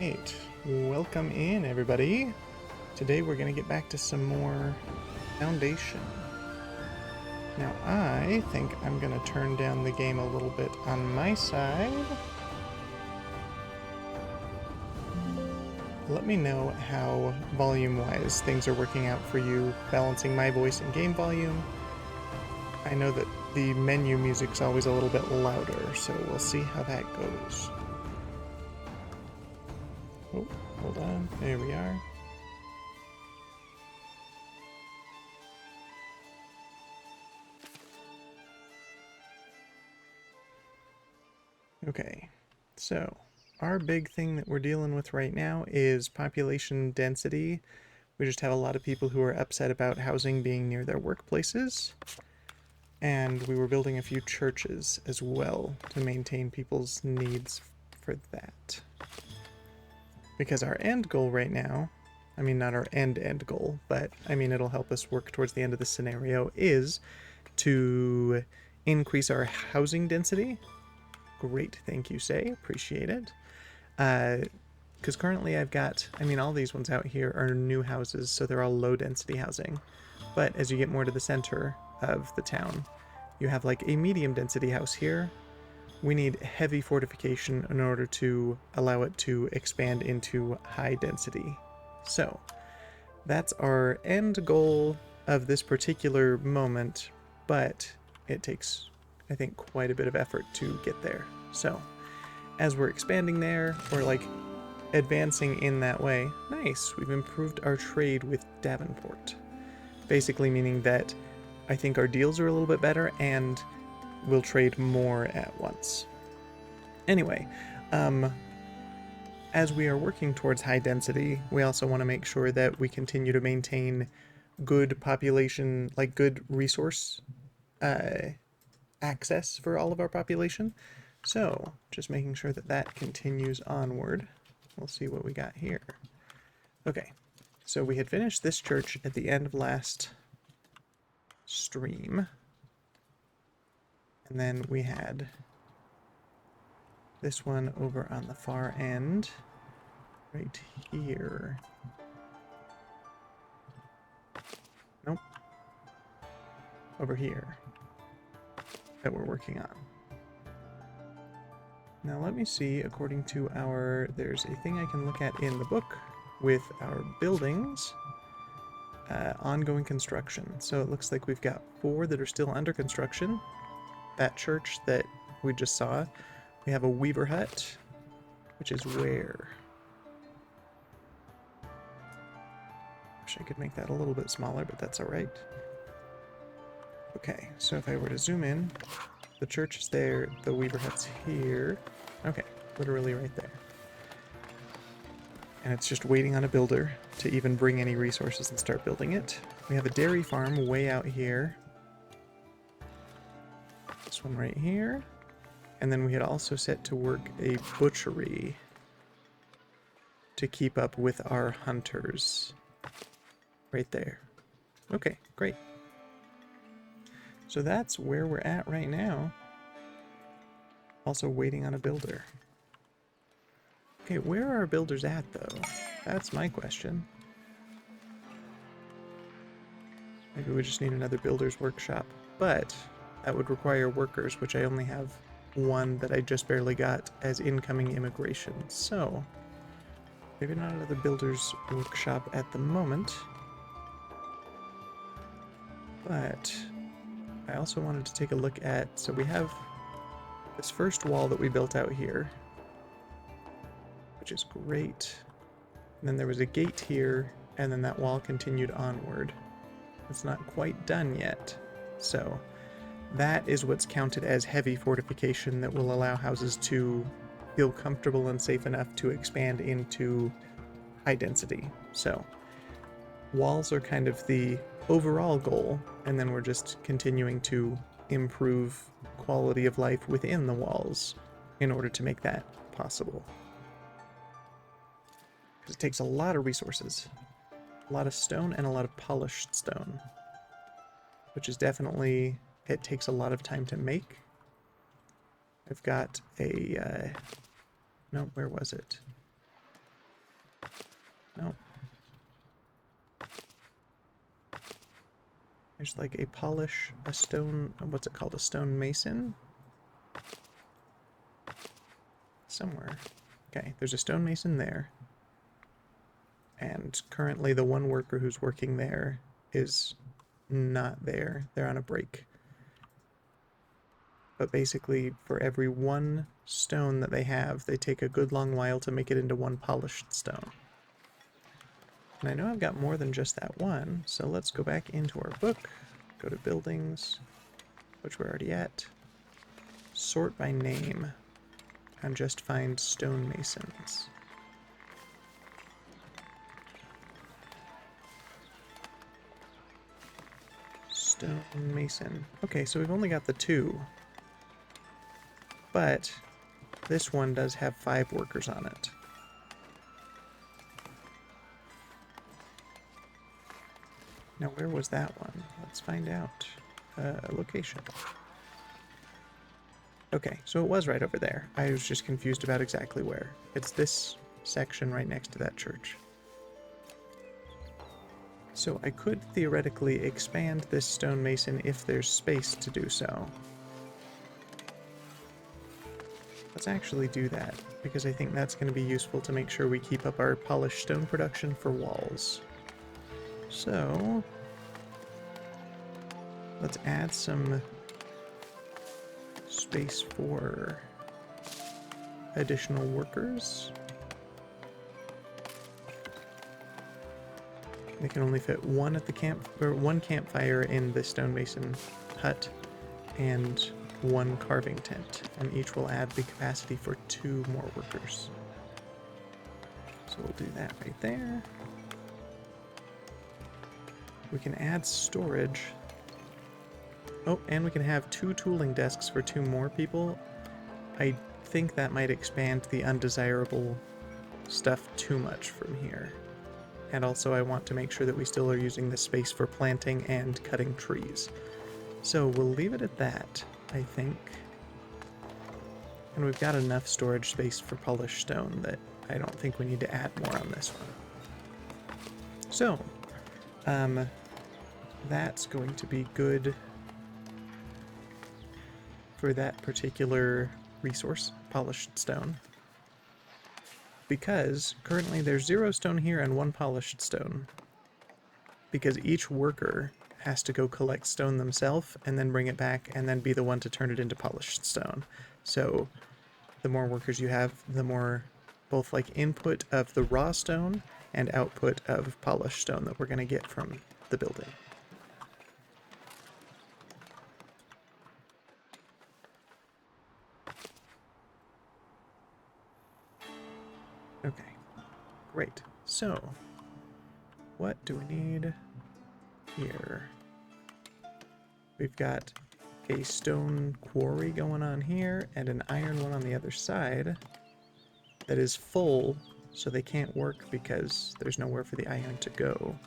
Right, welcome in everybody. Today we're going to get back to some more Foundation. Now I think I'm going to turn down the game a little bit on my side. Let me know how volume-wise things are working out for you, balancing my voice and game volume. I know that the menu music's always a little bit louder, so we'll see how that goes. Oh, hold on. There we are. Okay, so our big thing that we're dealing with right now is population density. We just have a lot of people who are upset about housing being near their workplaces. And we were building a few churches as well to maintain people's needs for that. Because our end goal right now, I mean not our end goal, but I mean it'll help us work towards the end of the scenario, is to increase our housing density. Great, thank you, Say, appreciate it. Because currently I've got, I mean all these ones out here are new houses, so they're all low density housing. But as you get more to the center of the town, you have like a medium density house here. We need heavy fortification in order to allow it to expand into high density. So that's our end goal of this particular moment, but it takes, I think, quite a bit of effort to get there. So as we're expanding there, or like advancing in that way, nice, we've improved our trade with Davenport. Basically meaning that I think our deals are a little bit better and we'll trade more at once. Anyway, as we are working towards high density, we also want to make sure that we continue to maintain good population, like good resource access for all of our population. So, just making sure that that continues onward. We'll see what we got here. Okay, so we had finished this church at the end of last stream. And then we had this one over on the far end, right here. Nope. Over here, that we're working on. Now let me see, according to our, there's a thing I can look at in the book with our buildings. Ongoing construction. So it looks like we've got 4 that are still under construction. That church that we just saw. We have a weaver hut, which is where? Wish I could make that a little bit smaller, but that's alright. Okay, so if I were to zoom in, the church is there, the weaver hut's here. Okay, literally right there. And it's just waiting on a builder to even bring any resources and start building it. We have a dairy farm way out here. This one right here. And then we had also set to work a butchery to keep up with our hunters. Right there. Okay, great. So that's where we're at right now. Also waiting on a builder. Okay, where are our builders at, though? That's my question. Maybe we just need another builder's workshop. But that would require workers, which I only have one that I just barely got as incoming immigration. So, maybe not another builder's workshop at the moment. But I also wanted to take a look at, so we have this first wall that we built out here, which is great. And then there was a gate here, and then that wall continued onward. It's not quite done yet. So that is what's counted as heavy fortification that will allow houses to feel comfortable and safe enough to expand into high density. So walls are kind of the overall goal, and then we're just continuing to improve quality of life within the walls in order to make that possible. Because it takes a lot of resources, a lot of stone and a lot of polished stone, which is definitely, it takes a lot of time to make. I've got a, no, where was it? No. There's like a stone, what's it called? A stone mason? Somewhere. Okay, there's a stone mason there. And currently the one worker who's working there is not there. They're on a break. But basically, for every one stone that they have, they take a good long while to make it into one polished stone. And I know I've got more than just that one, so let's go back into our book, go to buildings, which we're already at, sort by name, and just find stonemasons. Stonemason. Okay, so we've only got the 2. But this one does have 5 workers on it. Now, where was that one? Let's find out. Location. Okay, so it was right over there. I was just confused about exactly where. It's this section right next to that church. So I could theoretically expand this stonemason if there's space to do so. Let's actually do that, because I think that's going to be useful to make sure we keep up our polished stone production for walls. So, let's add some space for additional workers. They can only fit one at the one campfire in the stonemason hut, and 1 carving tent, and each will add the capacity for 2 more workers. So we'll do that right there. We can add storage. Oh, and we can have 2 tooling desks for 2 more people. I think that might expand the undesirable stuff too much from here. And also I want to make sure that we still are using the space for planting and cutting trees. So we'll leave it at that, I think. And we've got enough storage space for polished stone that I don't think we need to add more on this one. So, that's going to be good for that particular resource, polished stone. Because currently there's 0 stone here and 1 polished stone. Because each worker has to go collect stone themselves and then bring it back and then be the one to turn it into polished stone. So the more workers you have, the more both like input of the raw stone and output of polished stone that we're going to get from the building. Okay, great. So, what do we need here? We've got a stone quarry going on here and an iron one on the other side that is full, so they can't work because there's nowhere for the iron to go.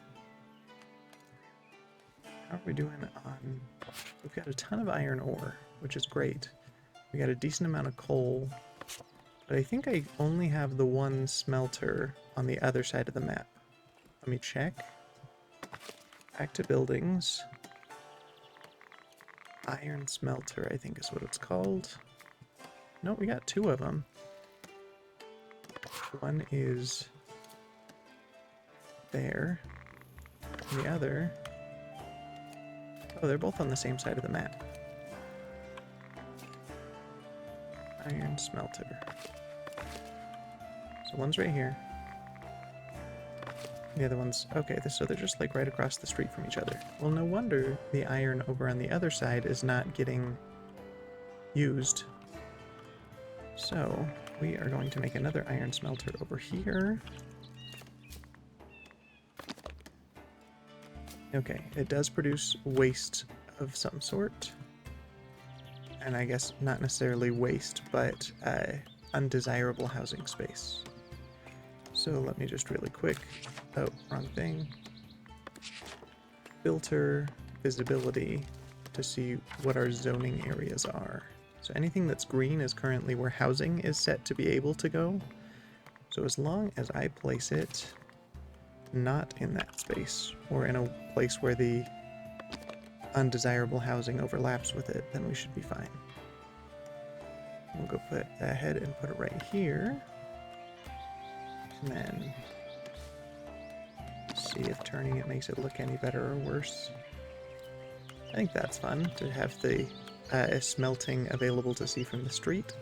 How are we doing on... We've got a ton of iron ore, which is great. We got a decent amount of coal, but I think I only have the 1 smelter on the other side of the map. Let me check. Back to buildings. Iron smelter, I think is what it's called. No, we got 2 of them. One is there, and the other... Oh, they're both on the same side of the map. Iron smelter. So one's right here. The other one's... Okay, so they're just like right across the street from each other. Well, no wonder the iron over on the other side is not getting used. So, we are going to make another iron smelter over here. Okay, it does produce waste of some sort. And I guess not necessarily waste, but undesirable housing space. So let me just really quick... Oh, wrong thing. Filter visibility to see what our zoning areas are. So anything that's green is currently where housing is set to be able to go. So as long as I place it not in that space, or in a place where the undesirable housing overlaps with it, then we should be fine. We'll go put ahead and put it right here. And then see if turning it makes it look any better or worse. I think that's fun, to have the smelting available to see from the street.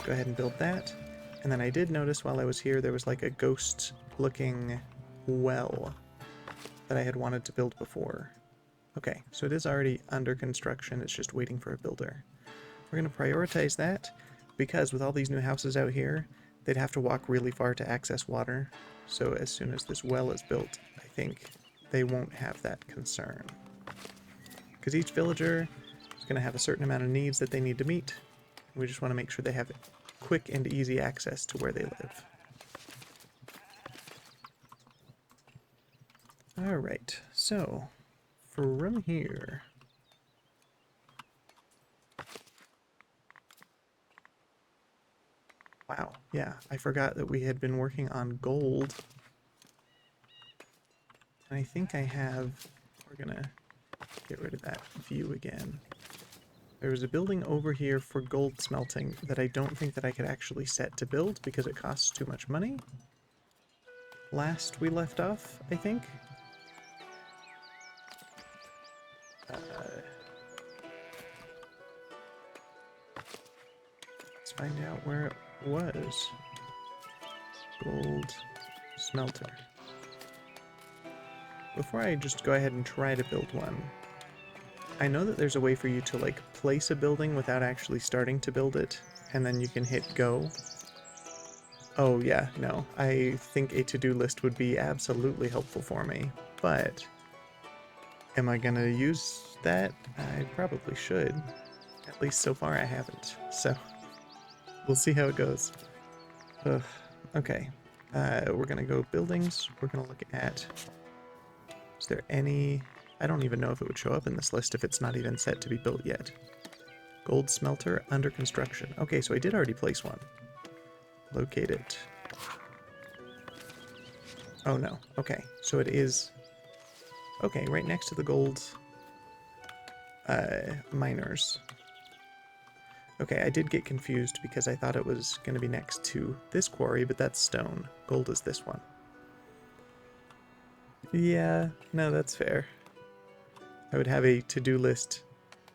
Go ahead and build that. And then I did notice while I was here there was like a ghost-looking well that I had wanted to build before. Okay, so it is already under construction, it's just waiting for a builder. We're going to prioritize that, because with all these new houses out here, they'd have to walk really far to access water. So as soon as this well is built, I think they won't have that concern. Because each villager is going to have a certain amount of needs that they need to meet. We just want to make sure they have quick and easy access to where they live. Alright, so from here... Wow, yeah, I forgot that we had been working on gold. And I think I have... We're gonna get rid of that view again. There was a building over here for gold smelting that I don't think that I could actually set to build because it costs too much money. Last we left off, I think. Let's find out where it was. Gold smelter. Before I just go ahead and try to build one, I know that there's a way for you to like place a building without actually starting to build it, and then you can hit go. Oh yeah, no, I think a to-do list would be absolutely helpful for me, but am I gonna use that? I probably should. At least so far I haven't, so we'll see how it goes. Ugh. Okay, we're gonna go buildings. We're gonna look at, is there any, I don't even know if it would show up in this list if it's not even set to be built yet. Gold smelter under construction. Okay, so I did already place one. Locate it. Oh no, okay, so it is, okay, right next to the gold miners. Okay, I did get confused because I thought it was going to be next to this quarry, but that's stone. Gold is this one. Yeah, no, that's fair. I would have a to-do list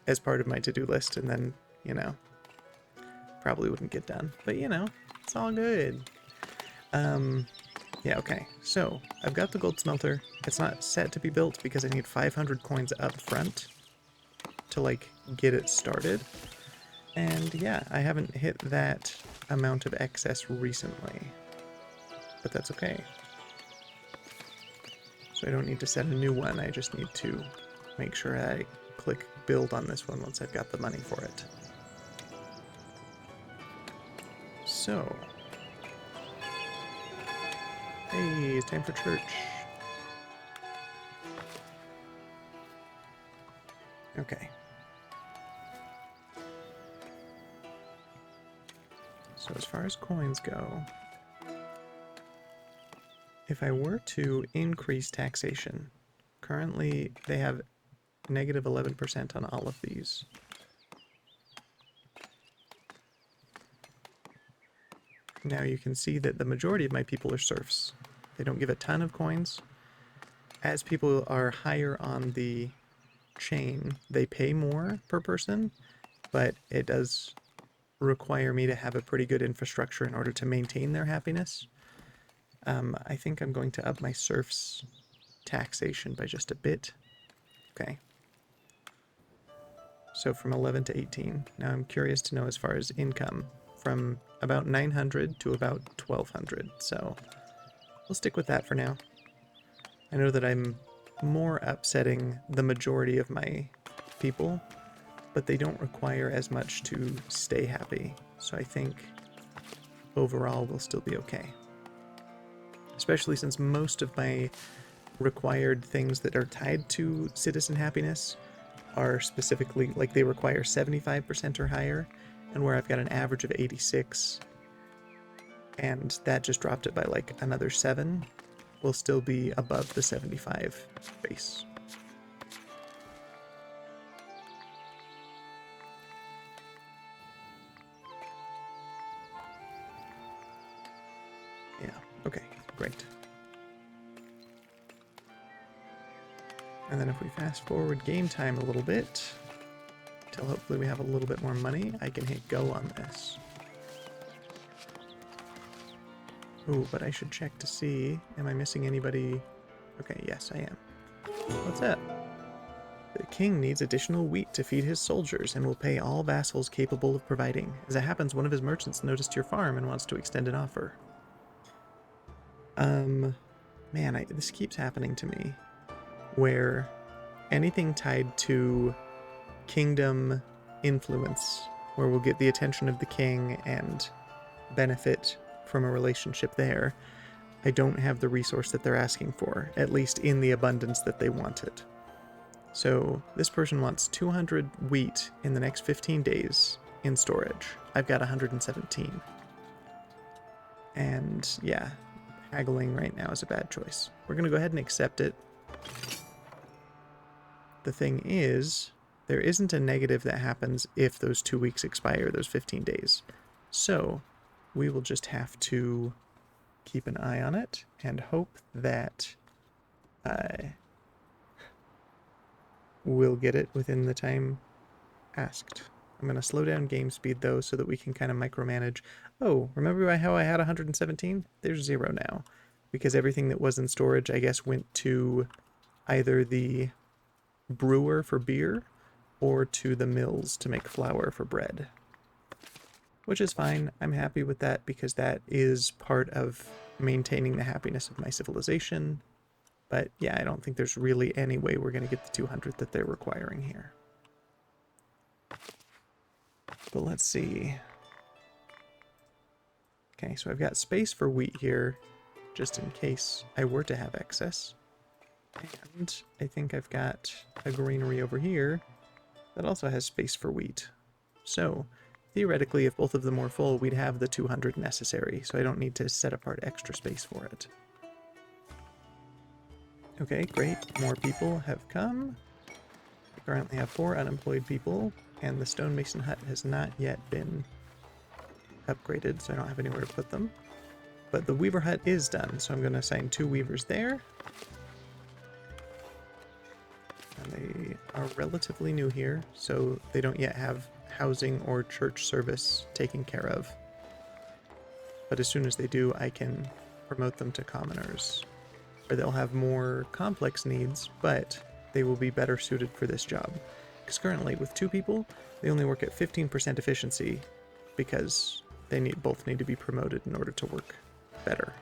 as part of my to-do list, and then, you know, probably wouldn't get done. But, you know, it's all good. Yeah, okay. So, I've got the gold smelter. It's not set to be built because I need 500 coins up front to, like, get it started. And yeah, I haven't hit that amount of excess recently, but that's okay. So I don't need to set a new one, I just need to make sure I click build on this one once I've got the money for it. So, hey, it's time for church. Okay. So as far as coins go, if I were to increase taxation, currently they have negative 11% on all of these. Now you can see that the majority of my people are serfs. They don't give a ton of coins. As people are higher on the chain, they pay more per person, but it does require me to have a pretty good infrastructure in order to maintain their happiness. I think I'm going to up my serfs taxation by just a bit. Okay. So from 11 to 18. Now I'm curious to know as far as income, from about 900 to about 1200. So we'll stick with that for now. I know that I'm more upsetting the majority of my people, but they don't require as much to stay happy. So I think overall we'll still be okay. Especially since most of my required things that are tied to citizen happiness are specifically, like, they require 75% or higher, and where I've got an average of 86, and that just dropped it by like another 7. We'll still be above the 75 base. Yeah, okay, great. And then if we fast forward game time a little bit, till hopefully we have a little bit more money, I can hit go on this. Ooh, but I should check to see, am I missing anybody? Okay, yes, I am. What's that? The king needs additional wheat to feed his soldiers and will pay all vassals capable of providing. As it happens, one of his merchants noticed your farm and wants to extend an offer. Man, this keeps happening to me, where anything tied to kingdom influence, where we'll get the attention of the king and benefit from a relationship there, I don't have the resource that they're asking for, at least in the abundance that they want it. So this person wants 200 wheat in the next 15 days in storage. I've got 117. And yeah, haggling right now is a bad choice. We're going to go ahead and accept it. The thing is, there isn't a negative that happens if those 2 weeks expire, those 15 days. So we will just have to keep an eye on it and hope that we'll get it within the time asked. I'm going to slow down game speed though so that we can kind of micromanage. Oh, remember how I had 117? There's 0 now. Because everything that was in storage, I guess, went to either the brewer for beer or to the mills to make flour for bread. Which is fine. I'm happy with that because that is part of maintaining the happiness of my civilization. But yeah, I don't think there's really any way we're going to get the 200 that they're requiring here. But let's see. Okay, so I've got space for wheat here, just in case I were to have excess. And I think I've got a granary over here that also has space for wheat. So, theoretically, if both of them were full, we'd have the 200 necessary, so I don't need to set apart extra space for it. Okay, great. More people have come. We currently have 4 unemployed people, and the stonemason hut has not yet been upgraded, so I don't have anywhere to put them. But the weaver hut is done, so I'm going to assign 2 weavers there. And they are relatively new here, so they don't yet have housing or church service taken care of. But as soon as they do, I can promote them to commoners, where they'll have more complex needs, but they will be better suited for this job. Because currently, with 2 people, they only work at 15% efficiency, because they both need to be promoted in order to work better.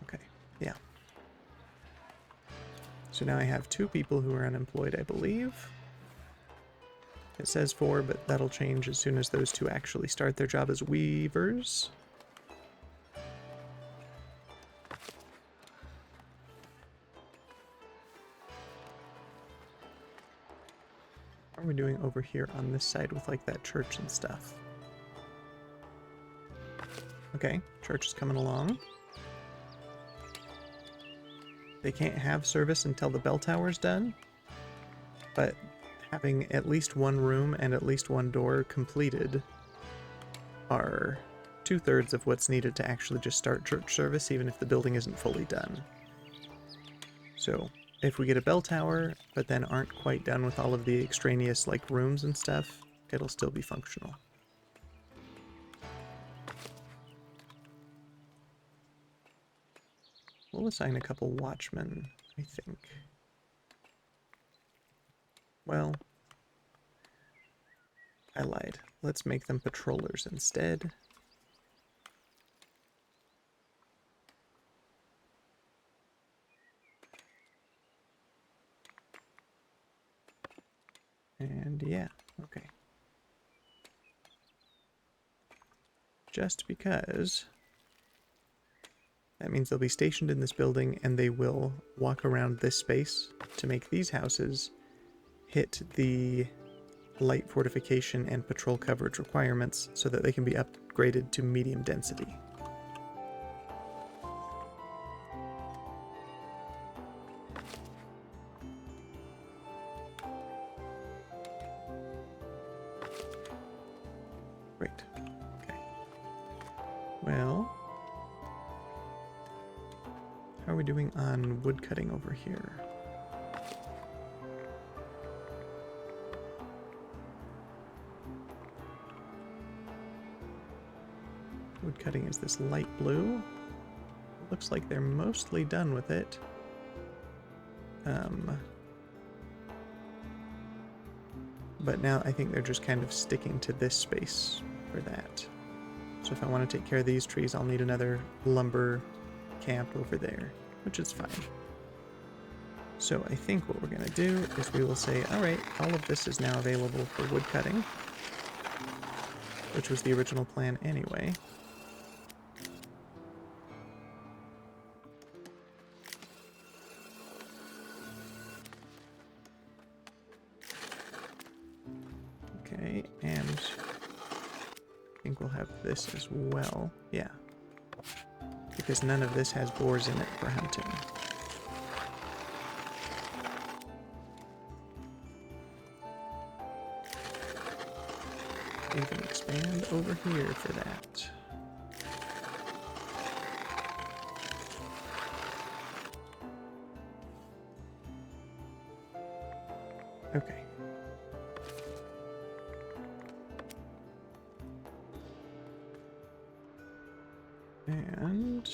Okay, yeah. So now I have 2 people who are unemployed, I believe. It says 4, but that'll change as soon as those 2 actually start their job as weavers. What are we doing over here on this side with like that church and stuff? Okay, church is coming along. They can't have service until the bell tower's done, but having at least 1 room and at least 1 door completed are 2/3 of what's needed to actually just start church service, even if the building isn't fully done. So if we get a bell tower, but then aren't quite done with all of the extraneous like rooms and stuff, it'll still be functional. We'll assign a couple watchmen, I think. Well, I lied. Let's make them patrollers instead. And yeah, okay. Just because that means they'll be stationed in this building and they will walk around this space to make these houses hit the light fortification and patrol coverage requirements so that they can be upgraded to medium density. Great. Okay. Well, how are we doing on wood cutting over here? Wood cutting is this light blue. It looks like they're mostly done with it. But now I think they're just kind of sticking to this space for that. So if I want to take care of these trees, I'll need another lumber camp over there, which is fine. So I think what we're going to do is we will say, all right, all of this is now available for wood cutting, which was the original plan anyway. Okay, and I think we'll have this as well. Yeah. Because none of this has boars in it for hunting. Even expand over here for that. Okay. And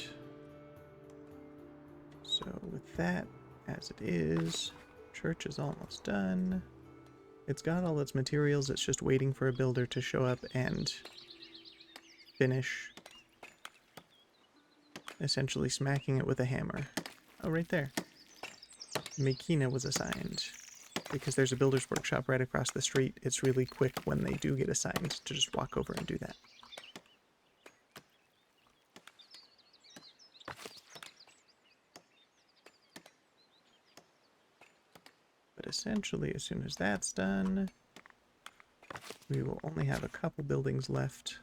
so with that as it is, church is almost done. It's got all its materials, it's just waiting for a builder to show up and finish essentially smacking it with a hammer. Oh, right there. Makina was assigned. Because there's a builder's workshop right across the street, it's really quick when they do get assigned to just walk over and do that. But essentially, as soon as that's done, we will only have a couple buildings left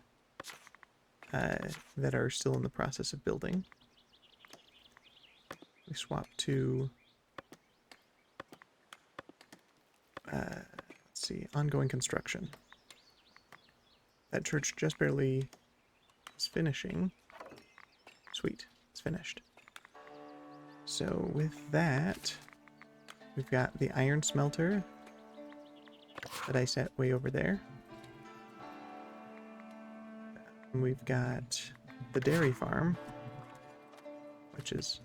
that are still in the process of building. We swap to, let's see, ongoing construction. That church just barely is finishing. Sweet, it's finished. So with that, we've got the iron smelter that I set way over there. And we've got the dairy farm, which is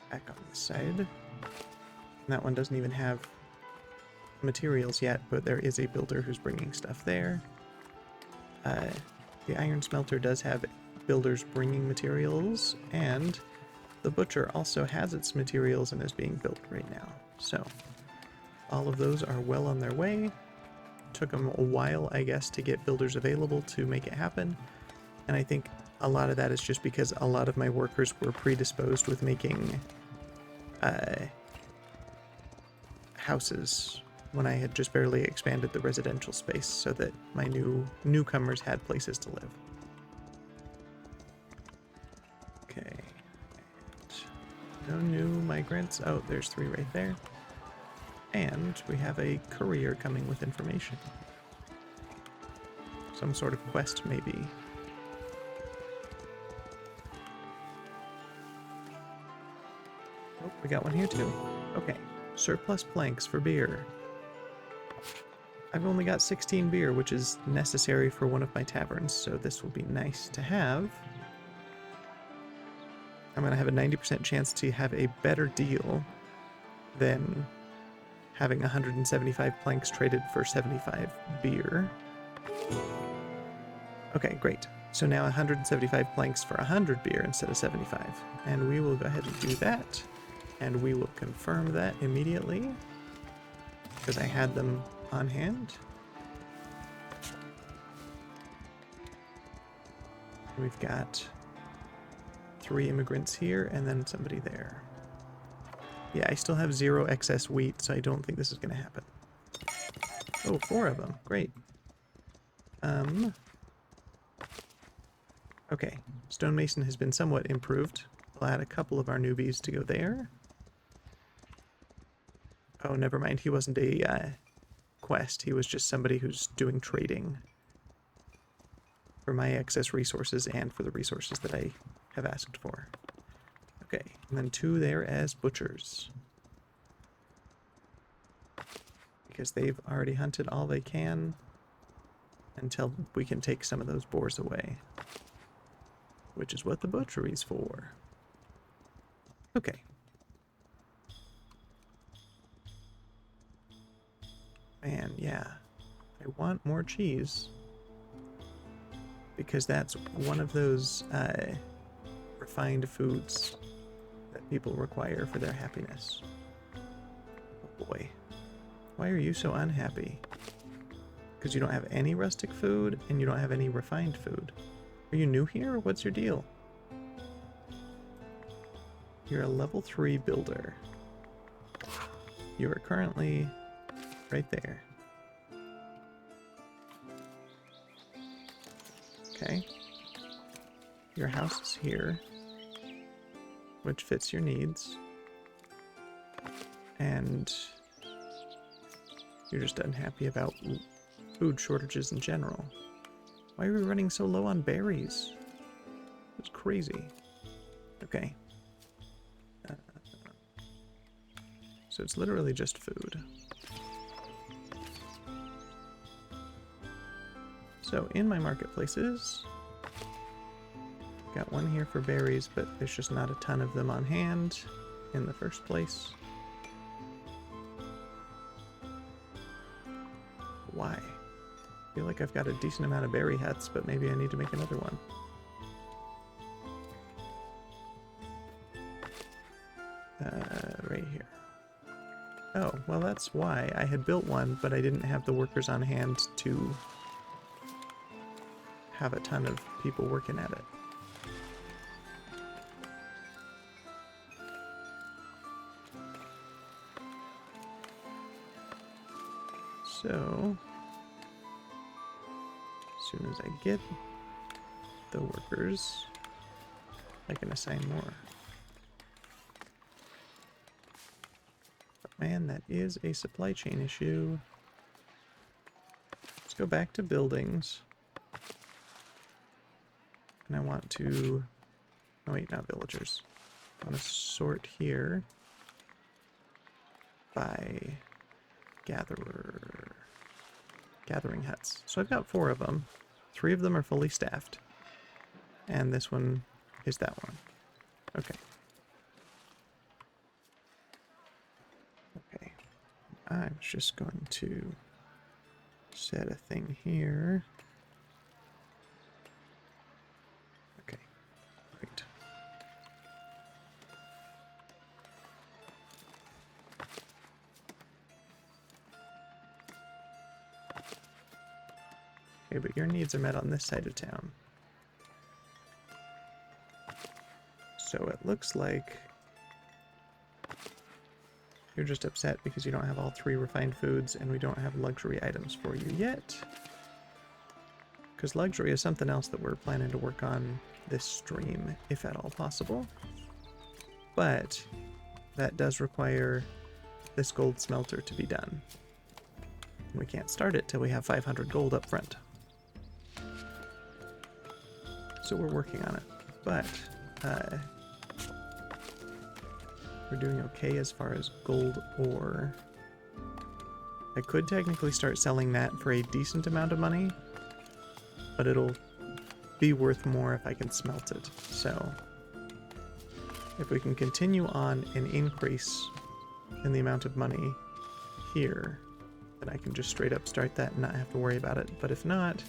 back on this side. And that one doesn't even have materials yet, but there is a builder who's bringing stuff there. The iron smelter does have builders bringing materials, and the butcher also has its materials and is being built right now. So all of those are well on their way. Took them a while, I guess, to get builders available to make it happen. And I think a lot of that is just because a lot of my workers were predisposed with making houses when I had just barely expanded the residential space so that my newcomers had places to live. Okay. No new migrants. Oh, there's 3 right there. And we have a courier coming with information. Some sort of quest, maybe. Oh, we got one here too. Okay. Surplus planks for beer. I've only got 16 beer, which is necessary for one of my taverns, so this will be nice to have. I'm going to have a 90% chance to have a better deal than having 175 planks traded for 75 beer. Okay, great. So now 175 planks for 100 beer instead of 75. And we will go ahead and do that. And we will confirm that immediately, because I had them on hand. We've got 3 immigrants here and then somebody there. Yeah, I still have 0 excess wheat, so I don't think this is going to happen. Oh, 4 of them. Great. Okay. Stonemason has been somewhat improved. We'll add a couple of our newbies to go there. Oh, never mind. He wasn't a quest. He was just somebody who's doing trading for my excess resources and for the resources that I have asked for. Okay, and then 2 there as butchers. Because they've already hunted all they can until we can take some of those boars away. Which is what the butchery's for. Okay. Man, yeah. I want more cheese. Because that's one of those refined foods that people require for their happiness. Oh boy. Why are you so unhappy? Because you don't have any rustic food and you don't have any refined food. Are you new here? What's your deal? You're a level 3 builder. You are currently right there. Okay. Your house is here, which fits your needs. And you're just unhappy about food shortages in general. Why are we running so low on berries? It's crazy. Okay. So it's literally just food. So in my marketplaces, got one here for berries, but there's just not a ton of them on hand in the first place. Why? I feel like I've got a decent amount of berry huts, but maybe I need to make another one. Right here. Oh, well that's why. I had built one, but I didn't have the workers on hand to have a ton of people working at it. So, as soon as I get the workers, I can assign more. But man, that is a supply chain issue. Let's go back to buildings. And I want to... Oh wait, not villagers. I want to sort here by gathering huts. So I've got 4 of them. 3 of them are fully staffed. And this one is that one. Okay. Okay. I'm just going to set a thing here. Okay. Great. Okay, but your needs are met on this side of town. So it looks like you're just upset because you don't have all 3 refined foods and we don't have luxury items for you yet. Because luxury is something else that we're planning to work on this stream, if at all possible. But that does require this gold smelter to be done. We can't start it till we have 500 gold up front. So we're working on it. But we're doing okay as far as gold ore. I could technically start selling that for a decent amount of money, but it'll be worth more if I can smelt it. So if we can continue on an increase in the amount of money here, then I can just straight up start that and not have to worry about it. But if not,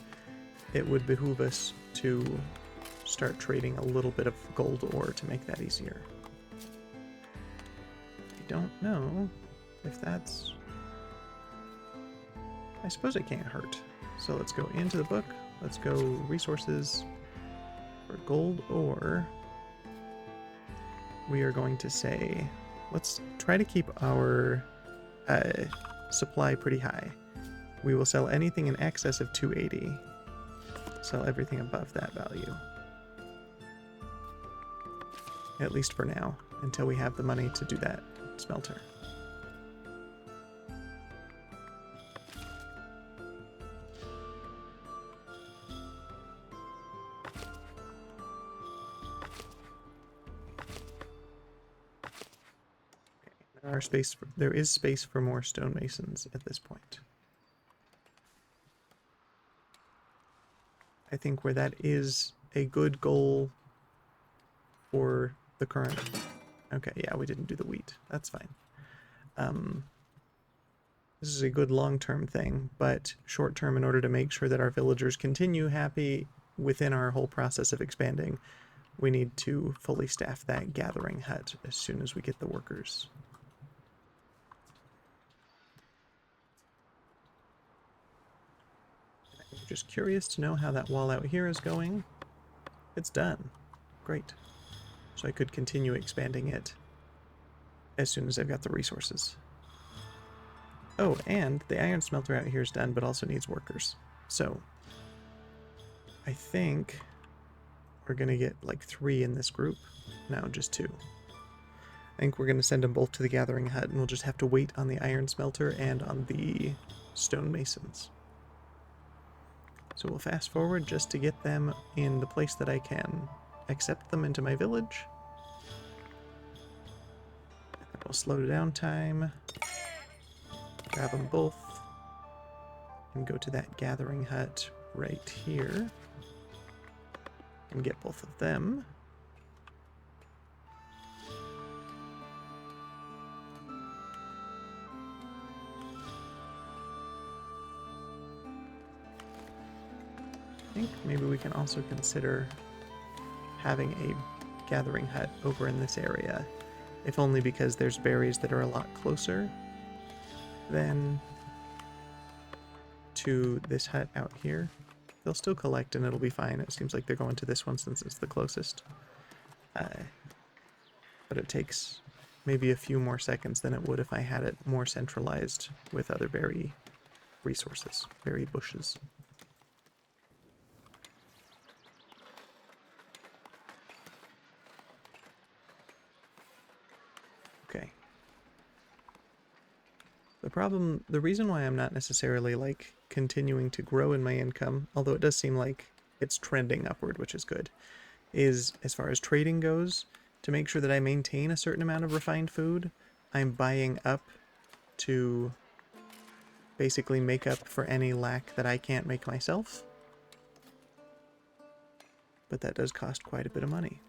it would behoove us to start trading a little bit of gold ore to make that easier. I don't know if that's... I suppose it can't hurt. So let's go into the book. Let's go resources for gold ore. We are going to say let's try to keep our supply pretty high. We will sell anything in excess of 280. Sell everything above that value. At least for now, until we have the money to do that smelter. There is space for more stonemasons at this point. I think where that is a good goal for the current... Okay, yeah, we didn't do the wheat. That's fine. This is a good long-term thing, but short-term, in order to make sure that our villagers continue happy within our whole process of expanding, we need to fully staff that gathering hut as soon as we get the workers. I'm just curious to know how that wall out here is going. It's done. Great. So I could continue expanding it as soon as I've got the resources. Oh, and the iron smelter out here is done, but also needs workers. So I think we're going to get like 3 in this group. No, just 2. I think we're going to send them both to the gathering hut, and we'll just have to wait on the iron smelter and on the stonemasons. So we'll fast forward just to get them in the place that I can accept them into my village. And we'll slow down time. Grab them both. And go to that gathering hut right here. And get both of them. I think maybe we can also consider having a gathering hut over in this area, if only because there's berries that are a lot closer than to this hut out here. They'll still collect and it'll be fine. It seems like they're going to this one since it's the closest. But it takes maybe a few more seconds than it would if I had it more centralized with other berry resources, berry bushes. Okay. The reason why I'm not necessarily like continuing to grow in my income, although it does seem like it's trending upward, which is good, is as far as trading goes, to make sure that I maintain a certain amount of refined food, I'm buying up to basically make up for any lack that I can't make myself. But that does cost quite a bit of money.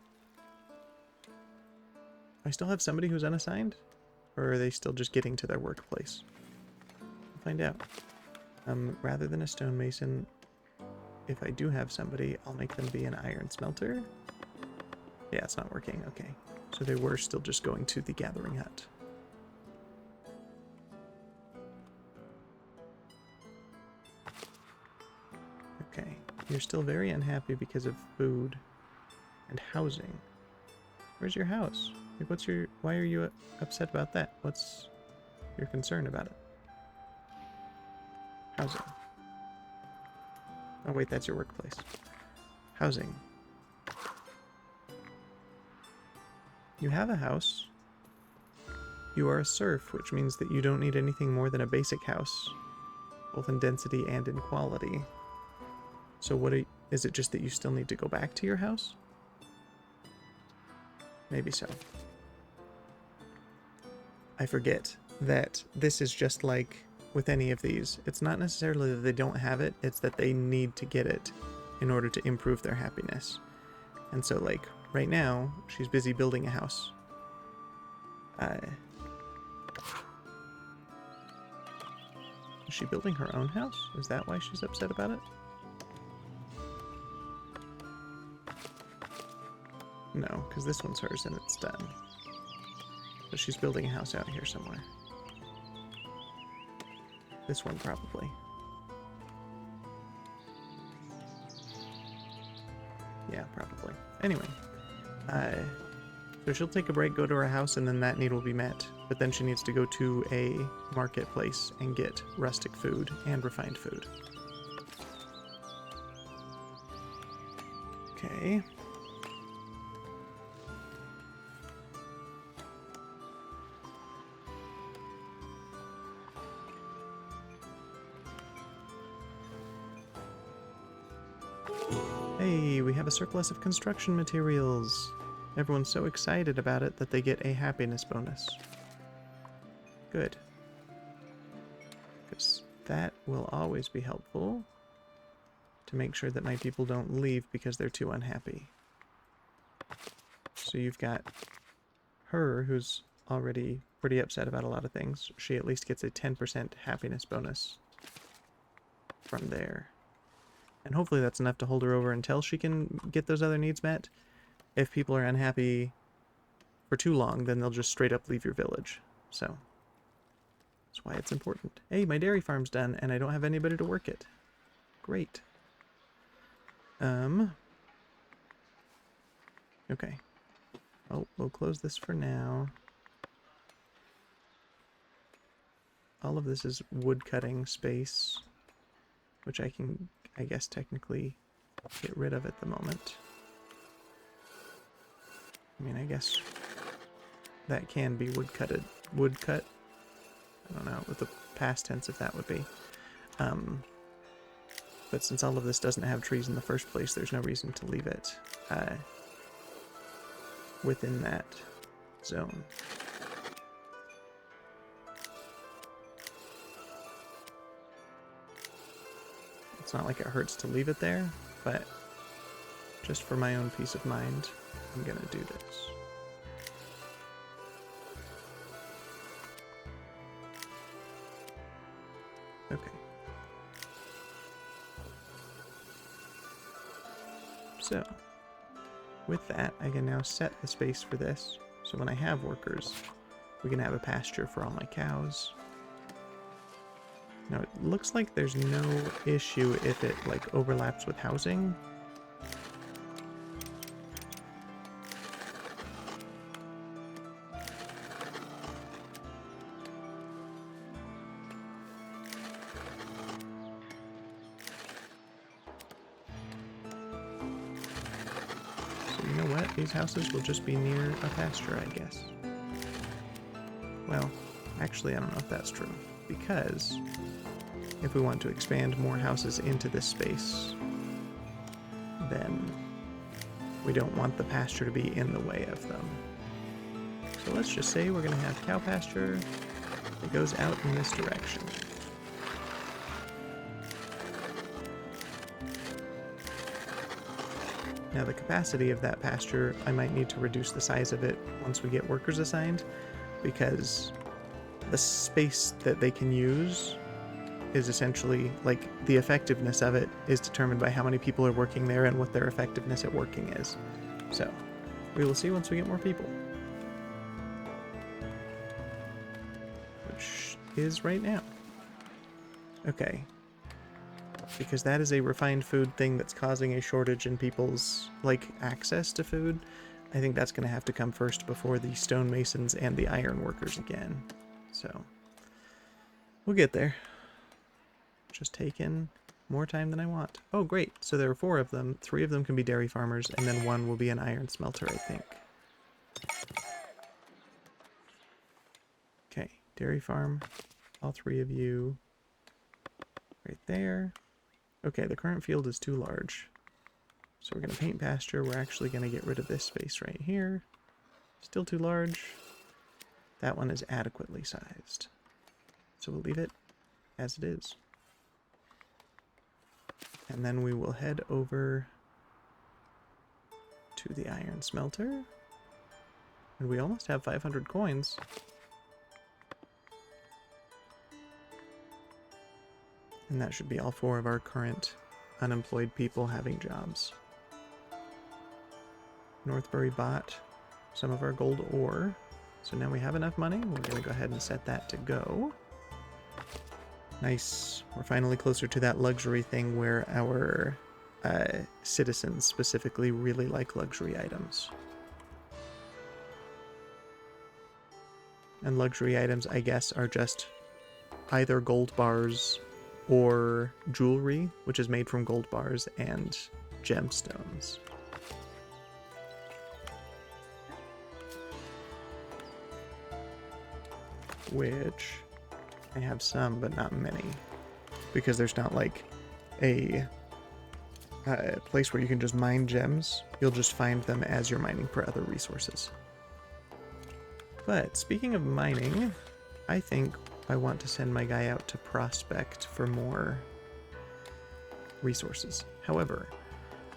I still have somebody who's unassigned? Or are they still just getting to their workplace? We'll find out. Rather than a stonemason, if I do have somebody, I'll make them be an iron smelter. Yeah, it's not working. Okay. So they were still just going to the gathering hut. Okay. You're still very unhappy because of food and housing. Where's your house? Like, why are you upset about that? What's your concern about it? Housing. Oh wait, that's your workplace. Housing. You have a house. You are a serf, which means that you don't need anything more than a basic house, both in density and in quality. So is it just that you still need to go back to your house? Maybe so. I forget that this is just like with any of these. It's not necessarily that they don't have it, it's that they need to get it in order to improve their happiness. And so, like, right now, she's busy building a house. Is she building her own house? Is that why she's upset about it? No, because this one's hers and it's done. But she's building a house out here somewhere. This one, probably. Yeah, probably. Anyway. So So she'll take a break, go to her house, and then that need will be met. But then she needs to go to a marketplace and get rustic food and refined food. Okay. Hey, we have a surplus of construction materials. Everyone's so excited about it that they get a happiness bonus. Good. Because that will always be helpful to make sure that my people don't leave because they're too unhappy. So you've got her, who's already pretty upset about a lot of things. She at least gets a 10% happiness bonus from there. And hopefully that's enough to hold her over until she can get those other needs met. If people are unhappy for too long, then they'll just straight up leave your village. So that's why it's important. Hey, my dairy farm's done, and I don't have anybody to work it. Great. Okay. Oh, we'll close this for now. All of this is wood cutting space, which I can, I guess, technically get rid of at the moment. I mean, I guess that can be wood cut. I don't know what the past tense of that would be. But since all of this doesn't have trees in the first place, there's no reason to leave it within that zone. It's not like it hurts to leave it there, but just for my own peace of mind, I'm gonna do this. Okay. So, with that, I can now set the space for this. So when I have workers, we can have a pasture for all my cows. Now, it looks like there's no issue if it, like, overlaps with housing. So you know what? These houses will just be near a pasture, I guess. Well, actually, I don't know if that's true, because if we want to expand more houses into this space, then we don't want the pasture to be in the way of them. So let's just say we're going to have cow pasture that goes out in this direction. Now the capacity of that pasture, I might need to reduce the size of it once we get workers assigned, because the space that they can use is essentially, like, the effectiveness of it is determined by how many people are working there and what their effectiveness at working is. So, we will see once we get more people. Which is right now. Okay. Because that is a refined food thing that's causing a shortage in people's, like, access to food. I think that's going to have to come first before the stonemasons and the iron workers again. So, we'll get there. Just taking more time than I want. Oh, great. So there are 4 of them. 3 of them can be dairy farmers, and then 1 will be an iron smelter, I think. Okay, dairy farm. All 3 of you. Right there. Okay, the current field is too large. So we're going to paint pasture. We're actually going to get rid of this space right here. Still too large. That one is adequately sized. So we'll leave it as it is. And then we will head over to the iron smelter. And we almost have 500 coins. And that should be all 4 of our current unemployed people having jobs. Northbury bought some of our gold ore. So now we have enough money. We're going to go ahead and set that to go. Nice. We're finally closer to that luxury thing where our citizens specifically really like luxury items. And luxury items, I guess, are just either gold bars or jewelry, which is made from gold bars and gemstones. Which I have some, but not many. Because there's not like a place where you can just mine gems. You'll just find them as you're mining for other resources. But speaking of mining, I think I want to send my guy out to prospect for more resources. However,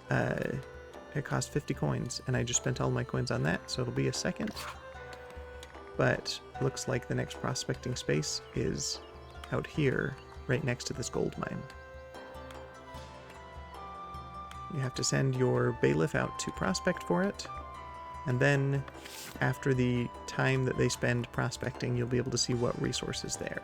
it cost 50 coins, and I just spent all my coins on that, so it'll be a second. But looks like the next prospecting space is out here, right next to this gold mine. You have to send your bailiff out to prospect for it, and then after the time that they spend prospecting, you'll be able to see what resource is there.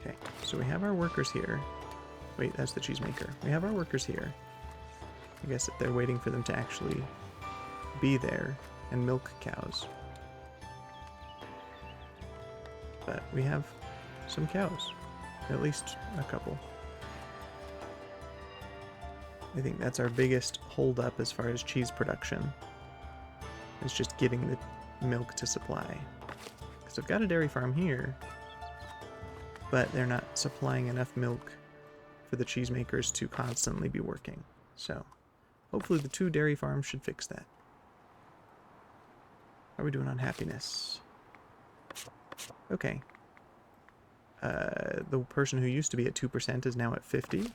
Okay, so we have our workers here. Wait, that's the cheesemaker. We have our workers here. I guess they're waiting for them to actually be there and milk cows. But we have some cows. At least a couple. I think that's our biggest holdup as far as cheese production. It's just getting the milk to supply. Because I've got a dairy farm here, but they're not supplying enough milk for the cheesemakers to constantly be working. So hopefully the 2 dairy farms should fix that. How are we doing on happiness? Okay. The person who used to be at 2% is now at 50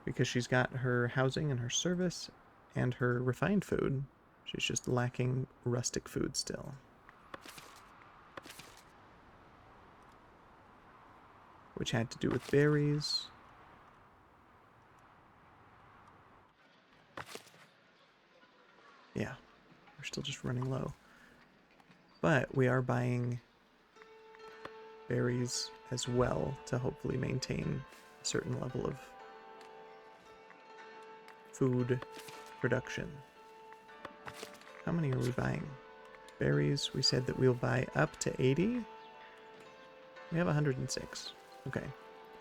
because she's got her housing and her service and her refined food. She's just lacking rustic food still. Which had to do with berries. Yeah, we're still just running low. But we are buying berries as well to hopefully maintain a certain level of food production. How many are we buying? Berries, we said that we'll buy up to 80. We have 106. Okay,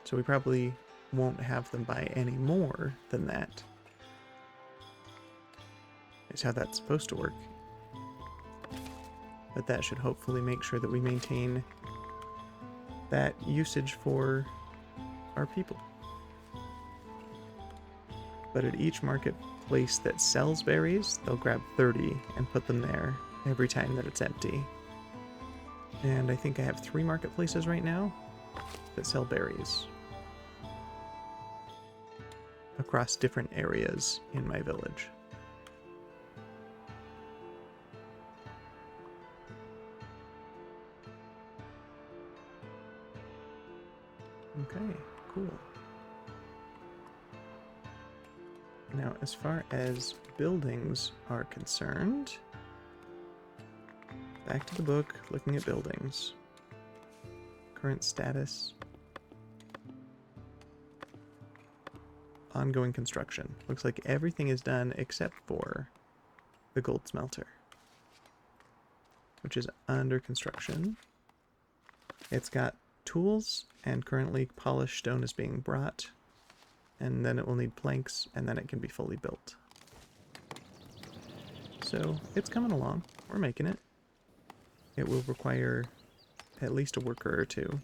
so we probably won't have them buy any more than that. Is how that's supposed to work. But that should hopefully make sure that we maintain that usage for our people. But at each marketplace that sells berries, they'll grab 30 and put them there every time that it's empty. And I think I have 3 marketplaces right now that sell berries across different areas in my village. Okay, cool. Now, as far as buildings are concerned, back to the book, looking at buildings. Current status. Ongoing construction. Looks like everything is done except for the gold smelter, which is under construction. It's got tools, and currently polished stone is being brought, and then it will need planks, and then it can be fully built. So it's coming along. We're making it. It will require at least a worker or 2.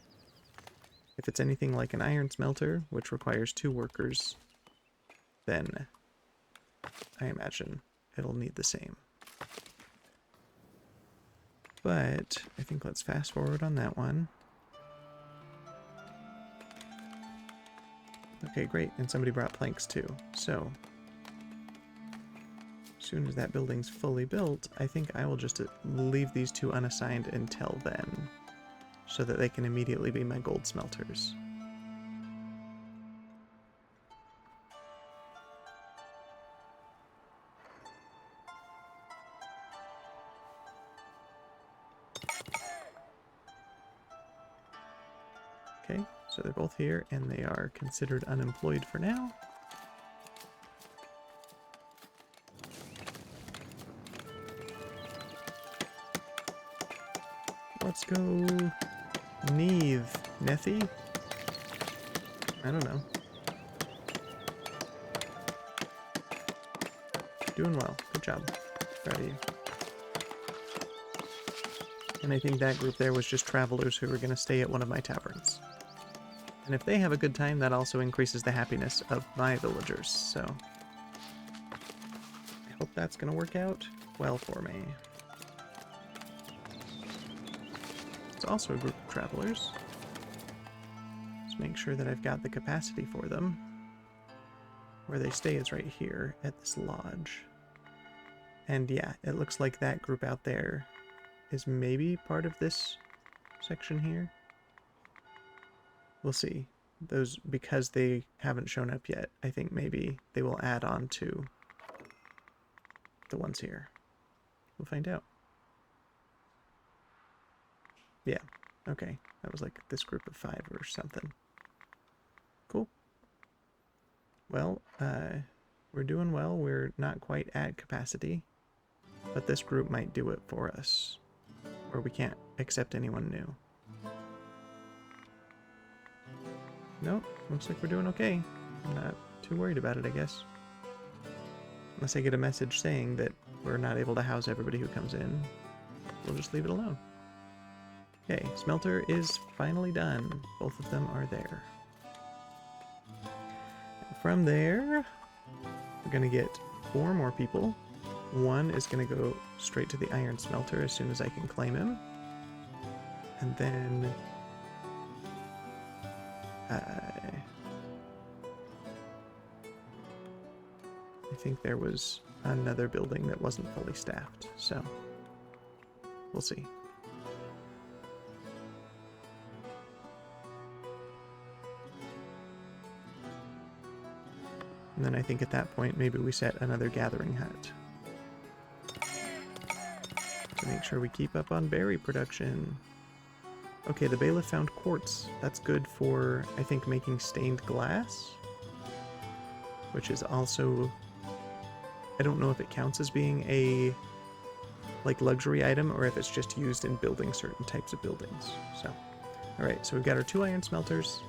If it's anything like an iron smelter, which requires 2 workers, then I imagine it'll need the same. But I think let's fast forward on that one. Okay, great, and somebody brought planks too. So, as soon as that building's fully built, I think I will just leave these 2 unassigned until then, so that they can immediately be my gold smelters. Okay, so they're both here, and they are considered unemployed for now. Let's go Neve. Nethy? I don't know. Doing well. Good job. Proud of you. And I think that group there was just travelers who were going to stay at one of my taverns. And if they have a good time, that also increases the happiness of my villagers, so I hope that's going to work out well for me. It's also a group of travelers. Let's make sure that I've got the capacity for them. Where they stay is right here at this lodge. And yeah, it looks like that group out there is maybe part of this section here. We'll see. Those, because they haven't shown up yet, I think maybe they will add on to the ones here. We'll find out. Yeah, okay. That was like this group of 5 or something. Cool. Well, we're doing well. We're not quite at capacity, but this group might do it for us, or we can't accept anyone new. Nope, looks like we're doing okay. I'm not too worried about it, I guess. Unless I get a message saying that we're not able to house everybody who comes in, we'll just leave it alone. Okay, smelter is finally done. Both of them are there. And from there, we're gonna get 4 more people. One is gonna go straight to the iron smelter as soon as I can claim him. And then I think there was another building that wasn't fully staffed, so we'll see. And then I think at that point maybe we set another gathering hut to make sure we keep up on berry production. Okay, the bailiff found quartz. That's good for, I think, making stained glass, which is also, I don't know if it counts as being a, like, luxury item or if it's just used in building certain types of buildings. So, alright, so we've got our 2 iron smelters.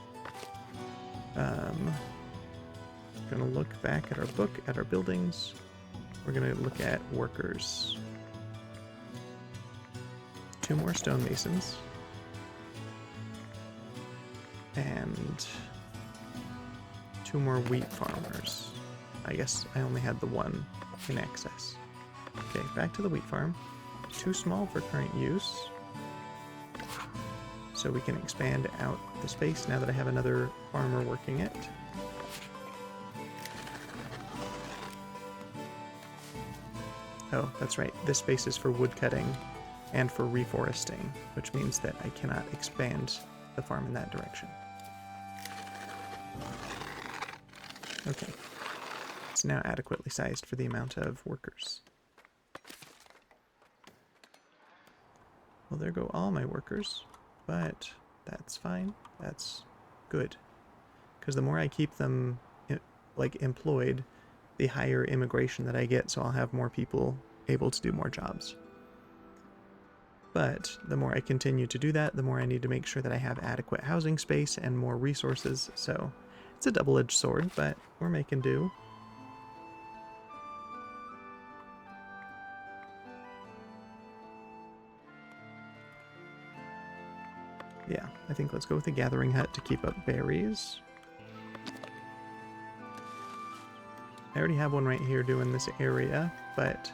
Gonna look back at our book, at our buildings. We're gonna look at workers. 2 more stonemasons. And 2 more wheat farmers. I guess I only had the 1 in excess. Okay, back to the wheat farm. Too small for current use. So we can expand out the space now that I have another farmer working it. Oh, that's right. This space is for wood cutting and for reforesting, which means that I cannot expand the farm in that direction. Okay. It's now adequately sized for the amount of workers. Well, there go all my workers, but that's fine. That's good. Because the more I keep them, like, employed, the higher immigration that I get, so I'll have more people able to do more jobs. But the more I continue to do that, the more I need to make sure that I have adequate housing space and more resources, so it's a double-edged sword, but we're making do. Yeah, I think let's go with the gathering hut to keep up berries. I already have one right here doing this area, but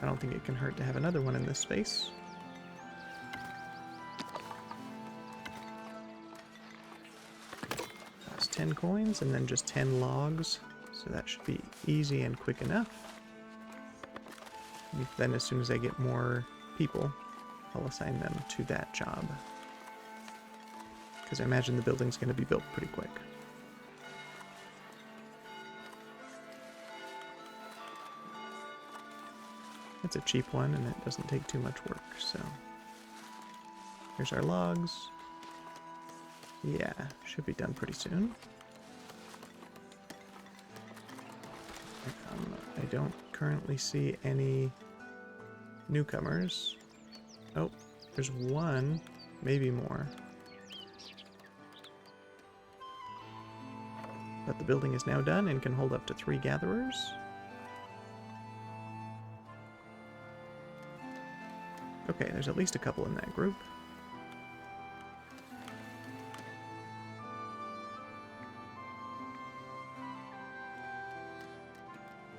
I don't think it can hurt to have another one in this space. That's 10 coins and then just 10 logs, so that should be easy and quick enough. And then as soon as I get more people, I'll assign them to that job. Because I imagine the building's going to be built pretty quick. It's a cheap one, and it doesn't take too much work, so... Here's our logs. Yeah, should be done pretty soon. I don't currently see any newcomers. Oh, there's one, maybe more. But the building is now done and can hold up to 3 gatherers. Okay, there's at least a couple in that group.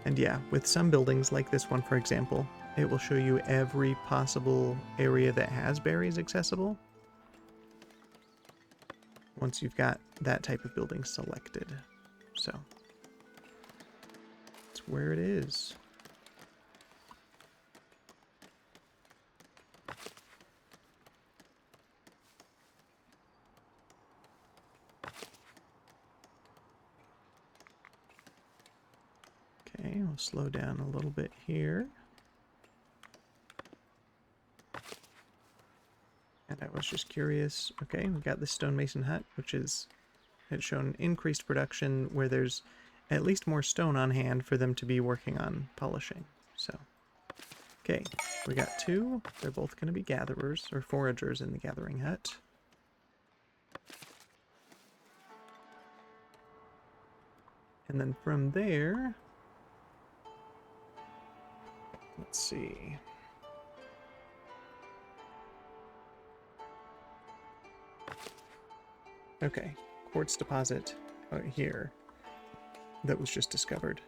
And yeah, with some buildings, like this one for example, it will show you every possible area that has berries accessible once you've got that type of building selected. So, that's where it is. Okay, we'll slow down a little bit here. And I was just curious, okay, we've got this stonemason hut, which is, it's shown increased production where there's at least more stone on hand for them to be working on polishing. So, okay, we got 2. They're both going to be gatherers, or foragers in the gathering hut. And then from there, let's see. Okay, quartz deposit here that was just discovered.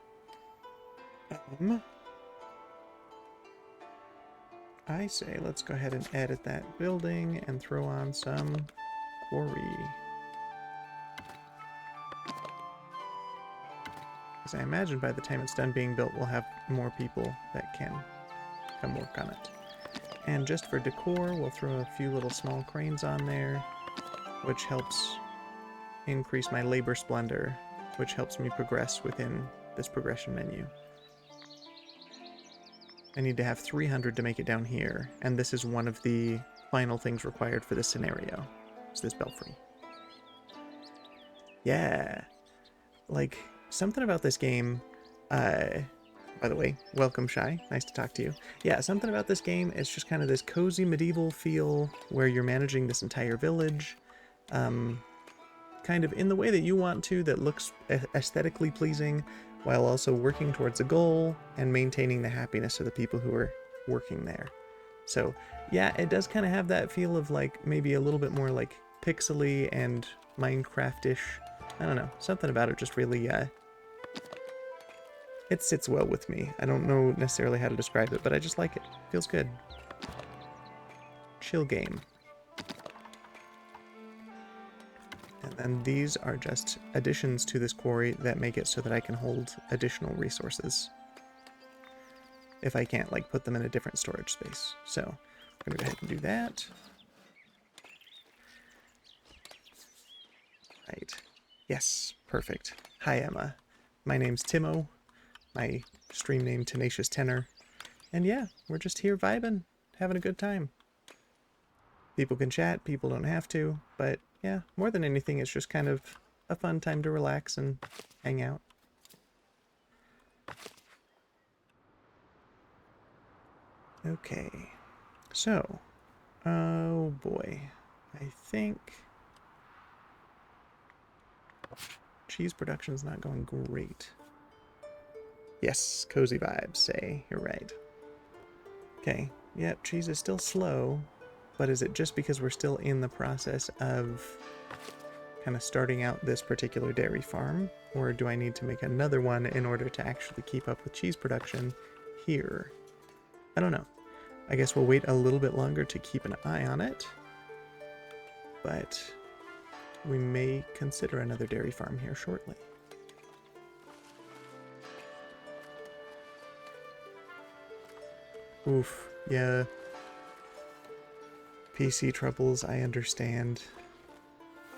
I say let's go ahead and edit that building and throw on some quarry. Because I imagine by the time it's done being built, we'll have more people that can come work on it. And just for decor, we'll throw a few little small cranes on there, which helps increase my labor splendor, which helps me progress within this progression menu. I need to have 300 to make it down here, and this is one of the final things required for this scenario. It's this belfry. Yeah! Like, something about this game, by the way, welcome Shy, nice to talk to you. Yeah, something about this game is just kind of this cozy medieval feel where you're managing this entire village, kind of in the way that you want to, that looks aesthetically pleasing, while also working towards a goal and maintaining the happiness of the people who are working there. So yeah, it does kind of have that feel of like maybe a little bit more like pixely and Minecraft-ish. I don't know, something about it just really, it sits well with me. I don't know necessarily how to describe it, but I just like it. Feels good. Chill game. And then these are just additions to this quarry that make it so that I can hold additional resources if I can't like put them in a different storage space. So I'm gonna go ahead and do that. Right. Yes, perfect. Hi Emma. My name's Timo. My stream name Tenacious Tenor. And yeah, we're just here vibing, having a good time. People can chat, people don't have to, but yeah, more than anything, it's just kind of a fun time to relax and hang out. Okay, so, oh boy, I think cheese production's not going great. Yes, cozy vibes say, you're right. Okay, yep, cheese is still slow, but is it just because we're still in the process of kind of starting out this particular dairy farm, or do I need to make another one in order to actually keep up with cheese production here? I don't know. I guess we'll wait a little bit longer to keep an eye on it, but we may consider another dairy farm here shortly. Oof, yeah. PC troubles, I understand.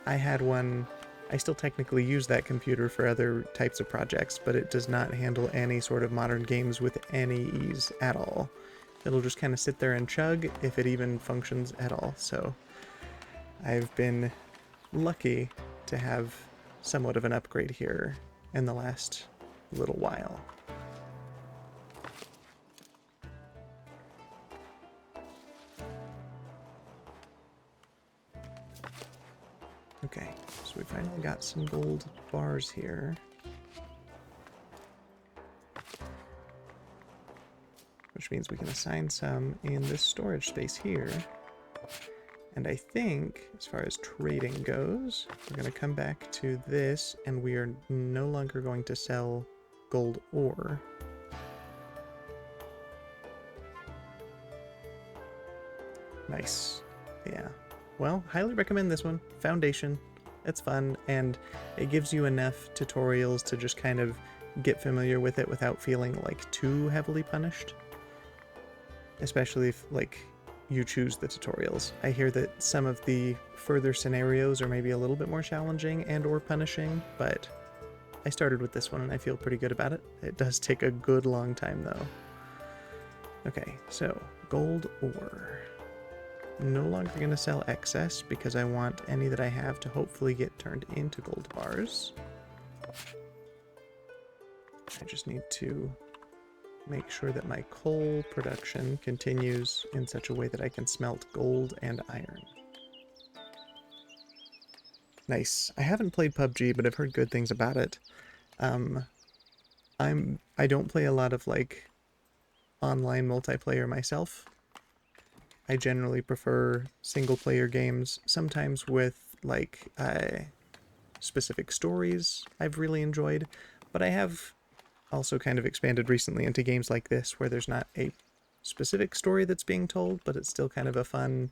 I had one, I still technically use that computer for other types of projects, but it does not handle any sort of modern games with any ease at all. It'll just kind of sit there and chug if it even functions at all. So I've been lucky to have somewhat of an upgrade here in the last little while. Okay, so we finally got some gold bars here. Which means we can assign some in this storage space here. And I think, as far as trading goes, we're going to come back to this, and we are no longer going to sell gold ore. Nice. Yeah. Well, highly recommend this one. Foundation. It's fun, and it gives you enough tutorials to just kind of get familiar with it without feeling like too heavily punished. Especially if, like, you choose the tutorials. I hear that some of the further scenarios are maybe a little bit more challenging and or punishing, but I started with this one and I feel pretty good about it. It does take a good long time though. Okay, so gold ore. No longer going to sell excess because I want any that I have to hopefully get turned into gold bars. I just need to make sure that my coal production continues in such a way that I can smelt gold and iron. Nice. I haven't played PUBG, but I've heard good things about it. I don't play a lot of like online multiplayer myself. I generally prefer single player games, sometimes with like specific stories I've really enjoyed, but I have also kind of expanded recently into games like this where there's not a specific story that's being told, but it's still kind of a fun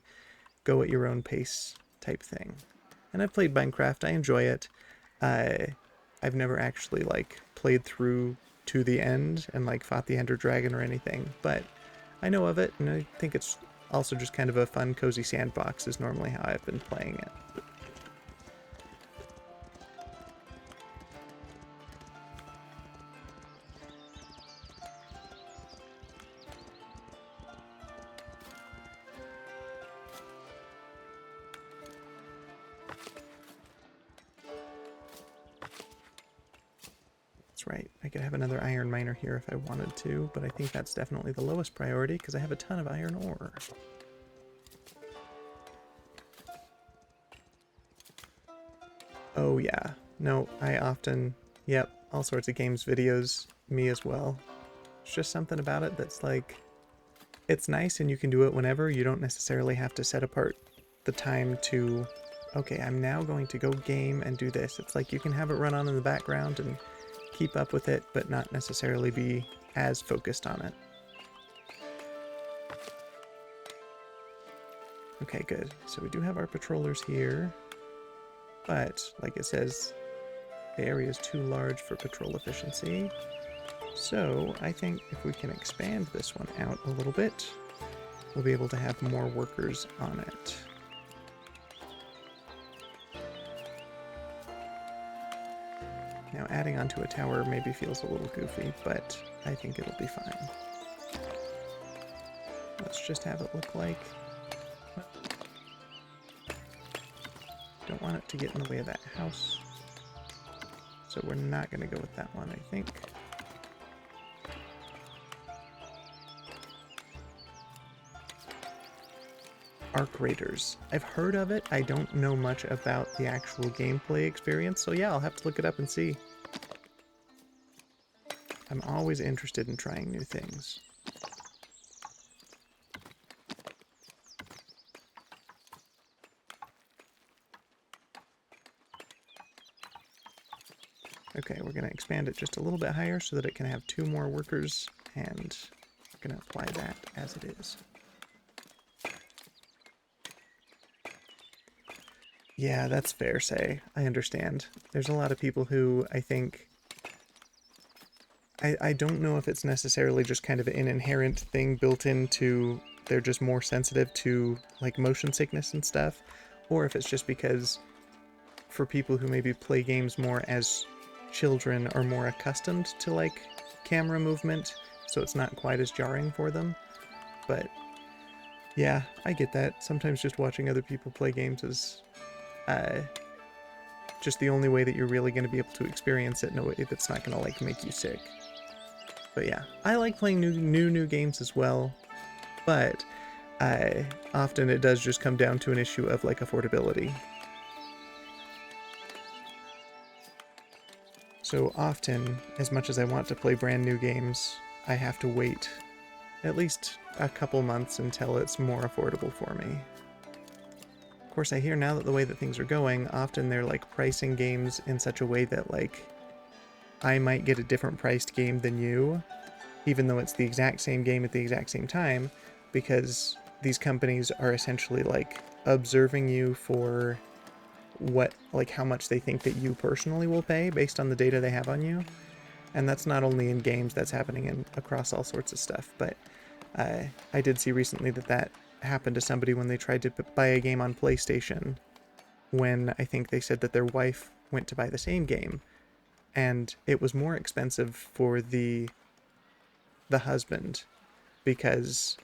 go at your own pace type thing. And I've played Minecraft. I enjoy it. I've never actually like played through to the end and like fought the Ender Dragon or anything, but I know of it, and I think it's also just kind of a fun, cozy sandbox is normally how I've been playing it. Right, I could have another iron miner here if I wanted to, but I think that's definitely the lowest priority because I have a ton of iron ore. Oh yeah, no, I often, yep, all sorts of games videos, me as well. It's just something about it that's like, it's nice and you can do it whenever. You don't necessarily have to set apart the time to, okay, I'm now going to go game and do this. It's like you can have it run on in the background and keep up with it, but not necessarily be as focused on it. Okay, good. So we do have our patrollers here, but like it says, the area is too large for patrol efficiency. So I think if we can expand this one out a little bit, we'll be able to have more workers on it. Now adding onto a tower maybe feels a little goofy, but I think it'll be fine. Let's just have it look like... Don't want it to get in the way of that house. So we're not going to go with that one, I think. Arc Raiders. I've heard of it. I don't know much about the actual gameplay experience, so yeah, I'll have to look it up and see. I'm always interested in trying new things. Okay, we're going to expand it just a little bit higher so that it can have 2 more workers, and we're going to apply that as it is. Yeah, that's fair, say. I understand. There's a lot of people who I think... I don't know if it's necessarily just kind of an inherent thing built into they're just more sensitive to like motion sickness and stuff, or if it's just because for people who maybe play games more as children are more accustomed to like camera movement, so it's not quite as jarring for them. But yeah, I get that. Sometimes just watching other people play games is just the only way that you're really going to be able to experience it in a way that's not going to like make you sick. But yeah, I like playing new games as well, but often it does just come down to an issue of like affordability. So often, as much as I want to play brand new games, I have to wait at least a couple months until it's more affordable for me. Of course, I hear now that the way that things are going, often they're like pricing games in such a way that like I might get a different priced game than you, even though it's the exact same game at the exact same time, because these companies are essentially like observing you for what, like how much they think that you personally will pay based on the data they have on you. And that's not only in games, that's happening across all sorts of stuff. But I did see recently that happened to somebody when they tried to buy a game on PlayStation, when I think they said that their wife went to buy the same game, and it was more expensive for the husband because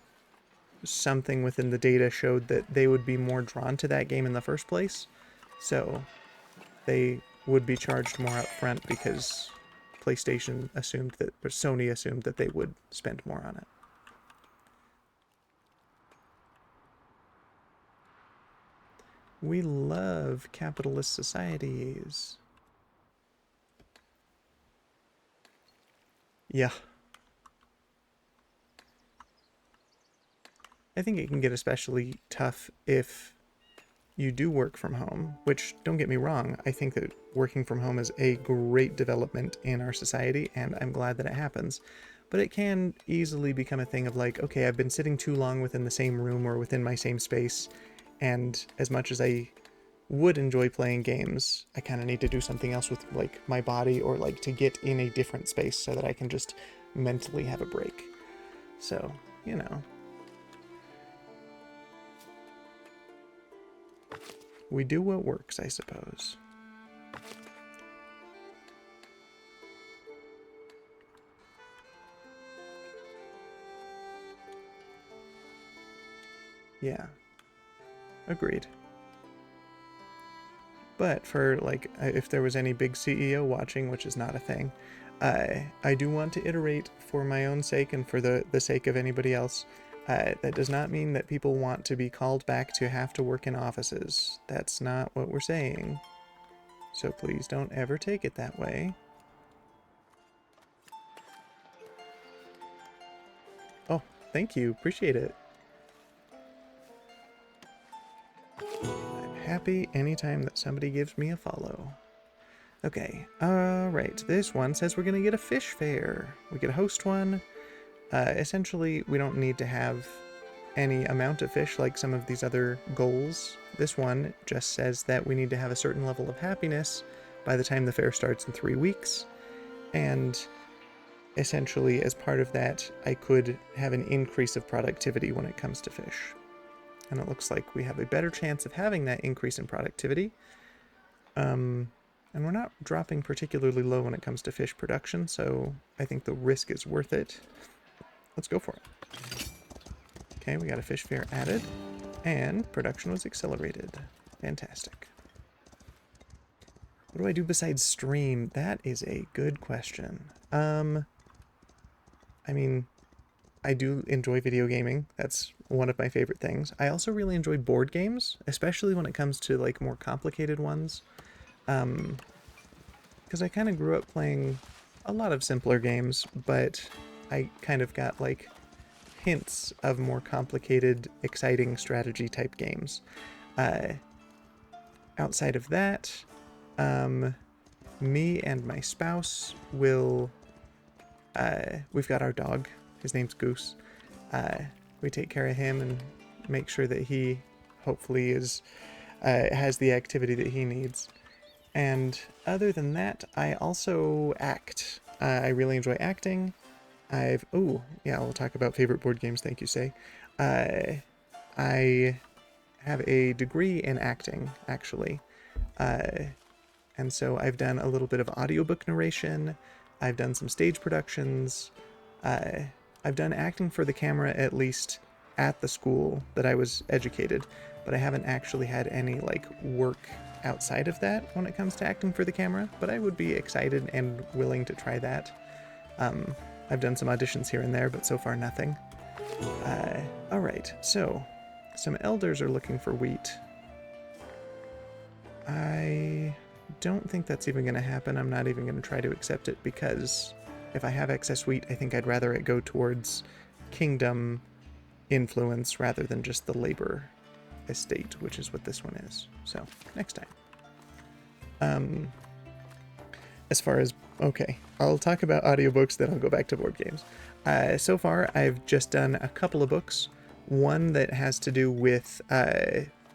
something within the data showed that they would be more drawn to that game in the first place. So they would be charged more up front because PlayStation assumed that, or Sony assumed that they would spend more on it. We love capitalist societies. Yeah. I think it can get especially tough if you do work from home, which, don't get me wrong, I think that working from home is a great development in our society, and I'm glad that it happens. But it can easily become a thing of like, okay, I've been sitting too long within the same room or within my same space, and as much as I would enjoy playing games, I kind of need to do something else with like my body, or like to get in a different space so that I can just mentally have a break. So, you know. We do what works, I suppose. Yeah. Agreed. But for, like, if there was any big CEO watching, which is not a thing, I do want to iterate for my own sake and for the sake of anybody else. That does not mean that people want to be called back to have to work in offices. That's not what we're saying. So please don't ever take it that way. Oh, thank you. Appreciate it. I'm happy anytime that somebody gives me a follow. Okay, alright. This one says we're gonna get a fish fair. We get a host one. Essentially, we don't need to have any amount of fish like some of these other goals. This one just says that we need to have a certain level of happiness by the time the fair starts in 3 weeks. And essentially, as part of that, I could have an increase of productivity when it comes to fish. And it looks like we have a better chance of having that increase in productivity. And we're not dropping particularly low when it comes to fish production, so I think the risk is worth it. Let's go for it. Okay, we got a fish fair added, and production was accelerated. Fantastic. What do I do besides stream? That is a good question. I mean, I do enjoy video gaming. That's one of my favorite things. I also really enjoy board games, especially when it comes to like more complicated ones. Because I kind of grew up playing a lot of simpler games, but I kind of got like hints of more complicated, exciting strategy type games. Outside of that, me and my spouse will, we've got our dog. His name's Goose. We take care of him and make sure that he hopefully has the activity that he needs. And other than that, I also act. I really enjoy acting. Oh, yeah, we'll talk about favorite board games, thank you, Say. I have a degree in acting, actually. And so I've done a little bit of audiobook narration. I've done some stage productions. I've done acting for the camera, at least at the school that I was educated, but I haven't actually had any, like, work outside of that when it comes to acting for the camera, but I would be excited and willing to try that. I've done some auditions here and there, but so far nothing. Alright, so some elders are looking for wheat. I don't think that's even going to happen. I'm not even going to try to accept it, because if I have excess wheat, I think I'd rather it go towards kingdom influence rather than just the labor estate, which is what this one is. So, next time. As far as, okay, I'll talk about audiobooks, then I'll go back to board games. So far, I've just done a couple of books. One that has to do with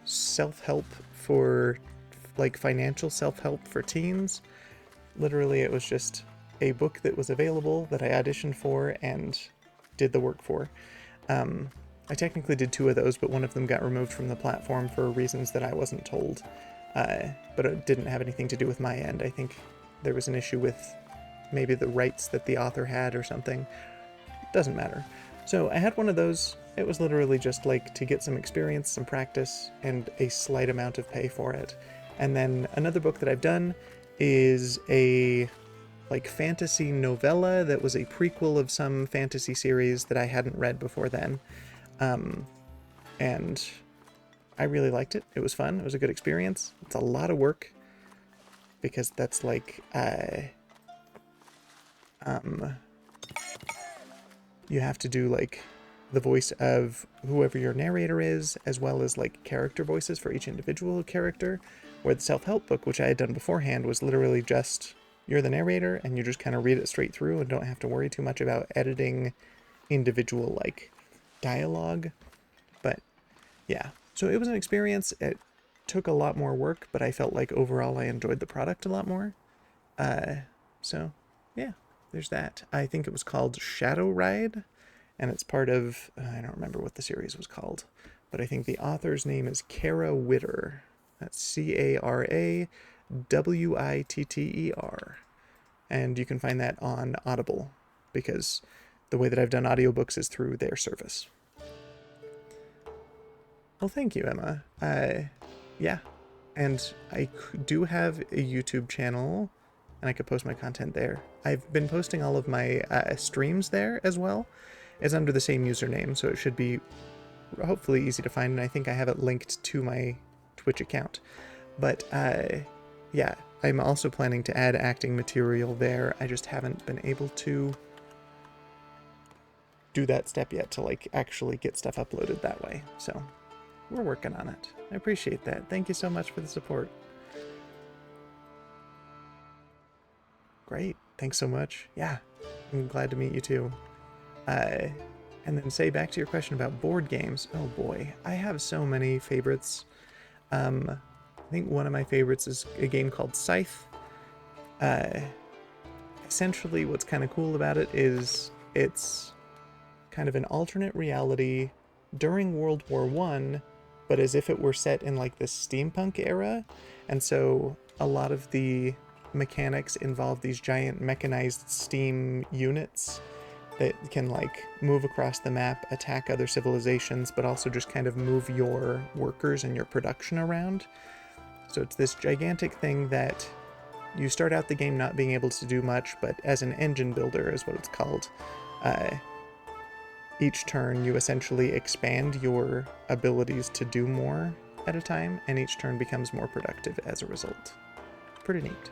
self-help for, like, financial self-help for teens. Literally, it was just a book that was available that I auditioned for and did the work for. I technically did 2 of those, but one of them got removed from the platform for reasons that I wasn't told. But it didn't have anything to do with my end. I think there was an issue with maybe the rights that the author had or something. Doesn't matter. So I had one of those. It was literally just like to get some experience, some practice, and a slight amount of pay for it. And then another book that I've done is a like fantasy novella that was a prequel of some fantasy series that I hadn't read before then. And I really liked it. It was fun. It was a good experience. It's a lot of work because that's like, you have to do like the voice of whoever your narrator is, as well as like character voices for each individual character, where the self-help book, which I had done beforehand, was literally just you're the narrator and you just kind of read it straight through and don't have to worry too much about editing individual like dialogue. But yeah, so it was an experience. It took a lot more work, but I felt like overall I enjoyed the product a lot more. So yeah, there's that. I think it was called Shadow Ride, and it's part of, I don't remember what the series was called, but I think the author's name is Kara Witter. That's Carawhitter. And you can find that on Audible, because the way that I've done audiobooks is through their service. Well, thank you, Emma. Yeah, and I do have a YouTube channel, and I could post my content there. I've been posting all of my streams there as well. It's under the same username, so it should be hopefully easy to find, and I think I have it linked to my Twitch account. But yeah, I'm also planning to add acting material there. I just haven't been able to do that step yet to like actually get stuff uploaded that way. So we're working on it. I appreciate that. Thank you so much for the support. Great. Thanks so much. Yeah, I'm glad to meet you too. And then say back to your question about board games. Oh boy, I have so many favorites. I think one of my favorites is a game called Scythe. Essentially, what's kind of cool about it is it's kind of an alternate reality during World War I, but as if it were set in like the steampunk era. And so a lot of the mechanics involve these giant mechanized steam units that can like move across the map, attack other civilizations, but also just kind of move your workers and your production around. So it's this gigantic thing that you start out the game not being able to do much, but as an engine builder is what it's called. Each turn you essentially expand your abilities to do more at a time, and each turn becomes more productive as a result. Pretty neat.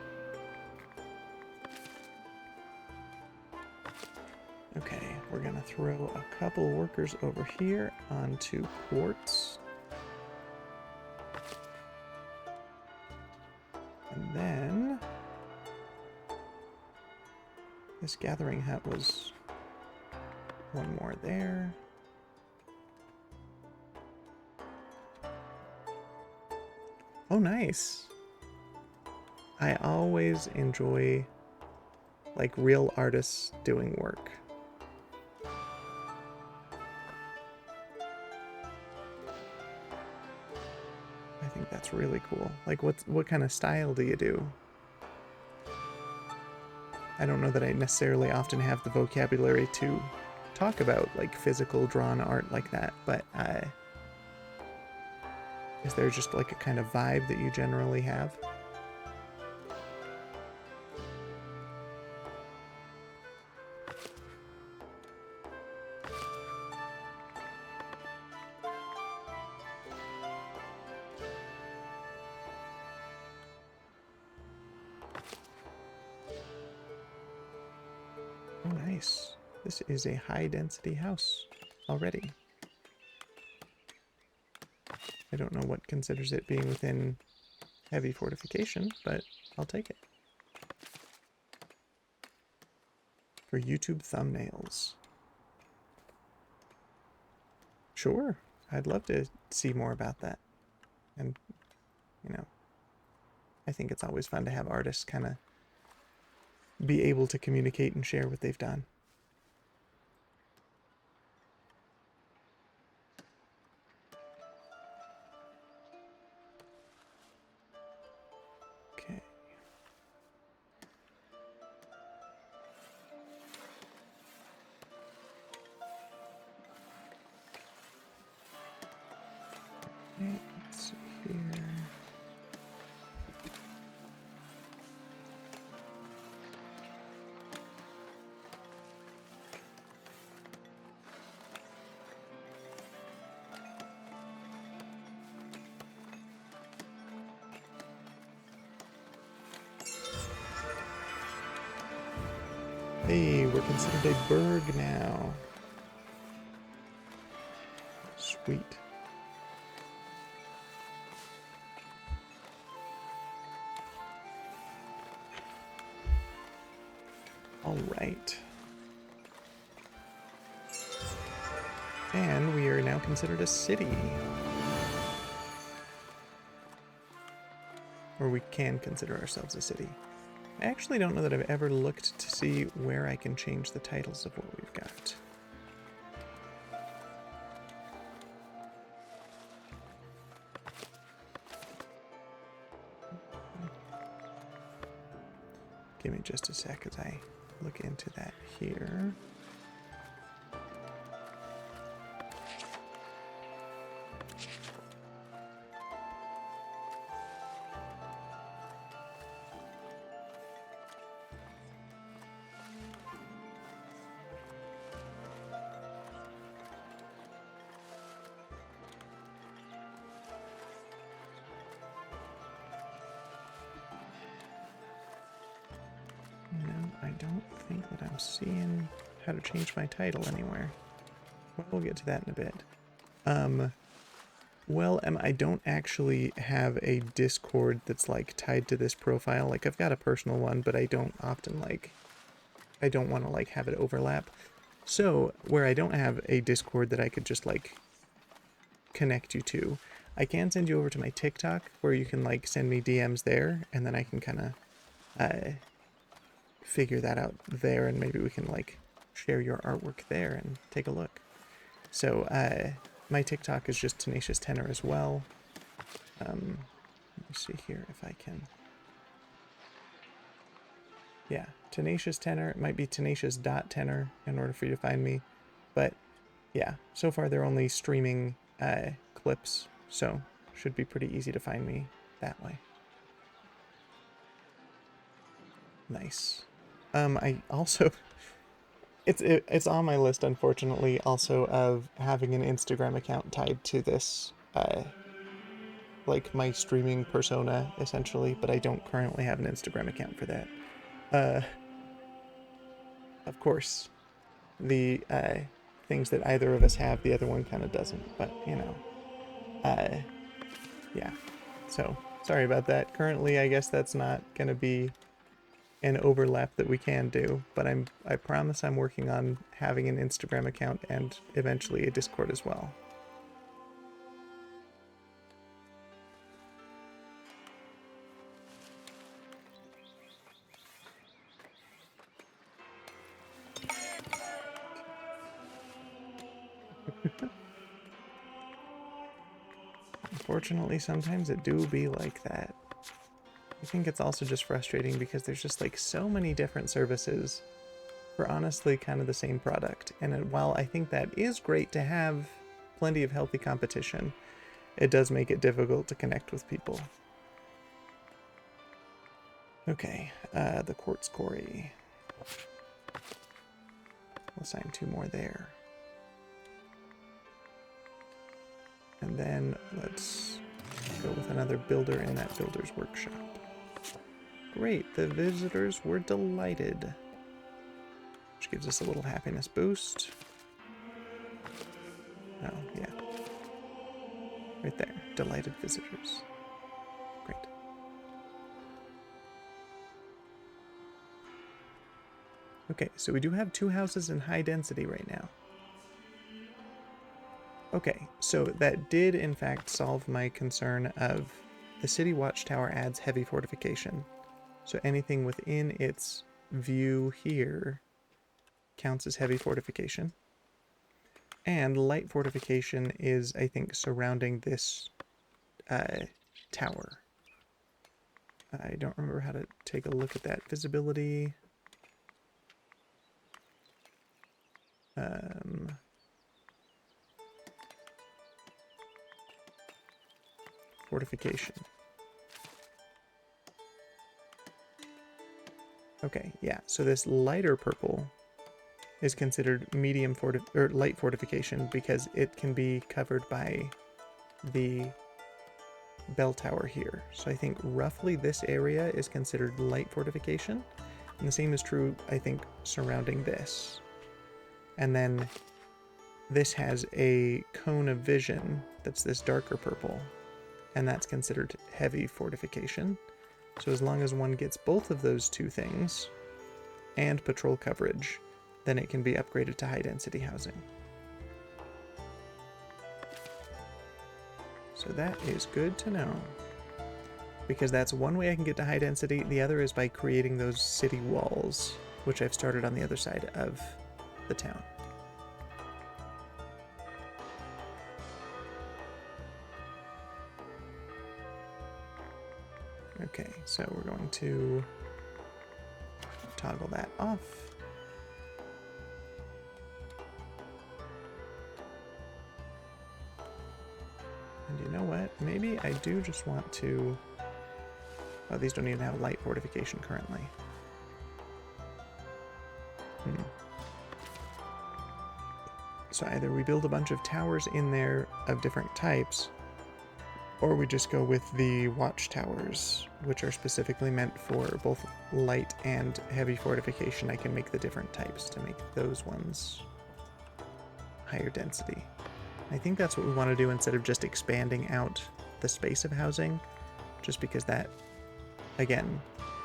Okay, we're gonna throw a couple workers over here onto quartz. And then this gathering hut was one more there. Oh, nice. I always enjoy like real artists doing work. I think that's really cool. Like what kind of style do you do? I don't know that I necessarily often have the vocabulary to talk about like physical drawn art like that, but Is there just like a kind of vibe that you generally have? Oh, nice. This is a high-density house already. I don't know what considers it being within heavy fortification, but I'll take it. For YouTube thumbnails. Sure, I'd love to see more about that. And, you know, I think it's always fun to have artists kind of be able to communicate and share what they've done. Okay. Okay, let's see here. Hey, we're considered a burg now. Sweet. All right. And we are now considered a city. Or we can consider ourselves a city. I actually don't know that I've ever looked to see where I can change the titles of what we've got. Give me just a sec as I look into that here. No, I don't think that I'm seeing how to change my title anywhere. Well, we'll get to that in a bit. Well, I don't actually have a Discord that's, like, tied to this profile. Like, I've got a personal one, but I don't often, like, I don't want to, like, have it overlap. So, where I don't have a Discord that I could just, like, connect you to, I can send you over to my TikTok, where you can, like, send me DMs there, and then I can kind of, figure that out there, and maybe we can, like, share your artwork there and take a look. So, my TikTok is just Tenacious Tenor as well. Let me see here if I can. Yeah, Tenacious Tenor. It might be tenacious.tenor in order for you to find me. But yeah, so far they're only streaming clips, so should be pretty easy to find me that way. Nice. I also it's on my list, unfortunately, also of having an Instagram account tied to this, like my streaming persona, essentially, but I don't currently have an Instagram account for that. Uh, of course, the things that either of us have, the other one kind of doesn't, but you know, yeah. So sorry about that. Currently, I guess that's not gonna be an overlap that we can do, but I promise I'm working on having an Instagram account and eventually a Discord as well. Unfortunately, sometimes it do be like that. I think it's also just frustrating because there's just like so many different services for honestly kind of the same product. And while I think that is great to have plenty of healthy competition, it does make it difficult to connect with people. Okay, the quartz quarry. We'll assign 2 more there. And then let's go with another builder in that builder's workshop. Great, the visitors were delighted. Which gives us a little happiness boost. Oh, yeah. Right there, delighted visitors. Great. Okay, so we do have 2 houses in high density right now. Okay, so that did in fact solve my concern of the city watchtower adds heavy fortification. So anything within its view here counts as heavy fortification. And light fortification is, I think, surrounding this tower. I don't remember how to take a look at that. Visibility. Fortification. Okay, yeah, so this lighter purple is considered medium or light fortification because it can be covered by the bell tower here. So I think roughly this area is considered light fortification, and the same is true, I think, surrounding this. And then this has a cone of vision that's this darker purple, and that's considered heavy fortification. So as long as one gets both of those 2 things and patrol coverage, then it can be upgraded to high density housing. So that is good to know, because that's one way I can get to high density. The other is by creating those city walls, which I've started on the other side of the town. Okay, so we're going to toggle that off. And you know what? Maybe I do just want to... Oh, these don't even have light fortification currently. So either we build a bunch of towers in there of different types, or we just go with the watchtowers, which are specifically meant for both light and heavy fortification. I can make the different types to make those ones higher density. I think that's what we want to do instead of just expanding out the space of housing, just because that, again,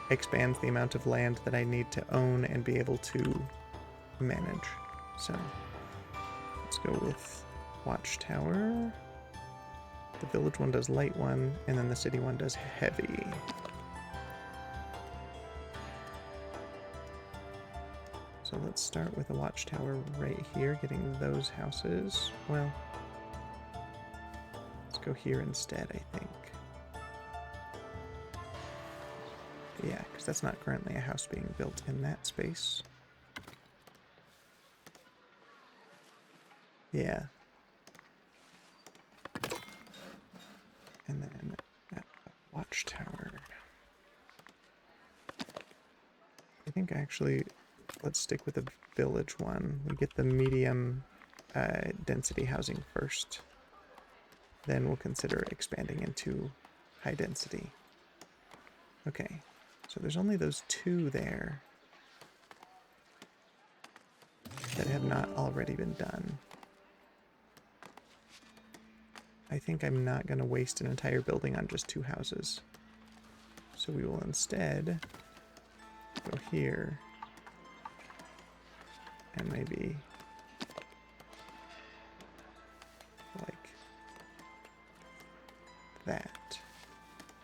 expands the amount of land that I need to own and be able to manage. So let's go with watchtower. The village one does light one, and then the city one does heavy. So let's start with a watchtower right here, getting those houses. Well, let's go here instead, I think. Yeah, because that's not currently a house being built in that space. Yeah. And then a watchtower. I think actually, let's stick with the village one. We get the medium density housing first. Then we'll consider expanding into high density. Okay, so there's only those 2 there that have not already been done. I think I'm not going to waste an entire building on just 2 houses. So we will instead go here and maybe like that.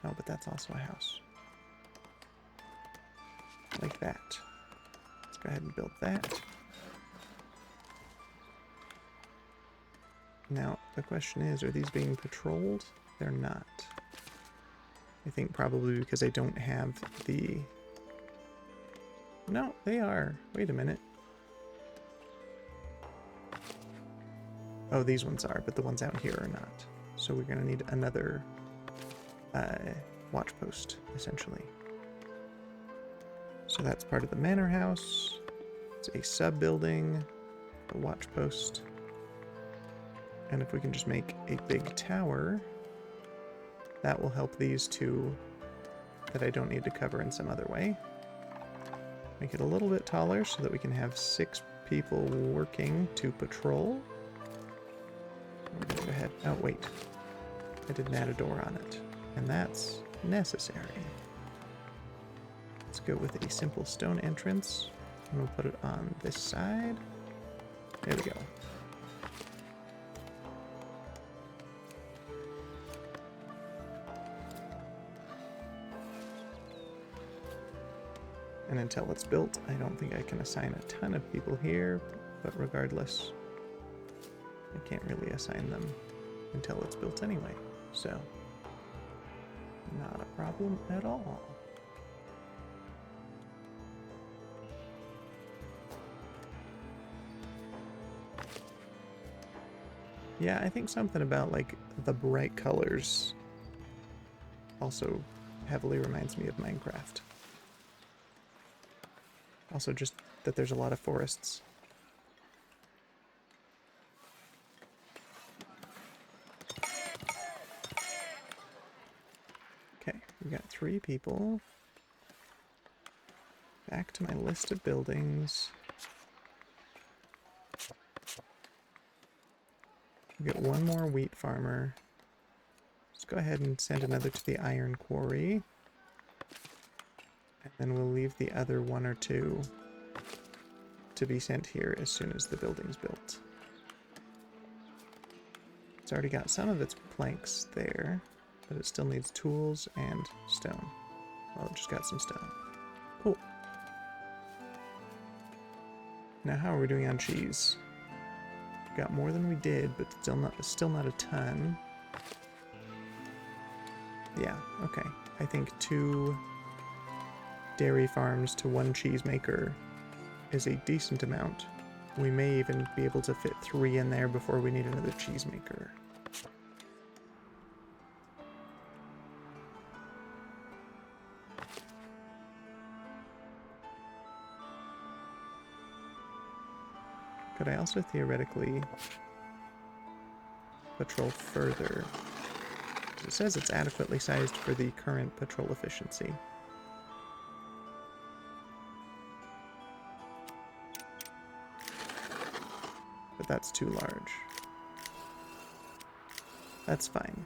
Oh, but that's also a house. Like that. Let's go ahead and build that. Now, the question is, are these being patrolled? They're not. I think probably because I don't have the... No, they are. Wait a minute. Oh, these ones are, but the ones out here are not. So we're going to need another watch post, essentially. So that's part of the manor house. It's a sub-building, the watch post. And if we can just make a big tower, that will help these two that I don't need to cover in some other way. Make it a little bit taller so that we can have 6 people working to patrol. I'm gonna go ahead. Oh, wait. I didn't add a door on it. And that's necessary. Let's go with a simple stone entrance. And we'll put it on this side. There we go. And until it's built, I don't think I can assign a ton of people here, but regardless, I can't really assign them until it's built anyway, so not a problem at all. Yeah, I think something about like the bright colors also heavily reminds me of Minecraft. Also just that there's a lot of forests. Okay, we got 3 people. Back to my list of buildings. We get 1 more wheat farmer. Let's go ahead and send another to the iron quarry. And then we'll leave the other 1 or 2 to be sent here as soon as the building's built. It's already got some of its planks there, but it still needs tools and stone. Well, it just got some stone. Cool. Now how are we doing on cheese? We got more than we did, but still not a ton. Yeah, okay. I think 2 dairy farms to 1 cheesemaker is a decent amount. We may even be able to fit 3 in there before we need another cheesemaker. Could I also theoretically patrol further? It says it's adequately sized for the current patrol efficiency. But that's too large. That's fine.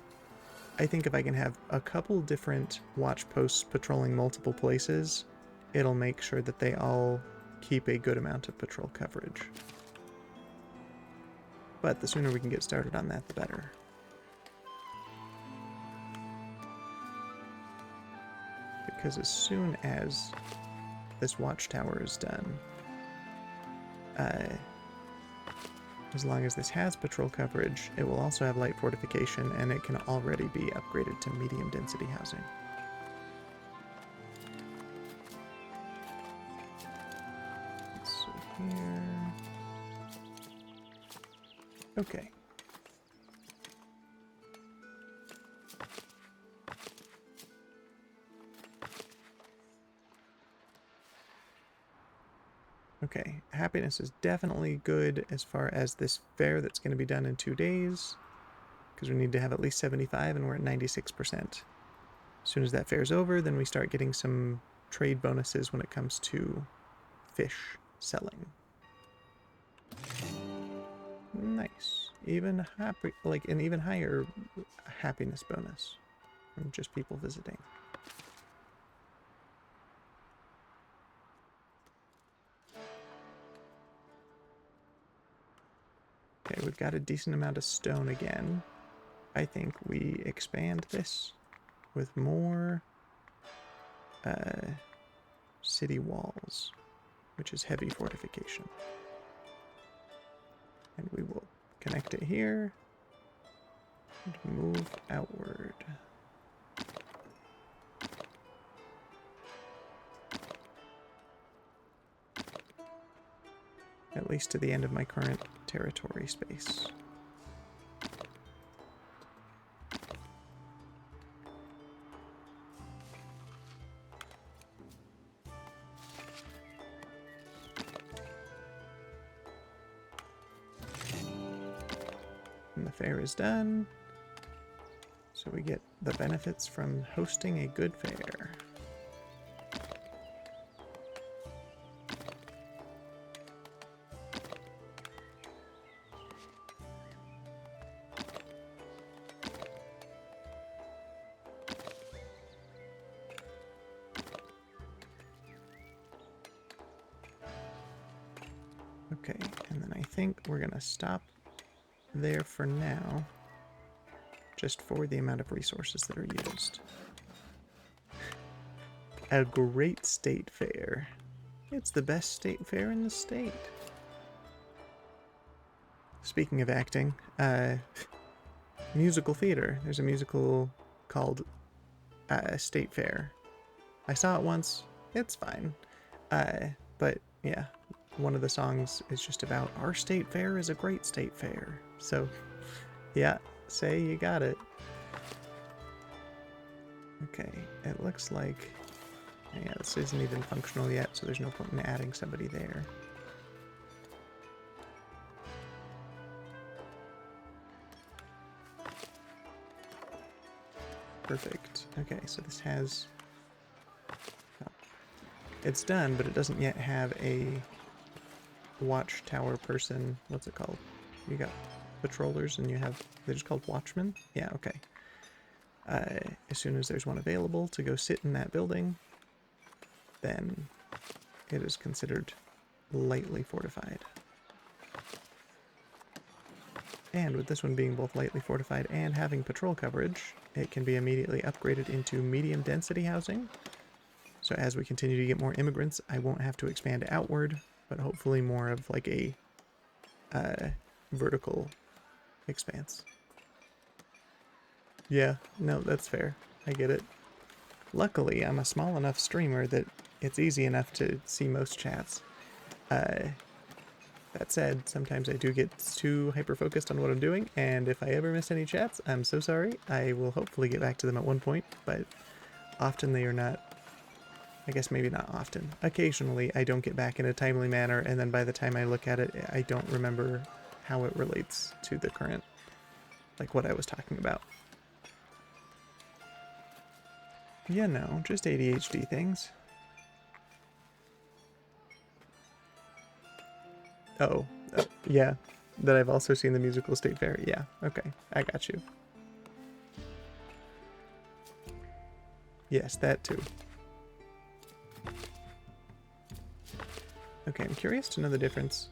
I think if I can have a couple different watch posts patrolling multiple places, it'll make sure that they all keep a good amount of patrol coverage. But the sooner we can get started on that, the better. Because as soon as this watchtower is done, as long as this has patrol coverage, it will also have light fortification, and it can already be upgraded to medium density housing. Let's see here. Okay. Okay, happiness is definitely good as far as this fair that's going to be done in 2 days, because we need to have at least 75 and we're at 96%. As soon as that fair's over, then we start getting some trade bonuses when it comes to fish selling. Nice. Even happy, like an even higher happiness bonus from just people visiting. Okay, we've got a decent amount of stone again. I think we expand this with more city walls, which is heavy fortification. And we will connect it here and move outward. At least to the end of my current territory space. fair is done. So we get the benefits from hosting a good fair. Okay, and then I think we're gonna stop there for now, just for the amount of resources that are used. A great state fair. It's the best state fair in the state. Speaking of acting, musical theater. There's a musical called State Fair. I saw it once. It's fine. But yeah, one of the songs is just about our state fair is a great state fair. So yeah, say you got it. Okay, it looks like, yeah, this isn't even functional yet, so there's no point in adding somebody there. Perfect. Okay, so this has... oh, it's done, but it doesn't yet have a watchtower person. What's it called? You got patrollers and you have... they're just called watchmen? Yeah, okay. As soon as there's one available to go sit in that building, then it is considered lightly fortified. And with this one being both lightly fortified and having patrol coverage, it can be immediately upgraded into medium density housing. So as we continue to get more immigrants, I won't have to expand outward, but hopefully more of like a vertical expanse. Yeah, no, that's fair. I get it. Luckily, I'm a small enough streamer that it's easy enough to see most chats. That said, sometimes I do get too hyper-focused on what I'm doing, and if I ever miss any chats, I'm so sorry. I will hopefully get back to them at one point, but often they are not... I guess maybe not often. Occasionally, I don't get back in a timely manner, and then by the time I look at it, I don't remember how it relates to the current, like what I was talking about. Yeah, no, just ADHD things. Oh, yeah, that I've also seen the musical State Fair. Yeah, okay, I got you. Yes, that too. Okay, I'm curious to know the difference.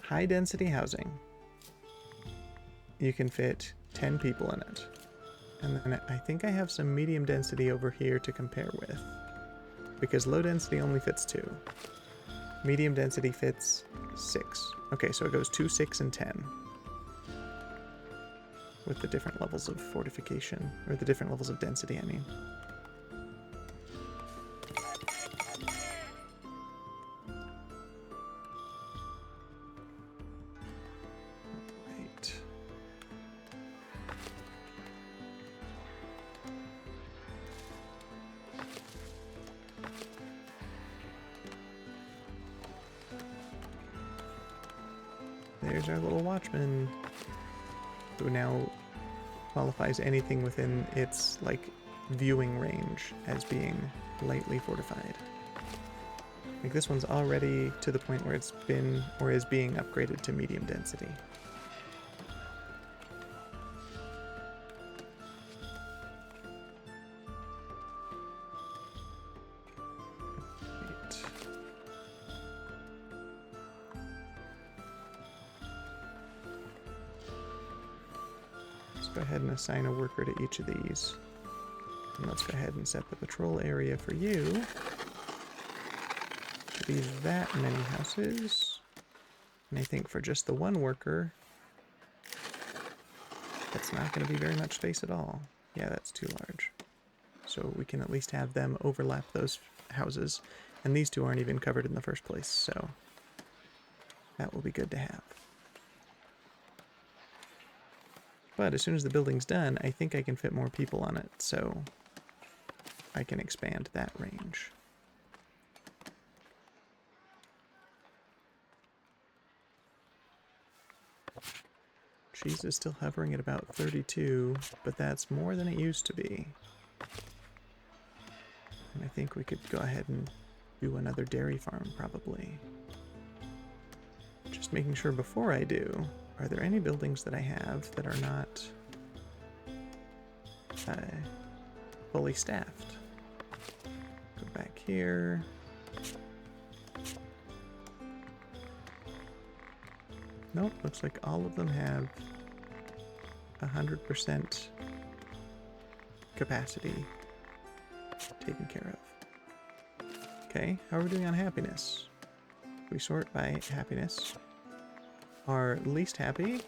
High density housing. You can fit 10 people in it. And then I think I have some medium density over here to compare with. Because low density only fits 2. Medium density fits 6. Okay, so it goes 2, 6, and 10. With the different levels of fortification. Or the different levels of density, I mean. There's our little watchman, who now qualifies anything within its, like, viewing range as being lightly fortified. Like, this one's already to the point where it's been, or is being upgraded to medium density. Go ahead and assign a worker to each of these. And let's go ahead and set the patrol area for you to be that many houses. And I think for just the one worker, that's not going to be very much space at all. Yeah, that's too large. So we can at least have them overlap those houses. And these two aren't even covered in the first place, so that will be good to have. But as soon as the building's done, I think I can fit more people on it, so I can expand that range. Cheese is still hovering at about 32, but that's more than it used to be. And I think we could go ahead and do another dairy farm, probably. Just making sure before I do, are there any buildings that I have that are not fully staffed? Go back here. Nope, looks like all of them have 100% capacity taken care of. Okay, how are we doing on happiness? We sort by happiness. Our least happy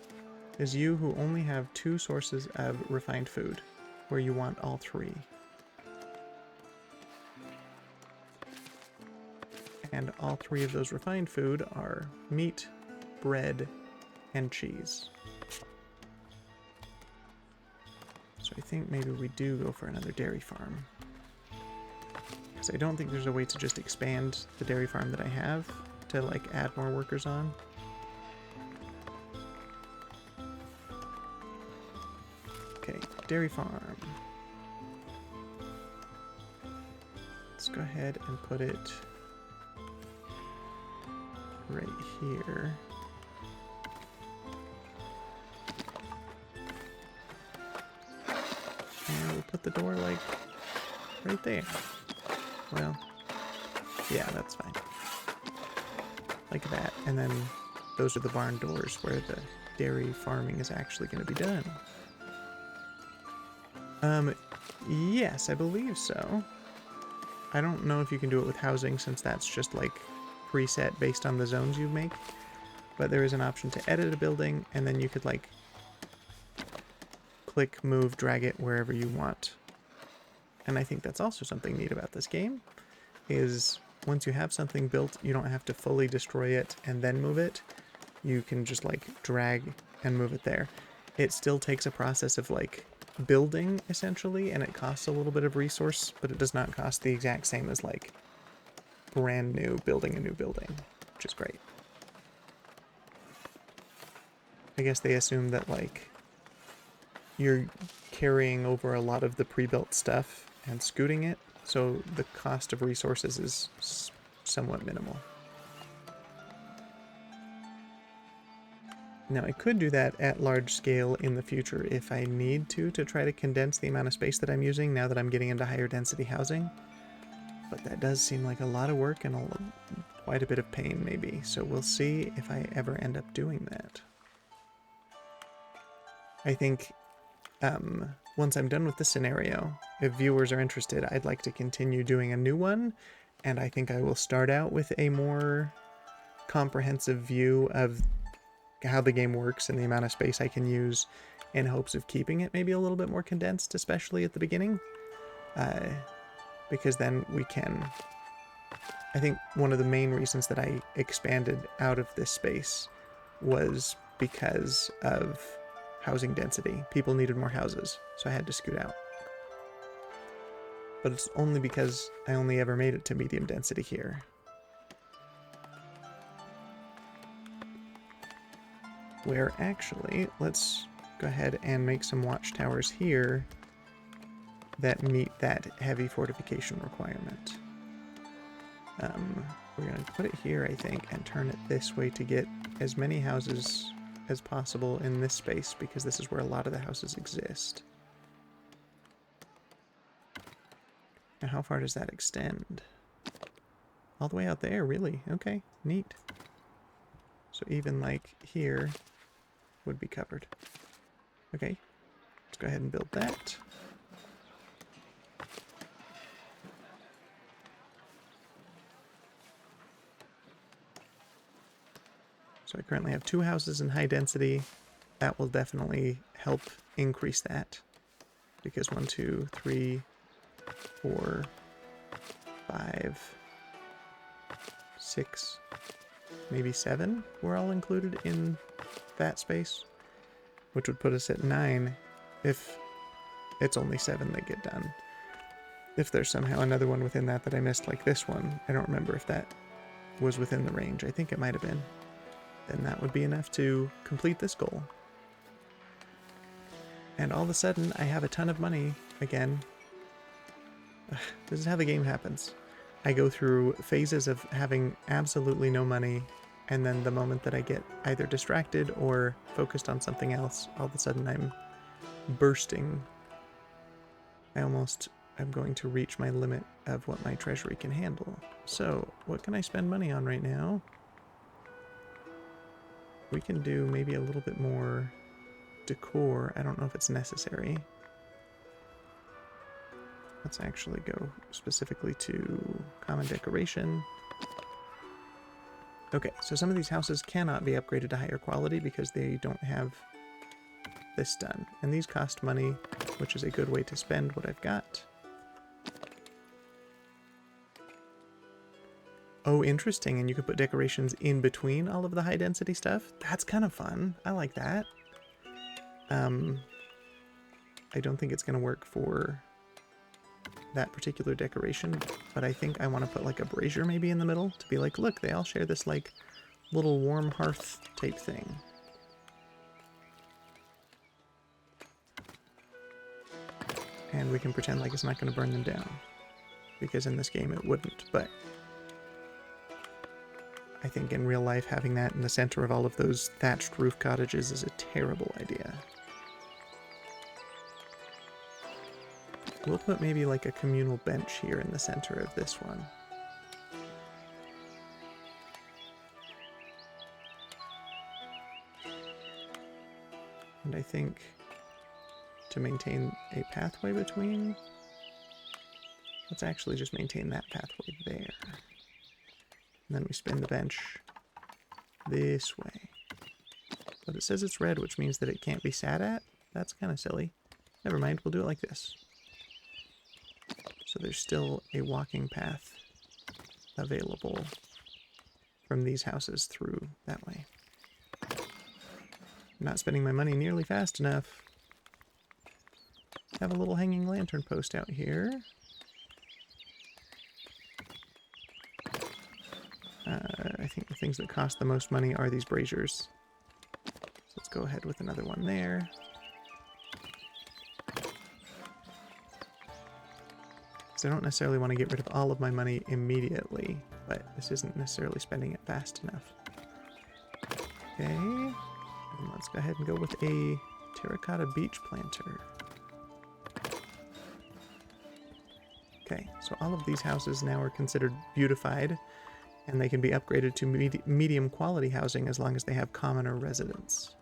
is you, who only have 2 sources of refined food, where you want all 3. And all 3 of those refined food are meat, bread, and cheese. So I think maybe we do go for another dairy farm. Because I don't think there's a way to just expand the dairy farm that I have to like add more workers on. Okay, dairy farm. Let's go ahead and put it right here. And we'll put the door like right there. Well, yeah, that's fine. Like that. And then those are the barn doors where the dairy farming is actually going to be done. Yes, I believe so. I don't know if you can do it with housing, since that's just like preset based on the zones you make. But there is an option to edit a building, and then you could like click, move, drag it wherever you want. And I think that's also something neat about this game, is once you have something built, you don't have to fully destroy it and then move it. You can just like drag and move it there. It still takes a process of like building, essentially, and it costs a little bit of resource, but it does not cost the exact same as like brand new building a new building, which is great. I guess they assume that like you're carrying over a lot of the pre-built stuff and scooting it, so the cost of resources is somewhat minimal. Now, I could do that at large scale in the future if I need to try to condense the amount of space that I'm using now that I'm getting into higher density housing. But that does seem like a lot of work and quite a bit of pain, maybe. So we'll see if I ever end up doing that. I think once I'm done with this scenario, if viewers are interested, I'd like to continue doing a new one. And I think I will start out with a more comprehensive view of how the game works and the amount of space I can use, in hopes of keeping it maybe a little bit more condensed, especially at the beginning. Because then we can... I think one of the main reasons that I expanded out of this space was because of housing density. People needed more houses, so I had to scoot out. But it's only because I only ever made it to medium density here. Where actually, let's go ahead and make some watchtowers here that meet that heavy fortification requirement. We're going to put it here, I think, and turn it this way to get as many houses as possible in this space, because this is where a lot of the houses exist. Now, how far does that extend? All the way out there, really? Okay, neat. So even like here would be covered. Okay, let's go ahead and build that. So I currently have 2 houses in high density. That will definitely help increase that, because 1, 2, 3, 4, 5, 6, maybe 7 were all included in that space, which would put us at 9 if it's only 7 that get done. If there's somehow another one within that that I missed, like this one, I don't remember if that was within the range. I think it might have been. Then that would be enough to complete this goal. And all of a sudden, I have a ton of money again. This is how the game happens. I go through phases of having absolutely no money, and then the moment that I get either distracted or focused on something else, all of a sudden I'm bursting. I'm going to reach my limit of what my treasury can handle. So, what can I spend money on right now? We can do maybe a little bit more decor. I don't know if it's necessary. Let's actually go specifically to common decoration. Okay, so some of these houses cannot be upgraded to higher quality because they don't have this done. And these cost money, which is a good way to spend what I've got. Oh, interesting, and you could put decorations in between all of the high density stuff? That's kind of fun. I like that. I don't think it's going to work for that particular decoration, but I think I want to put like a brazier maybe in the middle to be like, look, they all share this like little warm hearth type thing. And we can pretend like it's not going to burn them down, because in this game it wouldn't, but I think in real life having that in the center of all of those thatched roof cottages is a terrible idea. We'll put maybe like a communal bench here in the center of this one. And I think to maintain a pathway between, let's actually just maintain that pathway there. And then we spin the bench this way. But it says it's red, which means that it can't be sat at. That's kind of silly. Never mind, we'll do it like this. So there's still a walking path available from these houses through that way. I'm not spending my money nearly fast enough. Have a little hanging lantern post out here. I think the things that cost the most money are these braziers. So let's go ahead with another one there. I don't necessarily want to get rid of all of my money immediately, but this isn't necessarily spending it fast enough. Okay, and let's go ahead and go with a terracotta beach planter. Okay, so all of these houses now are considered beautified, and they can be upgraded to medium quality housing as long as they have commoner residents.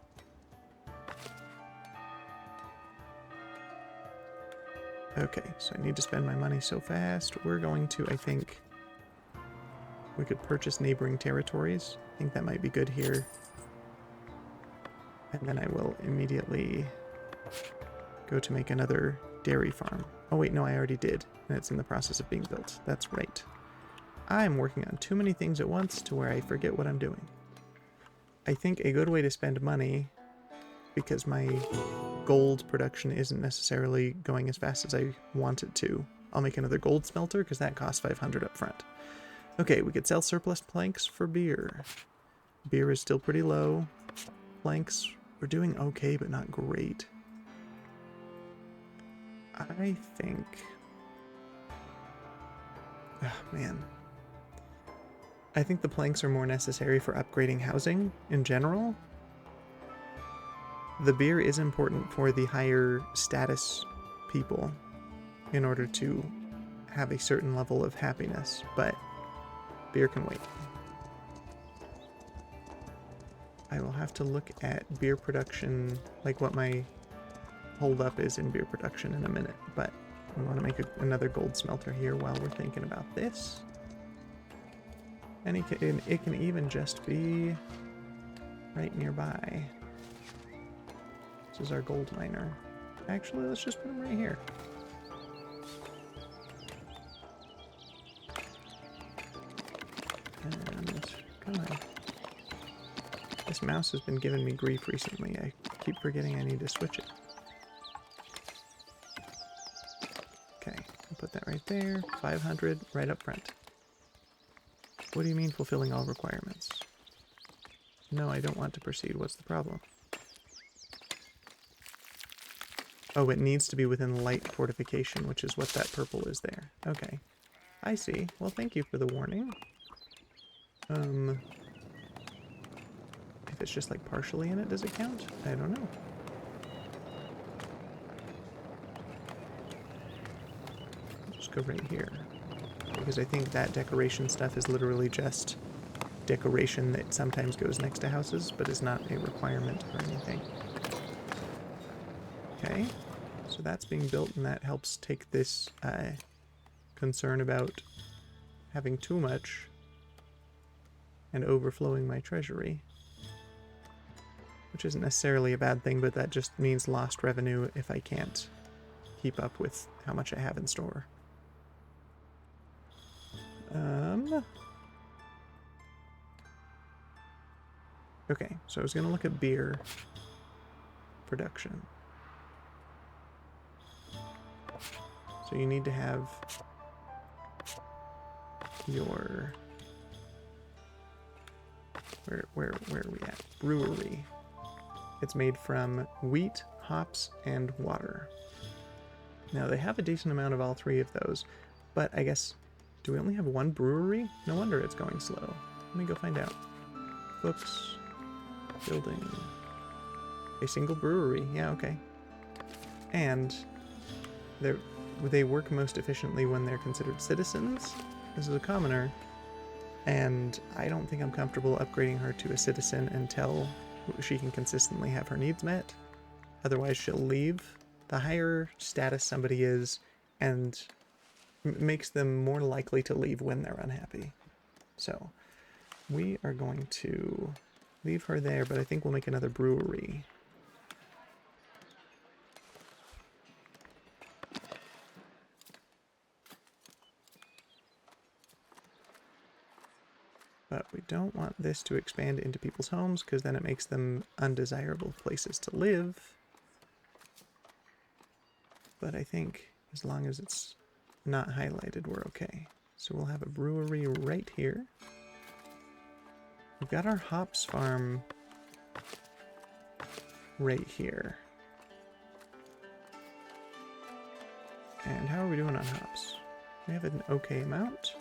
Okay, so I need to spend my money so fast. We're going to, I think, we could purchase neighboring territories. I think that might be good here. And then I will immediately go to make another dairy farm. Oh wait, no, I already did, and it's in the process of being built. That's right. I'm working on too many things at once to where I forget what I'm doing. I think a good way to spend money, because my gold production isn't necessarily going as fast as I want it to. I'll make another gold smelter because that costs 500 up front. Okay, we could sell surplus planks for beer. Beer is still pretty low. Planks, we're doing okay, but not great. I think... oh, man. I think the planks are more necessary for upgrading housing in general. The beer is important for the higher status people in order to have a certain level of happiness, but beer can wait. I will have to look at beer production, like what my holdup is in beer production in a minute, but I want to make another gold smelter here while we're thinking about this. And it can even just be right nearby. This is our gold miner. Actually, let's just put him right here. And come on. This mouse has been giving me grief recently. I keep forgetting I need to switch it. Okay, I'll put that right there. 500 right up front. What do you mean fulfilling all requirements? No, I don't want to proceed. What's the problem? Oh, it needs to be within light fortification, which is what that purple is there. Okay. I see. Well, thank you for the warning. If it's just like partially in it, does it count? I don't know. I'll just go right here. Because I think that decoration stuff is literally just decoration that sometimes goes next to houses, but is not a requirement or anything. Okay. So that's being built, and that helps take this concern about having too much and overflowing my treasury. Which isn't necessarily a bad thing, but that just means lost revenue if I can't keep up with how much I have in store. Okay, so I was going to look at beer production. So you need to have your... Where are we at? Brewery. It's made from wheat, hops, and water. Now, they have a decent amount of all three of those, but I guess... Do we only have one brewery? No wonder it's going slow. Let me go find out. Books. Building. A single brewery. Yeah, okay. And they work most efficiently when they're considered citizens. This is a commoner. And I don't think I'm comfortable upgrading her to a citizen until she can consistently have her needs met. Otherwise, she'll leave. The higher status somebody is, and makes them more likely to leave when they're unhappy. So, we are going to leave her there, but I think we'll make another brewery. But we don't want this to expand into people's homes, because then it makes them undesirable places to live. But I think as long as it's not highlighted, we're okay. So we'll have a brewery right here. We've got our hops farm right here. And how are we doing on hops? We have an okay amount,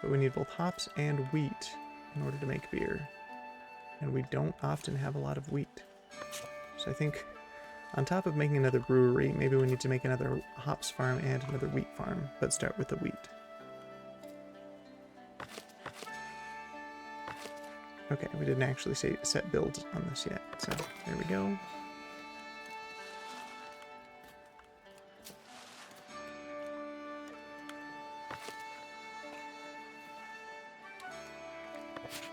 but we need both hops and wheat in order to make beer. And we don't often have a lot of wheat. So I think on top of making another brewery, maybe we need to make another hops farm and another wheat farm, but start with the wheat. Okay, we didn't actually set build on this yet, so there we go.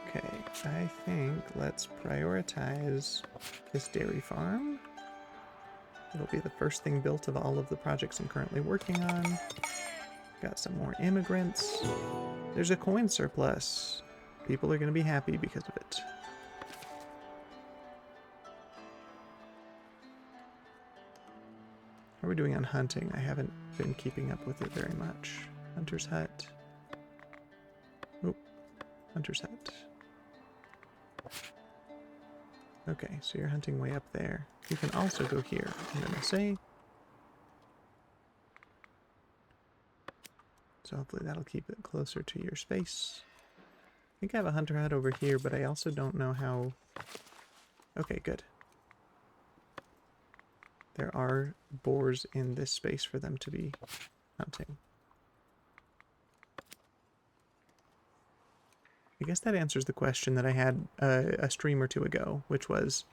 Okay, I think let's prioritize this dairy farm. It'll be the first thing built of all of the projects I'm currently working on. Got some more immigrants. There's a coin surplus. People are going to be happy because of it. How are we doing on hunting? I haven't been keeping up with it very much. Hunter's Hut. Oh, Hunter's Hut. Okay, so you're hunting way up there. You can also go here. I'm going to say. So hopefully that'll keep it closer to your space. I think I have a hunter hut over here, but I also don't know how... Okay, good. There are boars in this space for them to be hunting. I guess that answers the question that I had a stream or two ago, which was,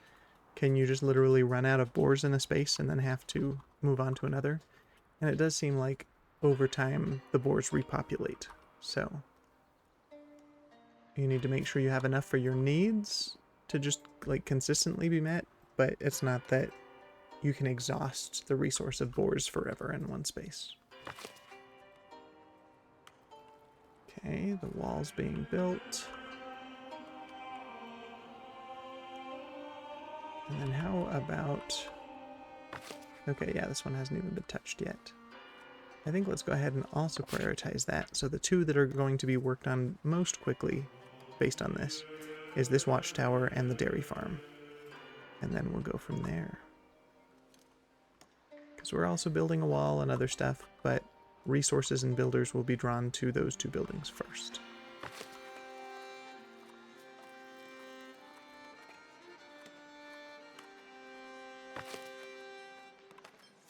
can you just literally run out of boars in a space and then have to move on to another? And it does seem like over time the boars repopulate, so you need to make sure you have enough for your needs to just like consistently be met, but it's not that you can exhaust the resource of boars forever in one space. Okay, the wall's being built. And then how about... Okay, yeah, this one hasn't even been touched yet. I think let's go ahead and also prioritize that. So the two that are going to be worked on most quickly, based on this, is this watchtower and the dairy farm. And then we'll go from there. because we're also building a wall and other stuff, but resources and builders will be drawn to those two buildings first.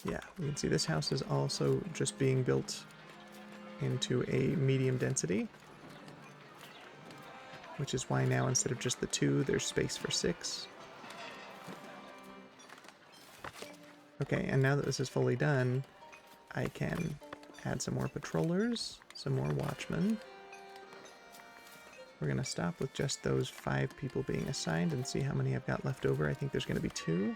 Yeah, we can see this house is also just being built into a medium density, which is why now instead of just the 2, there's space for 6. Okay, and now that this is fully done, I can add some more patrollers, some more watchmen. We're going to stop with just those 5 people being assigned and see how many I've got left over. I think there's going to be 2.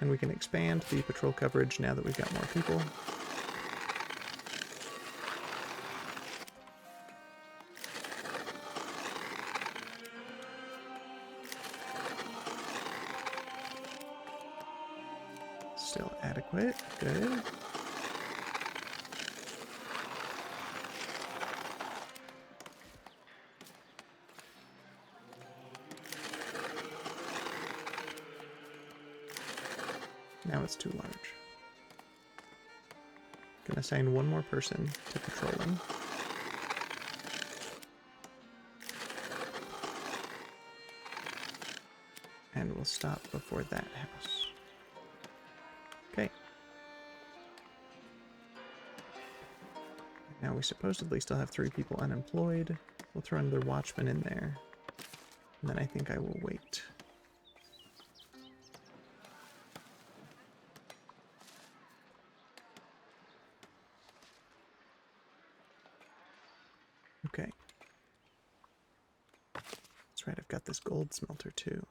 And we can expand the patrol coverage now that we've got more people. Still adequate. Good. Now it's too large. Gonna assign one more person to patrolling. And we'll stop before that house. Okay. Now we supposedly still have 3 people unemployed. We'll throw another watchman in there. And then I think I will wait. Okay. That's right, I've got this gold smelter too.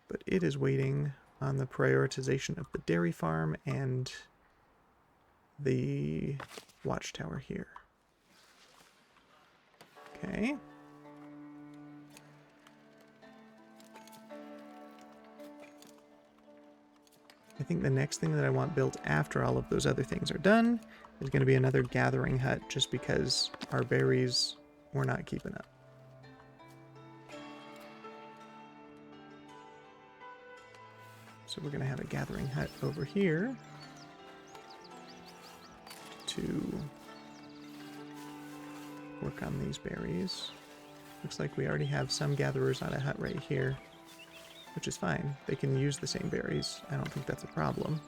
But it is waiting on the prioritization of the dairy farm and the watchtower here. Okay. I think the next thing that I want built after all of those other things are done is going to be another gathering hut, just because our berries were not keeping up. So we're going to have a gathering hut over here to work on these berries. Looks like we already have some gatherers on a hut right here, which is fine. They can use the same berries. I don't think that's a problem.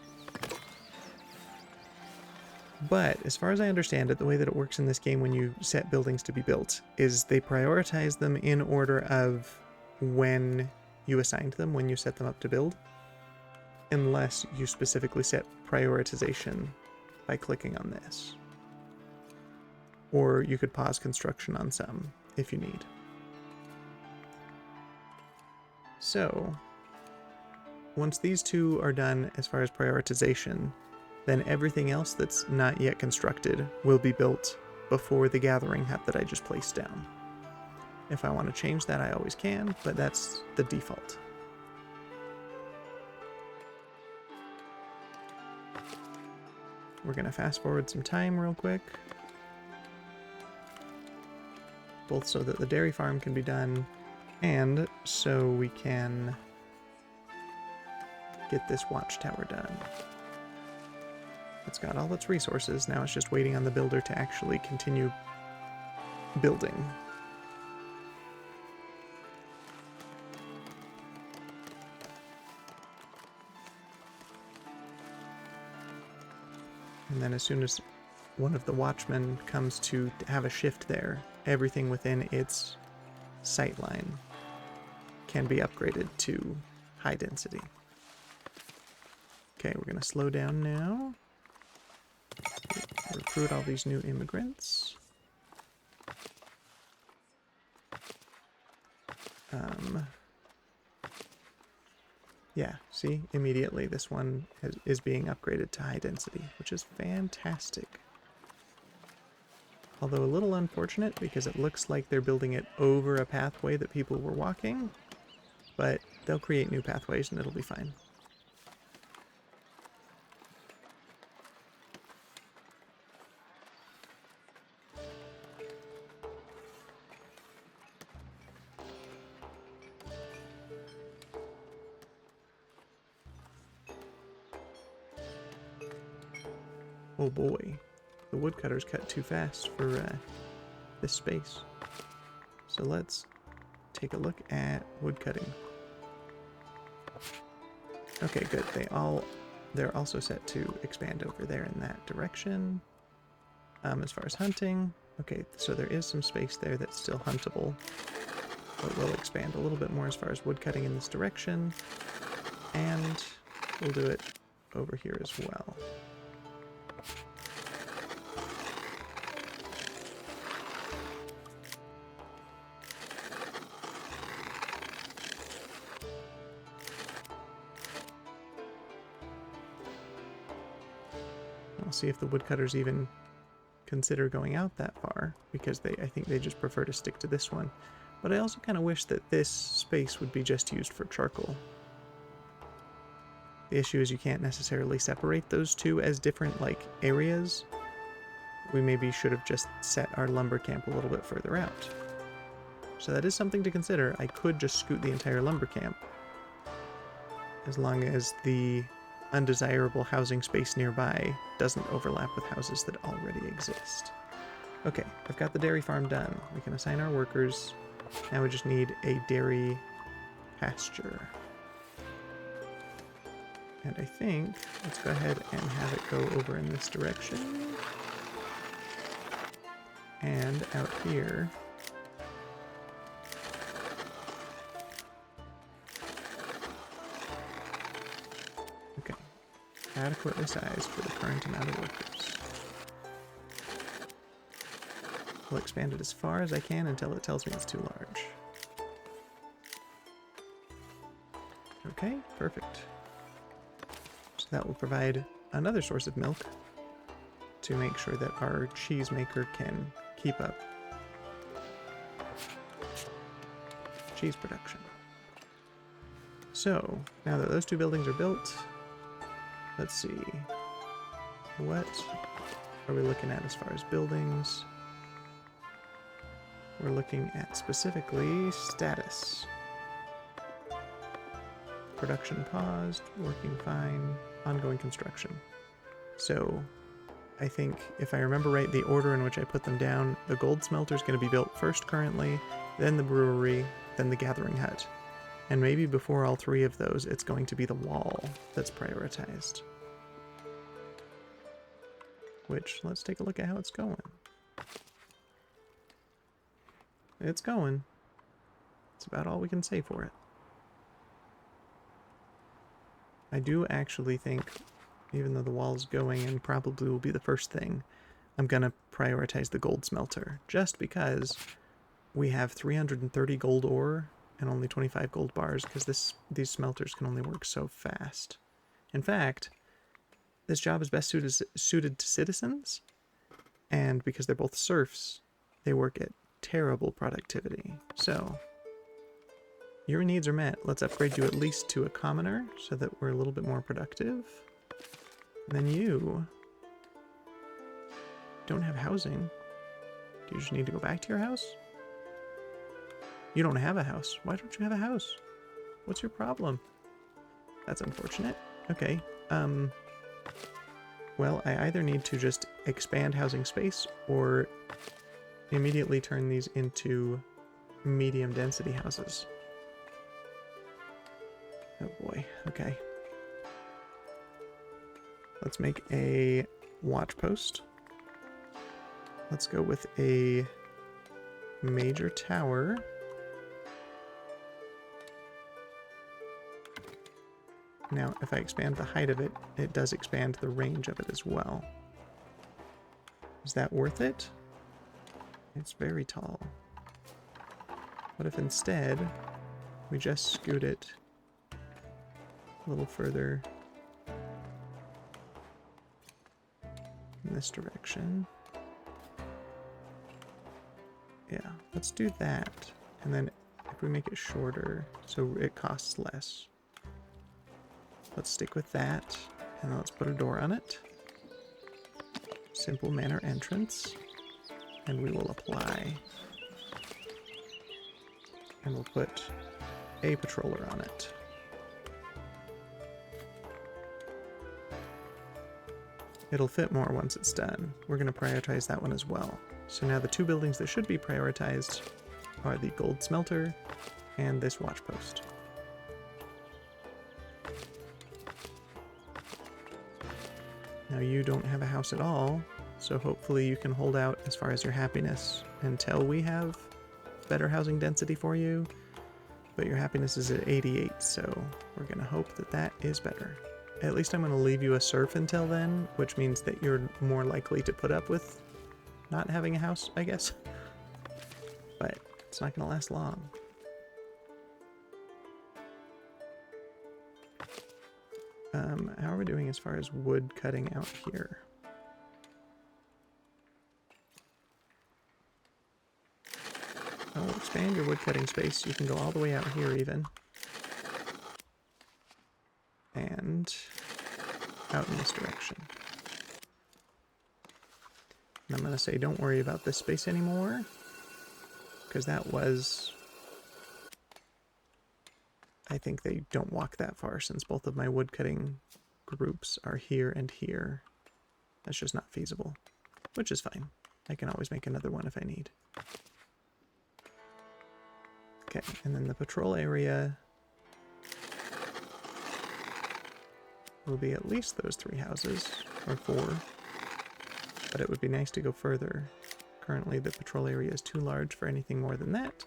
But as far as I understand it, the way that it works in this game when you set buildings to be built is they prioritize them in order of when you assigned them, when you set them up to build, unless you specifically set prioritization by clicking on this. Or you could pause construction on some if you need. So, once these 2 are done as far as prioritization, then everything else that's not yet constructed will be built before the gathering hut that I just placed down. If I want to change that, I always can, but that's the default. We're going to fast forward some time real quick, both so that the dairy farm can be done and so we can get this watchtower done. It's got all its resources, now it's just waiting on the builder to actually continue building. And then as soon as one of the watchmen comes to have a shift there, everything within its sight line can be upgraded to high density. Okay, we're going to slow down now. Recruit all these new immigrants. Yeah, see, immediately this one is being upgraded to high density, which is fantastic. Although a little unfortunate because it looks like they're building it over a pathway that people were walking, but they'll create new pathways and it'll be fine. Oh boy, the woodcutters cut too fast for this space. So let's take a look at woodcutting. Okay, good. They're also set to expand over there in that direction. As far as hunting, okay, so there is some space there that's still huntable, but we'll expand a little bit more as far as woodcutting in this direction, and we'll do it over here as well. I'll see if the woodcutters even consider going out that far, because I think they just prefer to stick to this one. But I also kind of wish that this space would be just used for charcoal. The issue is you can't necessarily separate those two as different, like, areas. We maybe should have just set our lumber camp a little bit further out. So that is something to consider. I could just scoot the entire lumber camp, as long as the undesirable housing space nearby doesn't overlap with houses that already exist. Okay, I've got the dairy farm done. We can assign our workers. Now we just need a dairy pasture. And I think, let's go ahead and have it go over in this direction. And out here. Okay, adequately sized for the current amount of workers. I'll expand it as far as I can until it tells me it's too large. Okay, perfect. So that will provide another source of milk to make sure that our cheese maker can keep up cheese production. So, now that those two buildings are built, let's see. What are we looking at as far as buildings? We're looking at specifically status. Production paused, working fine, ongoing construction. So, I think, if I remember right, the order in which I put them down, the gold smelter is going to be built first currently, then the brewery, then the gathering hut. And maybe before all three of those, it's going to be the wall that's prioritized. Which, let's take a look at how it's going. It's going. It's about all we can say for it. I do actually think, even though the wall's going and probably will be the first thing, I'm going to prioritize the gold smelter. Just because we have 330 gold ore and only 25 gold bars, because these smelters can only work so fast. In fact, this job is best suited to citizens, and because they're both serfs, they work at terrible productivity. So, your needs are met. Let's upgrade you at least to a commoner so that we're a little bit more productive. And then you don't have housing. Do you just need to go back to your house? You don't have a house. Why don't you have a house? What's your problem? That's unfortunate. Okay, well, I either need to just expand housing space or immediately turn these into medium density houses. Oh boy, okay. Let's make a watch post. Let's go with a major tower. Now, if I expand the height of it, it does expand the range of it as well. Is that worth it? It's very tall. What if instead we just scoot it a little further in this direction? Yeah, let's do that. And then if we make it shorter, so it costs less. Let's stick with that, and let's put a door on it. Simple manor entrance, and we will apply. And we'll put a patroller on it. It'll fit more once it's done. We're going to prioritize that one as well. So now the two buildings that should be prioritized are the gold smelter and this watch post. Now you don't have a house at all, so hopefully you can hold out as far as your happiness until we have better housing density for you. But your happiness is at 88, so we're going to hope that that is better. At least I'm going to leave you a serf until then, which means that you're more likely to put up with not having a house, I guess. But it's not going to last long. How are we doing as far as wood cutting out here? Oh, expand your wood cutting space. You can go all the way out here even. And out in this direction. And I'm going to say don't worry about this space anymore, because that was... I think they don't walk that far since both of my wood cutting groups are here and here. That's just not feasible, which is fine. I can always make another one if I need. Okay, and then the patrol area will be at least those 3 houses, or 4, but it would be nice to go further. Currently the patrol area is too large for anything more than that,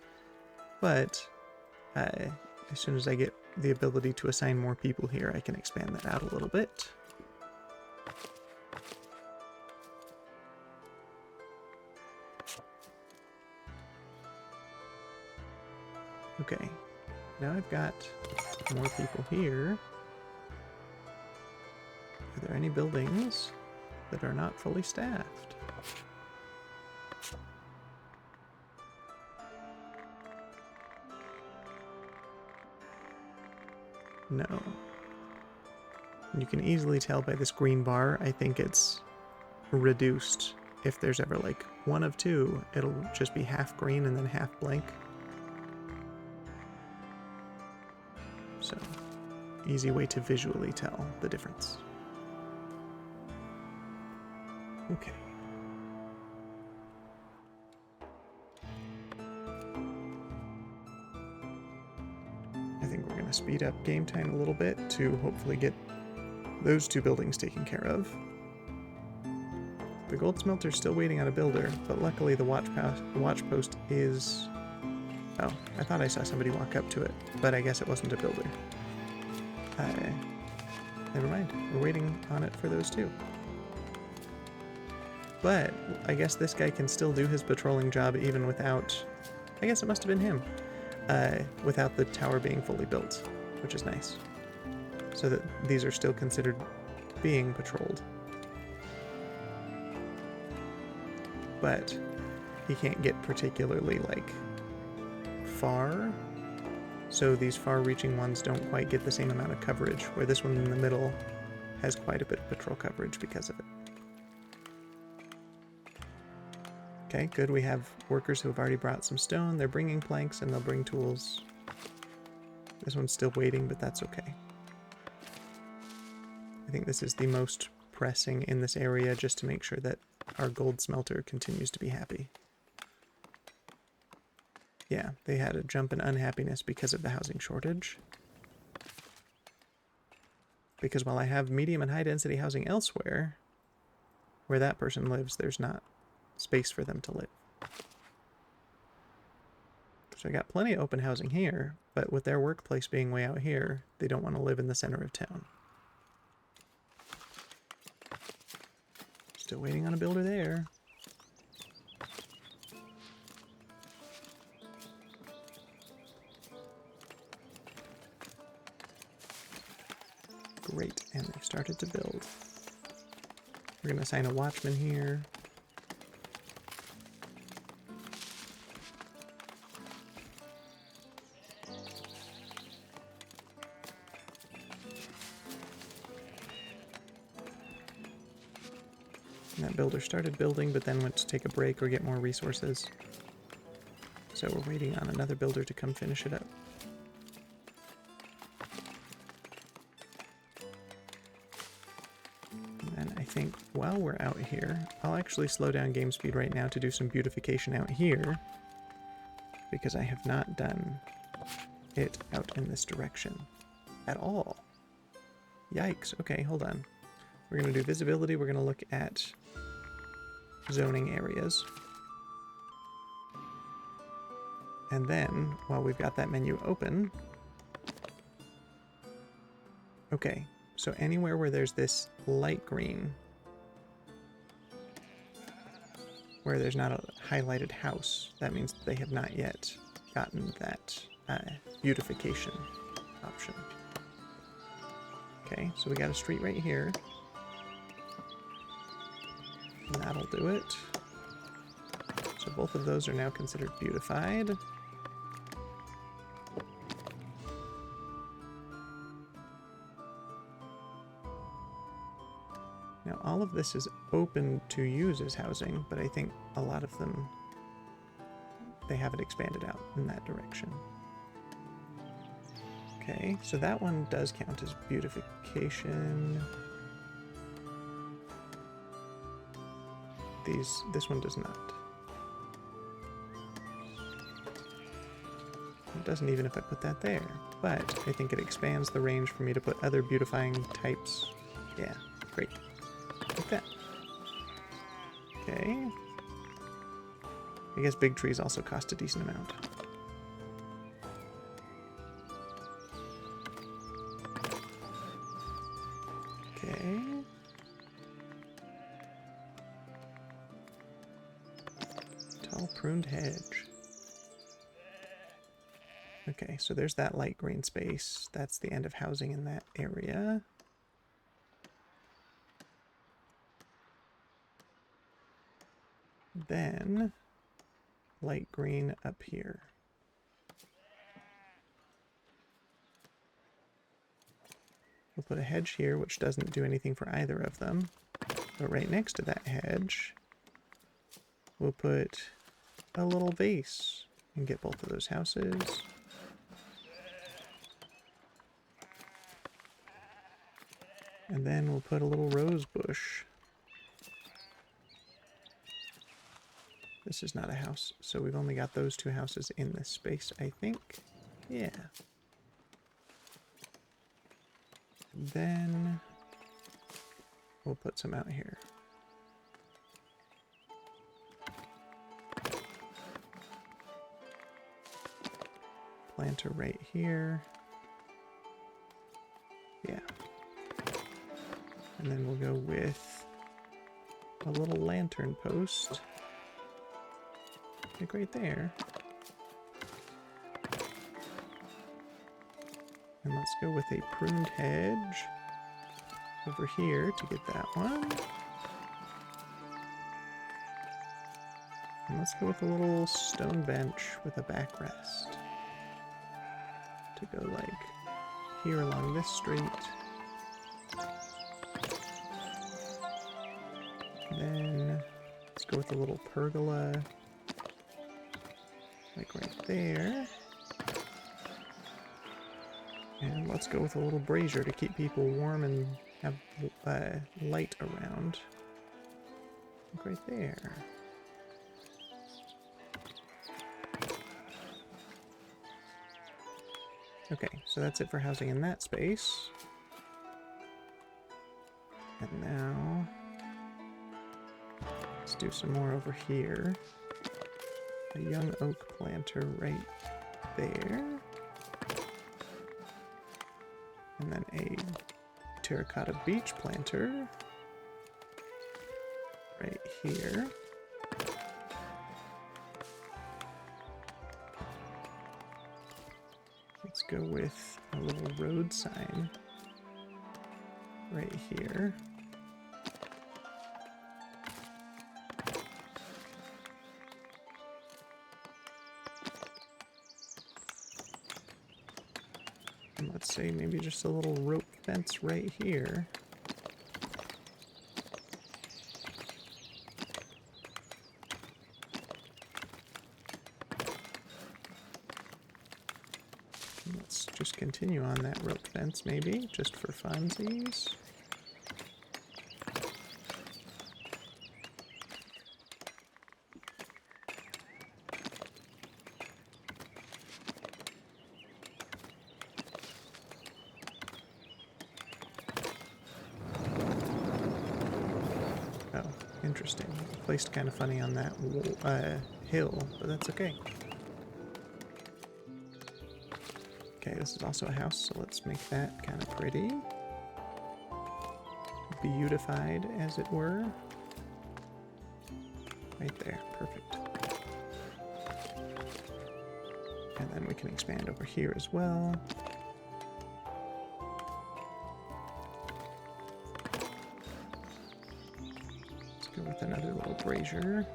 but as soon as I get the ability to assign more people here, I can expand that out a little bit. Okay, now I've got more people here. Are there any buildings that are not fully staffed? No. You can easily tell by this green bar, I think it's reduced. If there's ever like one of 2, it'll just be half green and then half blank. So, easy way to visually tell the difference. Okay. I think we're going to speed up game time a little bit to hopefully get those 2 buildings taken care of. The gold smelter's still waiting on a builder, but luckily the watch post is... Oh, I thought I saw somebody walk up to it, but I guess it wasn't a builder. Never mind. We're waiting on it for those 2. But I guess this guy can still do his patrolling job even without... I guess it must have been him. Without the tower being fully built, which is nice. So that these are still considered being patrolled. But he can't get particularly, like, far. So these far-reaching ones don't quite get the same amount of coverage, where this one in the middle has quite a bit of patrol coverage because of it. Okay, good. We have workers who have already brought some stone. They're bringing planks and they'll bring tools. This one's still waiting, but that's okay. I think this is the most pressing in this area just to make sure that our gold smelter continues to be happy. Yeah, they had a jump in unhappiness because of the housing shortage. Because while I have medium and high density housing elsewhere, where that person lives, there's not space for them to live. So I got plenty of open housing here, but with their workplace being way out here, they don't want to live in the center of town. Still waiting on a builder there. Great, and they've started to build. We're going to assign a watchman here. And that builder started building, but then went to take a break or get more resources. So we're waiting on another builder to come finish it up. And I think while we're out here, I'll actually slow down game speed right now to do some beautification out here, because I have not done it out in this direction at all. Yikes. Okay, hold on. We're going to do visibility. We're going to look at zoning areas. And then, while we've got that menu open... Okay, so anywhere where there's this light green, where there's not a highlighted house, that means they have not yet gotten that beautification option. Okay, so we got a street right here. And that'll do it. So both of those are now considered beautified. Now all of this is open to use as housing, but I think a lot of them, they haven't expanded out in that direction. Okay, so that one does count as beautification. This one does not. It doesn't even if I put that there, but I think it expands the range for me to put other beautifying types. Yeah, great. Like that. Okay. I guess big trees also cost a decent amount. Okay. Tall pruned hedge. Okay, so there's that light green space. That's the end of housing in that area. Then, light green up here. We'll put a hedge here, which doesn't do anything for either of them. But right next to that hedge, we'll put a little vase and get both of those houses. And then we'll put a little rose bush. This is not a house, so we've only got those two houses in this space, I think. Yeah. Then we'll put some out here. Planter right here. Yeah. And then we'll go with a little lantern post. Like right there. And let's go with a pruned hedge over here to get that one. And let's go with a little stone bench with a backrest to go like here along this street. Then let's go with a little pergola like right there. And let's go with a little brazier to keep people warm and have light around. Like right there. Okay, so that's it for housing in that space. And now, let's do some more over here. A young oak planter right there. And then a terracotta beech planter right here. Let's go with a little road sign right here. And let's say maybe just a little rope fence right here. Let's just continue on that rope fence maybe, just for funsies. Oh, interesting. Placed kind of funny on that hill, but that's okay. Okay, this is also a house, so let's make that kind of pretty. Beautified, as it were. Right there, perfect. And then we can expand over here as well. Let's go with another little brazier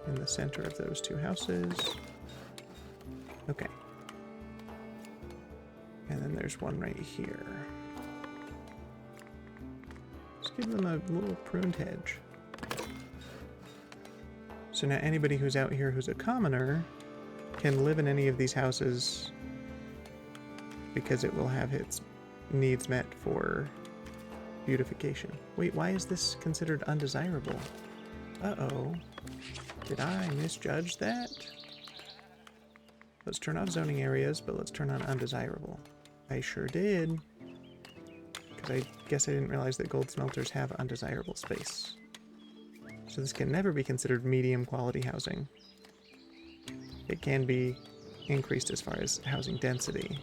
in the center of those two houses. Okay. And then there's one right here. Let's give them a little pruned hedge. So now anybody who's out here who's a commoner can live in any of these houses because it will have its needs met for beautification. Wait, why is this considered undesirable? Uh-oh. Did I misjudge that? Let's turn off zoning areas, but let's turn on undesirable. I sure did. Because I guess I didn't realize that gold smelters have undesirable space. So this can never be considered medium quality housing. It can be increased as far as housing density,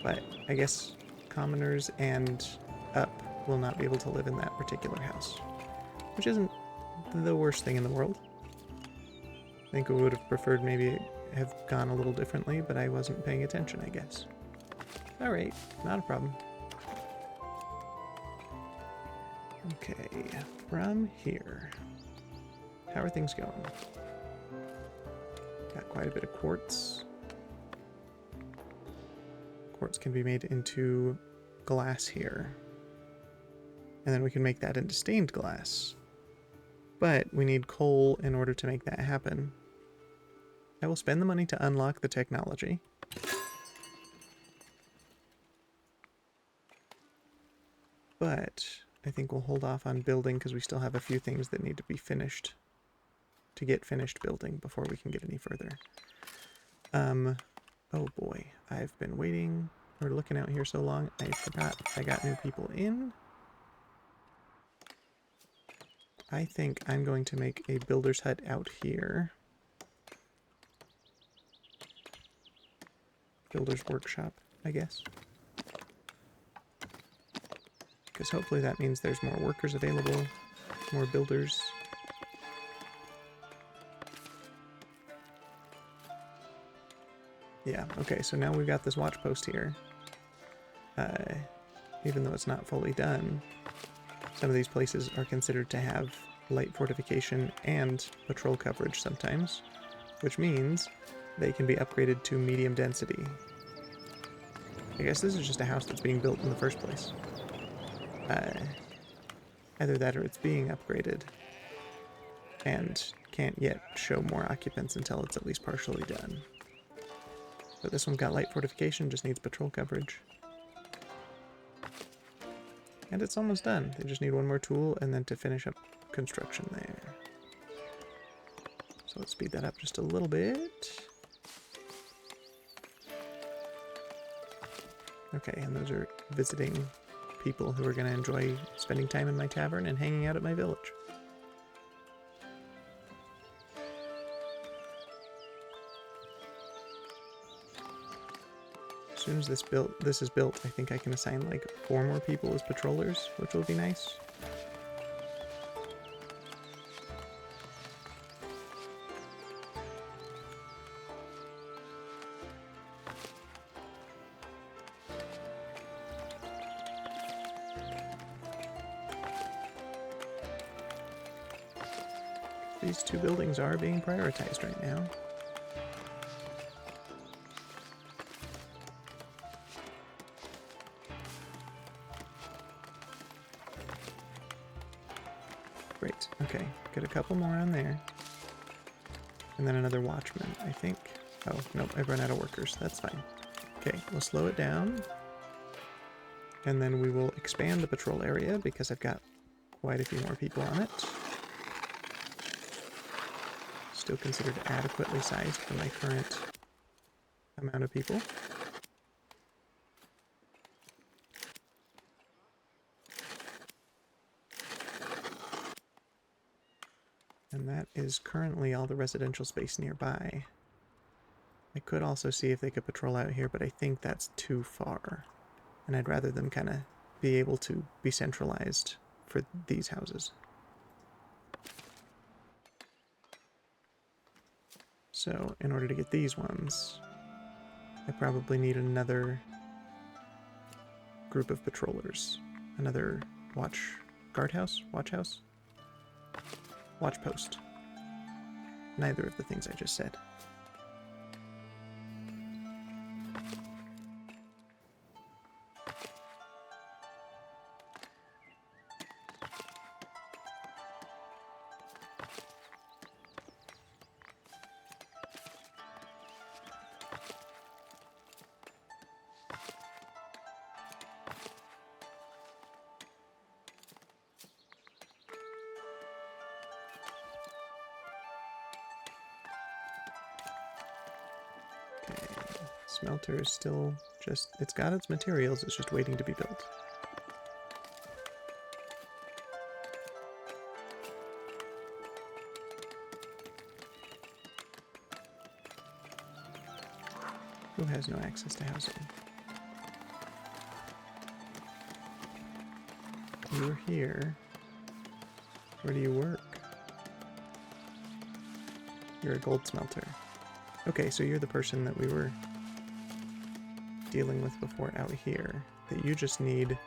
but I guess commoners and up will not be able to live in that particular house, which isn't the worst thing in the world. I think we would have preferred maybe have gone a little differently, but I wasn't paying attention, I guess. Alright, not a problem. Okay, from here, how are things going? Got quite a bit of quartz. Quartz can be made into glass here. And then we can make that into stained glass. But we need coal in order to make that happen. I will spend the money to unlock the technology. But I think we'll hold off on building because we still have a few things that need to be finished to get finished building before we can get any further. Oh boy, I've been waiting or looking out here so long, I forgot I got new people in. I think I'm going to make a builder's hut out here. Builder's workshop, I guess. Because hopefully that means there's more workers available, more builders. Yeah, okay, so now we've got this watch post here. Even though it's not fully done, some of these places are considered to have light fortification and patrol coverage sometimes, which means they can be upgraded to medium density. I guess this is just a house that's being built in the first place. Either that or it's being upgraded and can't yet show more occupants until it's at least partially done. But this one's got light fortification, just needs patrol coverage. And it's almost done. They just need one more tool and then to finish up construction there. So let's speed that up just a little bit. Okay, and those are visiting people who are going to enjoy spending time in my tavern and hanging out at my village. As soon as this is built, I think I can assign like 4 more people as patrollers, which will be nice. These 2 buildings are being prioritized right now. Great, okay, get a couple more on there. And then another watchman, I think. Oh, nope, I've run out of workers, that's fine. Okay, we'll slow it down. And then we will expand the patrol area because I've got quite a few more people on it. Still considered adequately sized for my current amount of people. And that is currently all the residential space nearby. I could also see if they could patrol out here, but I think that's too far. And I'd rather them kind of be able to be centralized for these houses. So, in order to get these ones, I probably need another group of patrollers. Another guard house? Watch house? Watch post. Neither of the things I just said. Smelter is still just, it's got its materials, it's just waiting to be built. Who has no access to housing? You're here. Where do you work? You're a gold smelter. Okay, so you're the person that we were dealing with before out here, that you just need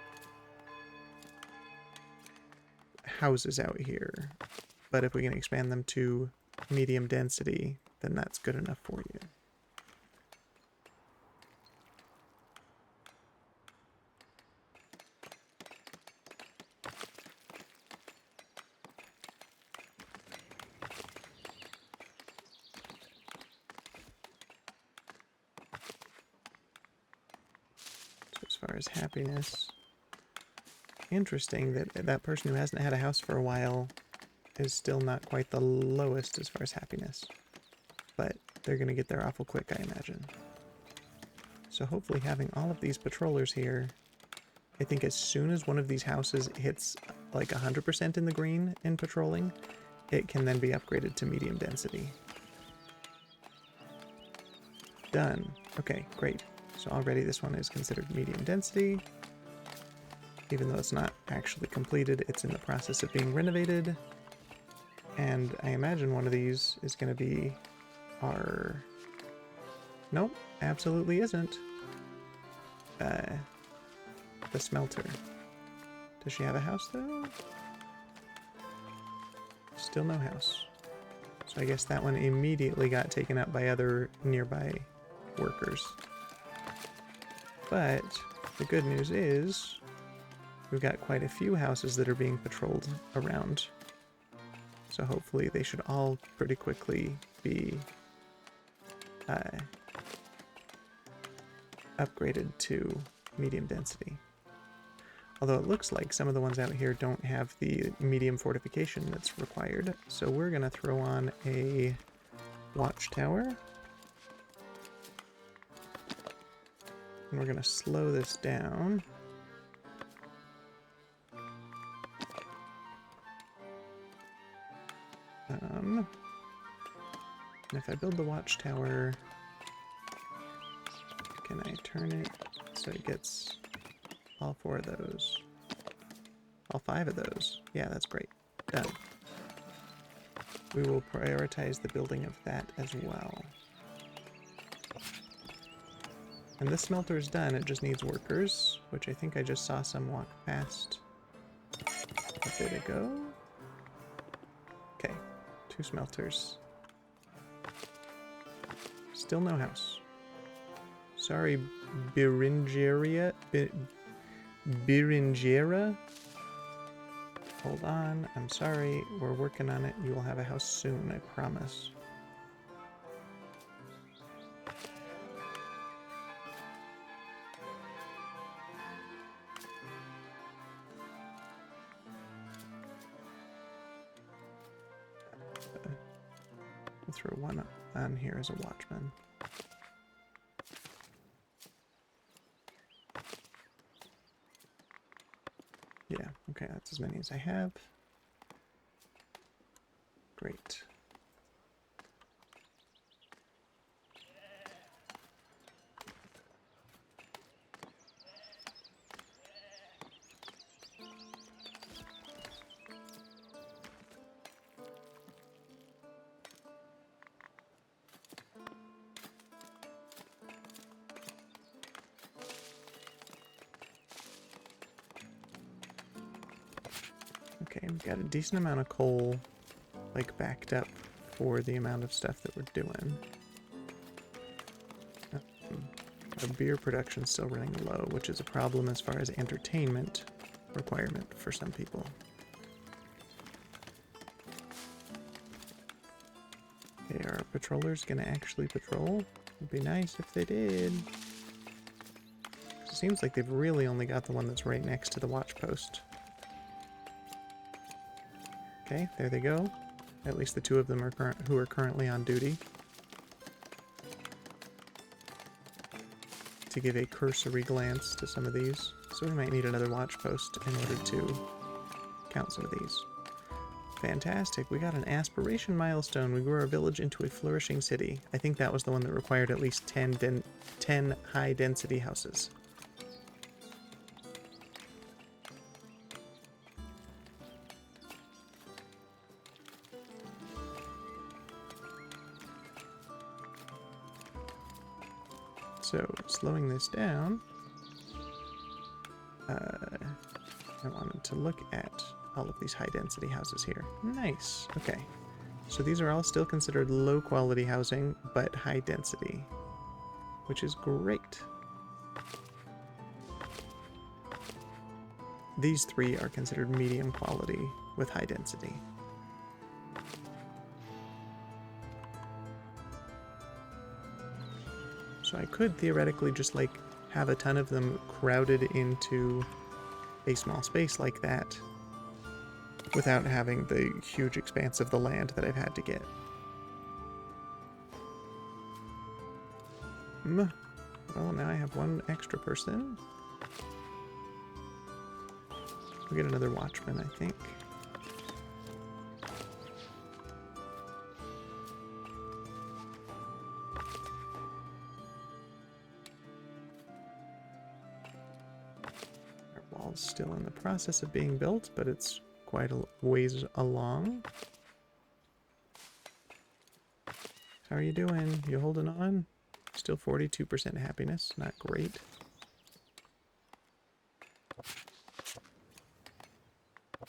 houses out here. But if we can expand them to medium density, then that's good enough for you. As far as happiness, interesting that that person who hasn't had a house for a while is still not quite the lowest as far as happiness. But they're going to get there awful quick, I imagine. So hopefully having all of these patrollers here, I think as soon as one of these houses hits like 100% in the green in patrolling, it can then be upgraded to medium density. Done. Okay, great. So already this one is considered medium density. Even though it's not actually completed, it's in the process of being renovated. And I imagine one of these is going to be our... Nope, absolutely isn't. The smelter. Does she have a house, though? Still no house. So I guess that one immediately got taken up by other nearby workers. But the good news is we've got quite a few houses that are being patrolled around. So hopefully they should all pretty quickly be upgraded to medium density. Although it looks like some of the ones out here don't have the medium fortification that's required. So we're going to throw on a watchtower. And we're going to slow this down. And if I build the watchtower, can I turn it so it gets all 4 of those? All 5 of those? Yeah, that's great. Done. We will prioritize the building of that as well. And this smelter is done, it just needs workers, which I think I just saw some walk past a bit ago. Okay, 2 smelters. Still no house. Sorry, Beringeria? Berinjera? Hold on, I'm sorry, we're working on it. You will have a house soon, I promise. I'll throw one on here as a watchman. Yeah, okay, that's as many as I have. Great. Okay, we've got a decent amount of coal, like, backed up for the amount of stuff that we're doing. Our beer production's still running low, which is a problem as far as entertainment requirement for some people. Okay, are patrollers gonna actually patrol? It'd be nice if they did. It seems like they've really only got the one that's right next to the watch post. Okay, there they go. At least the two of them are who are currently on duty. To give a cursory glance to some of these. So we might need another watch post in order to count some of these. Fantastic, we got an aspiration milestone. We grew our village into a flourishing city. I think that was the one that required at least 10 high-density houses. So, slowing this down, I wanted to look at all of these high-density houses here. Nice. Okay. So these are all still considered low-quality housing, but high-density, which is great. These three are considered medium quality with high density. So I could theoretically just, like, have a ton of them crowded into a small space like that without having the huge expanse of the land that I've had to get. Well, now I have one extra person. We get another watchman, I think. Our wall's still in the process of being built, but it's quite a ways along. How are you doing? You holding on? Still 42% happiness. Not great.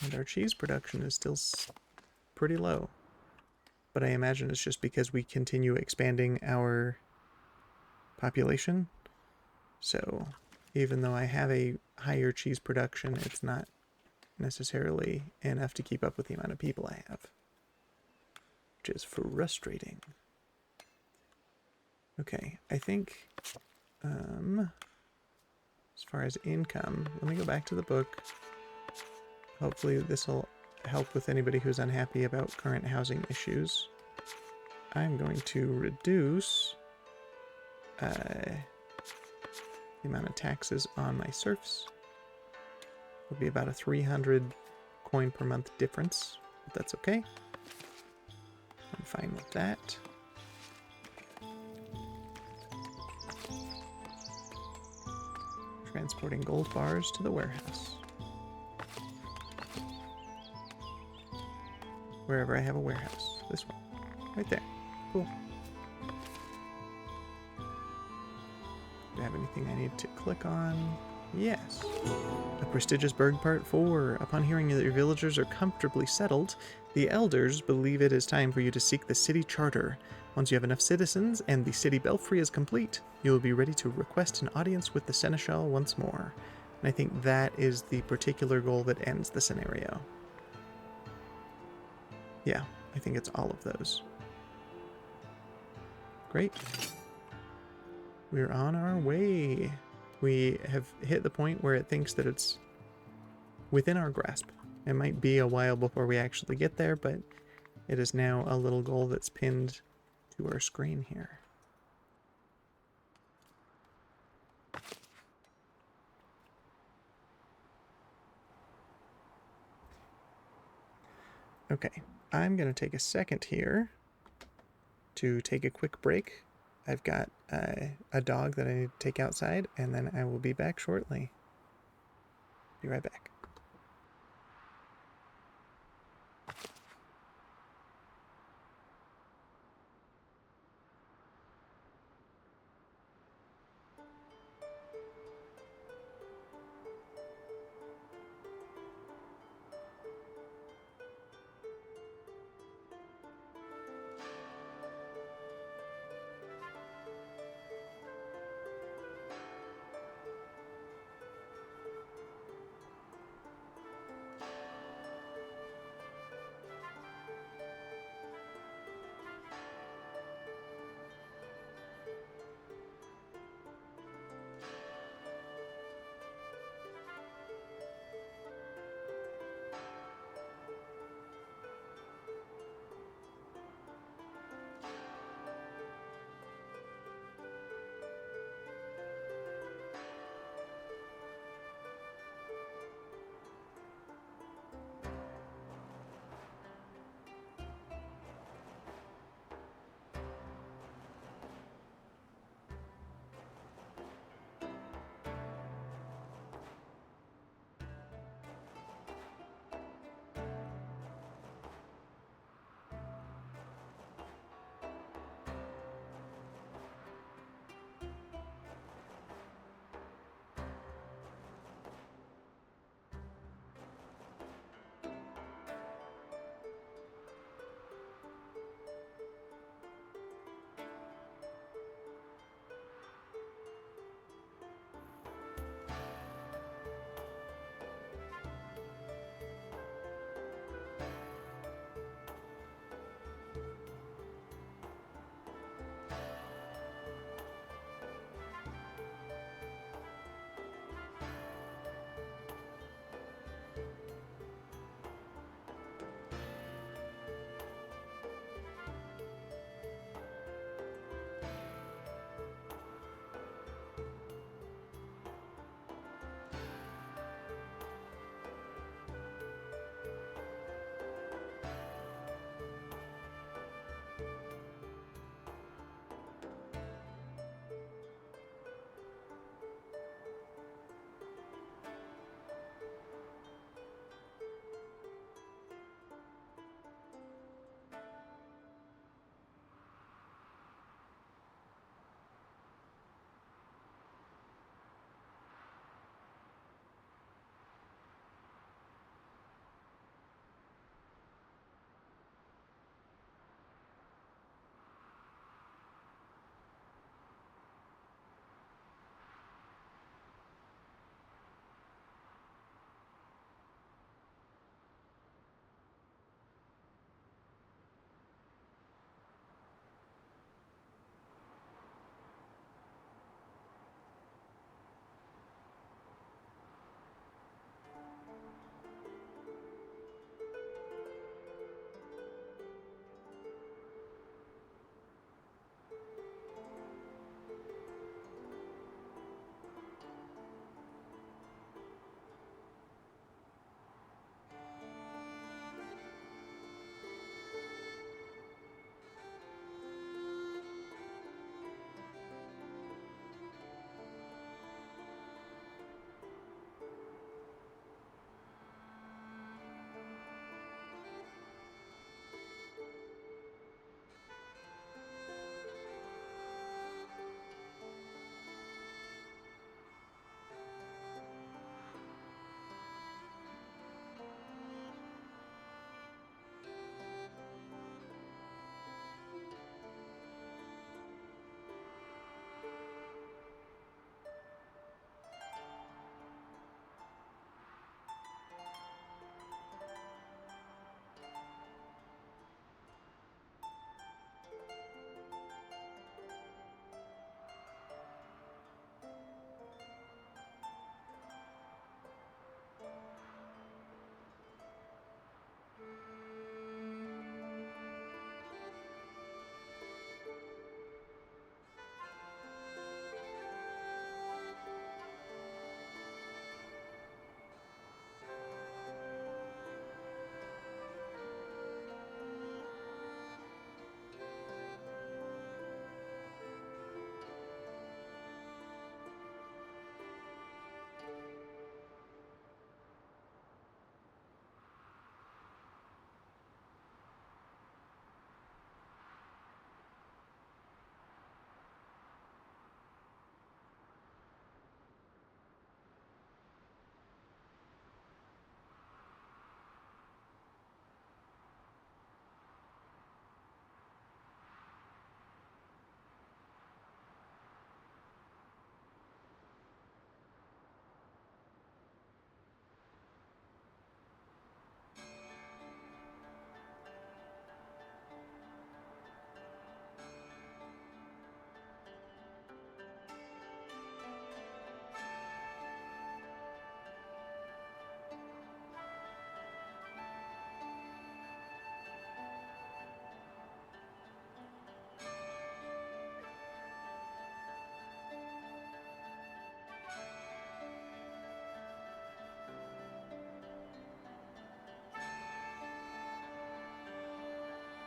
And our cheese production is still pretty low. But I imagine it's just because we continue expanding our population. So even though I have a higher cheese production, it's not necessarily enough to keep up with the amount of people I have. Which is frustrating. Okay, I think, as far as income, let me go back to the book. Hopefully this will help with anybody who's unhappy about current housing issues. I'm going to reduce the amount of taxes on my serfs. It'll be about a 300 coin per month difference, but that's okay. I'm fine with that. Transporting gold bars to the warehouse. Wherever I have a warehouse. This one. Right there. Cool. Do I have anything I need to click on? Yes. A prestigious burg part 4. Upon hearing that your villagers are comfortably settled, the elders believe it is time for you to seek the city charter. Once you have enough citizens and the city belfry is complete, you will be ready to request an audience with the seneschal once more. And I think that is the particular goal that ends the scenario. Yeah, I think it's all of those. Great. We're on our way. We have hit the point where it thinks that it's within our grasp. It might be a while before we actually get there, but it is now a little goal that's pinned to our screen here. Okay, I'm going to take a second here to take a quick break. I've got a dog that I need to take outside, and then I will be back shortly. Be right back.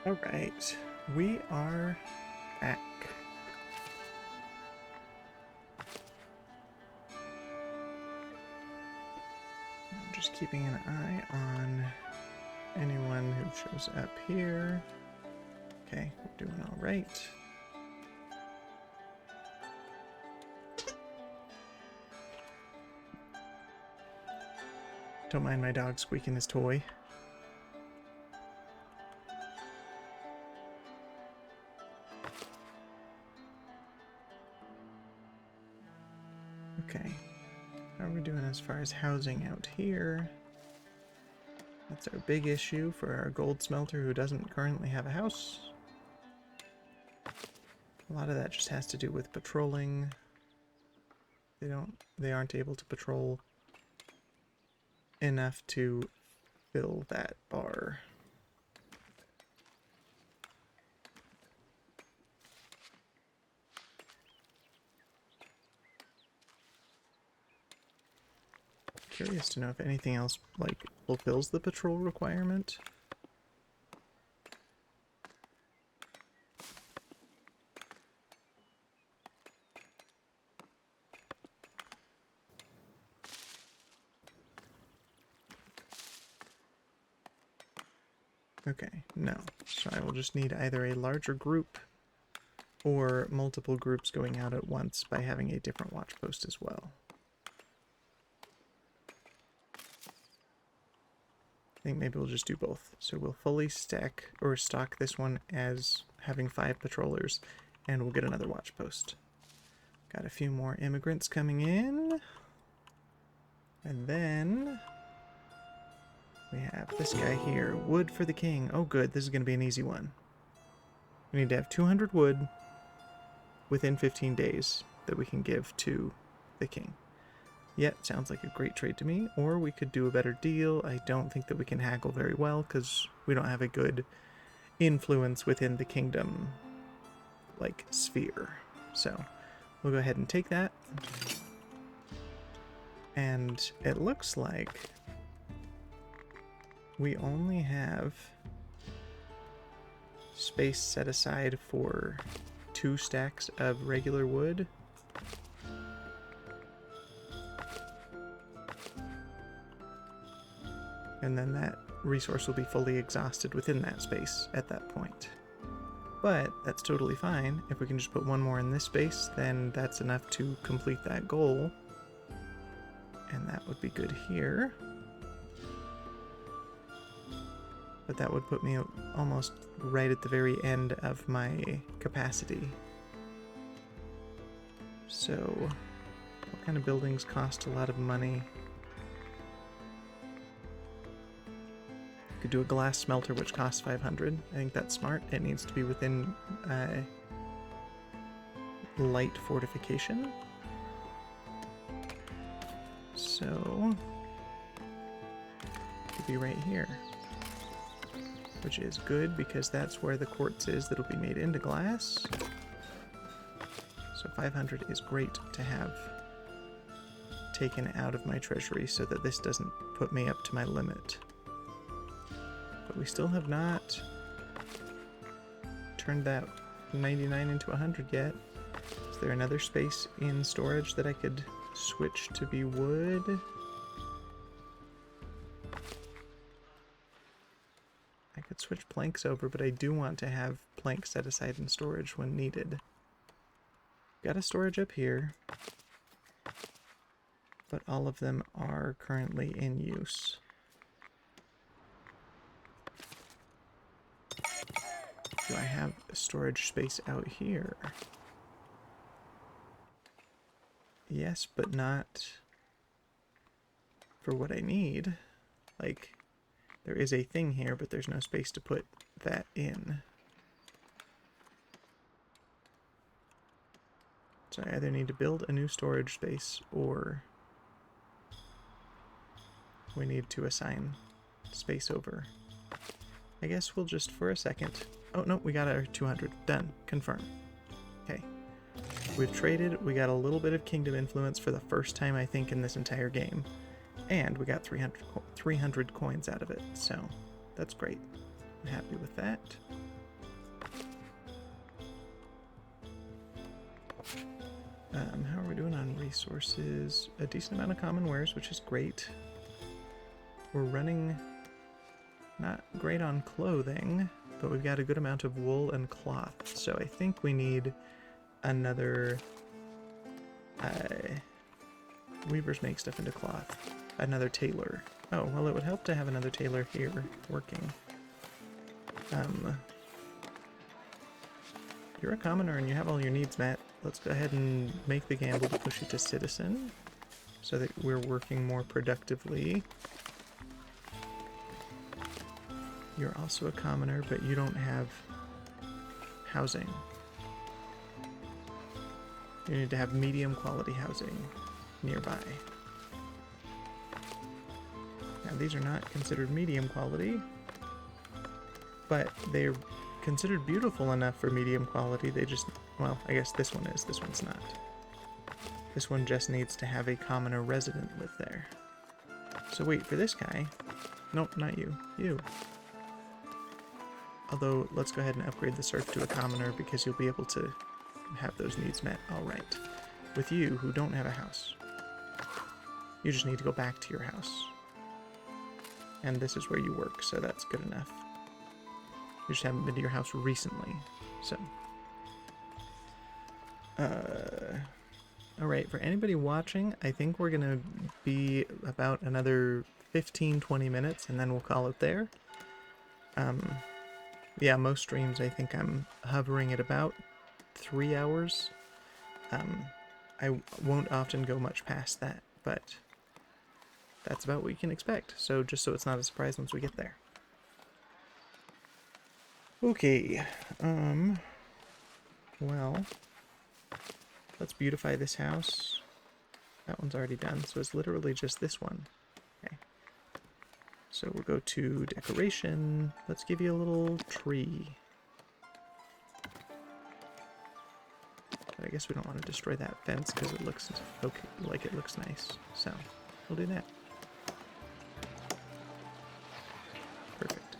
Alright, we are back. I'm just keeping an eye on anyone who shows up here. Okay, we're doing alright. Don't mind my dog squeaking his toy. Okay, how are we doing as far as housing out here? That's our big issue for our gold smelter who doesn't currently have a house. A lot of that just has to do with patrolling. They aren't able to patrol enough to fill that bar. Curious to know if anything else, like, fulfills the patrol requirement. Okay, no. So I will just need either a larger group or multiple groups going out at once by having a different watch post as well. I think maybe we'll just do both. So we'll fully stack or stock this one as having 5 patrollers, and we'll get another watch post. Got a few more immigrants coming in. And then we have this guy here. Wood for the king. Oh good, this is going to be an easy one. We need to have 200 wood within 15 days that we can give to the king. Yeah, sounds like a great trade to me. Or we could do a better deal. I don't think that we can haggle very well because we don't have a good influence within the kingdom, like, sphere. So we'll go ahead and take that. And it looks like we only have space set aside for 2 stacks of regular wood. And then that resource will be fully exhausted within that space at that point. But that's totally fine. If we can just put one more in this space, then that's enough to complete that goal. And that would be good here. But that would put me almost right at the very end of my capacity. So, what kind of buildings cost a lot of money? Could do a glass smelter which costs 500. I think that's smart. It needs to be within light fortification. So it could be right here, which is good because that's where the quartz is that'll be made into glass. So 500 is great to have taken out of my treasury so that this doesn't put me up to my limit. But we still have not turned that 99 into 100 yet. Is there another space in storage that I could switch to be wood? I could switch planks over, but I do want to have planks set aside in storage when needed. Got a storage up here, but all of them are currently in use. Do I have a storage space out here? Yes, but not for what I need. Like, there is a thing here, but there's no space to put that in. So I either need to build a new storage space, or we need to assign space over. I guess we'll just, for a second... Oh, no, we got our 200. Done. Confirm. Okay. We've traded. We got a little bit of kingdom influence for the first time, I think, in this entire game. And we got 300 coins out of it, so that's great. I'm happy with that. How are we doing on resources? A decent amount of common wares, which is great. We're running not great on clothing, but we've got a good amount of wool and cloth. So I think we need another... weavers make stuff into cloth. Another tailor. Oh, well, it would help to have another tailor here working. You're a commoner and you have all your needs met. Let's go ahead and make the gamble to push you to citizen so that we're working more productively. You're also a commoner, but you don't have housing. You need to have medium quality housing nearby. Now these are not considered medium quality, but they're considered beautiful enough for medium quality. They just, well, I guess this one is, this one's not. This one just needs to have a commoner resident live there. So wait, for this guy, nope, not you, you. Although, let's go ahead and upgrade the serf to a commoner because you'll be able to have those needs met. Alright. With you, who don't have a house, you just need to go back to your house. And this is where you work, so that's good enough. You just haven't been to your house recently, so. Alright, for anybody watching, I think we're gonna be about another 15-20 minutes, and then we'll call it there. Yeah, most streams I think I'm hovering at about 3 hours. I won't often go much past that, but that's about what you can expect. So just so it's not a surprise once we get there. Okay, well, let's beautify this house. That one's already done, so it's literally just this one. Okay. So we'll go to decoration. Let's give you a little tree. But I guess we don't want to destroy that fence because it looks okay, like it looks nice. So we'll do that. Perfect.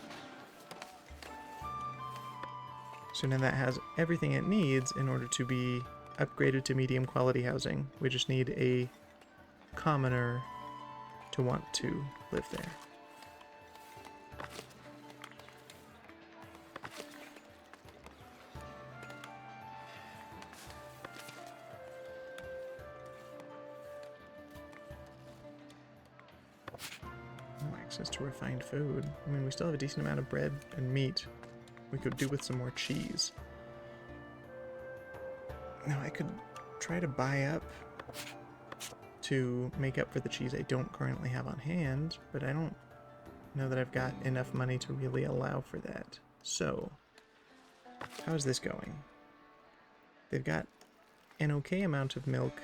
So now that has everything it needs in order to be upgraded to medium quality housing. We just need a commoner to want to live there. Access to refined food. I mean, we still have a decent amount of bread and meat. We could do with some more cheese. Now, I could try to buy up to make up for the cheese I don't currently have on hand, but I don't know that I've got enough money to really allow for that. So, how's this going? They've got an okay amount of milk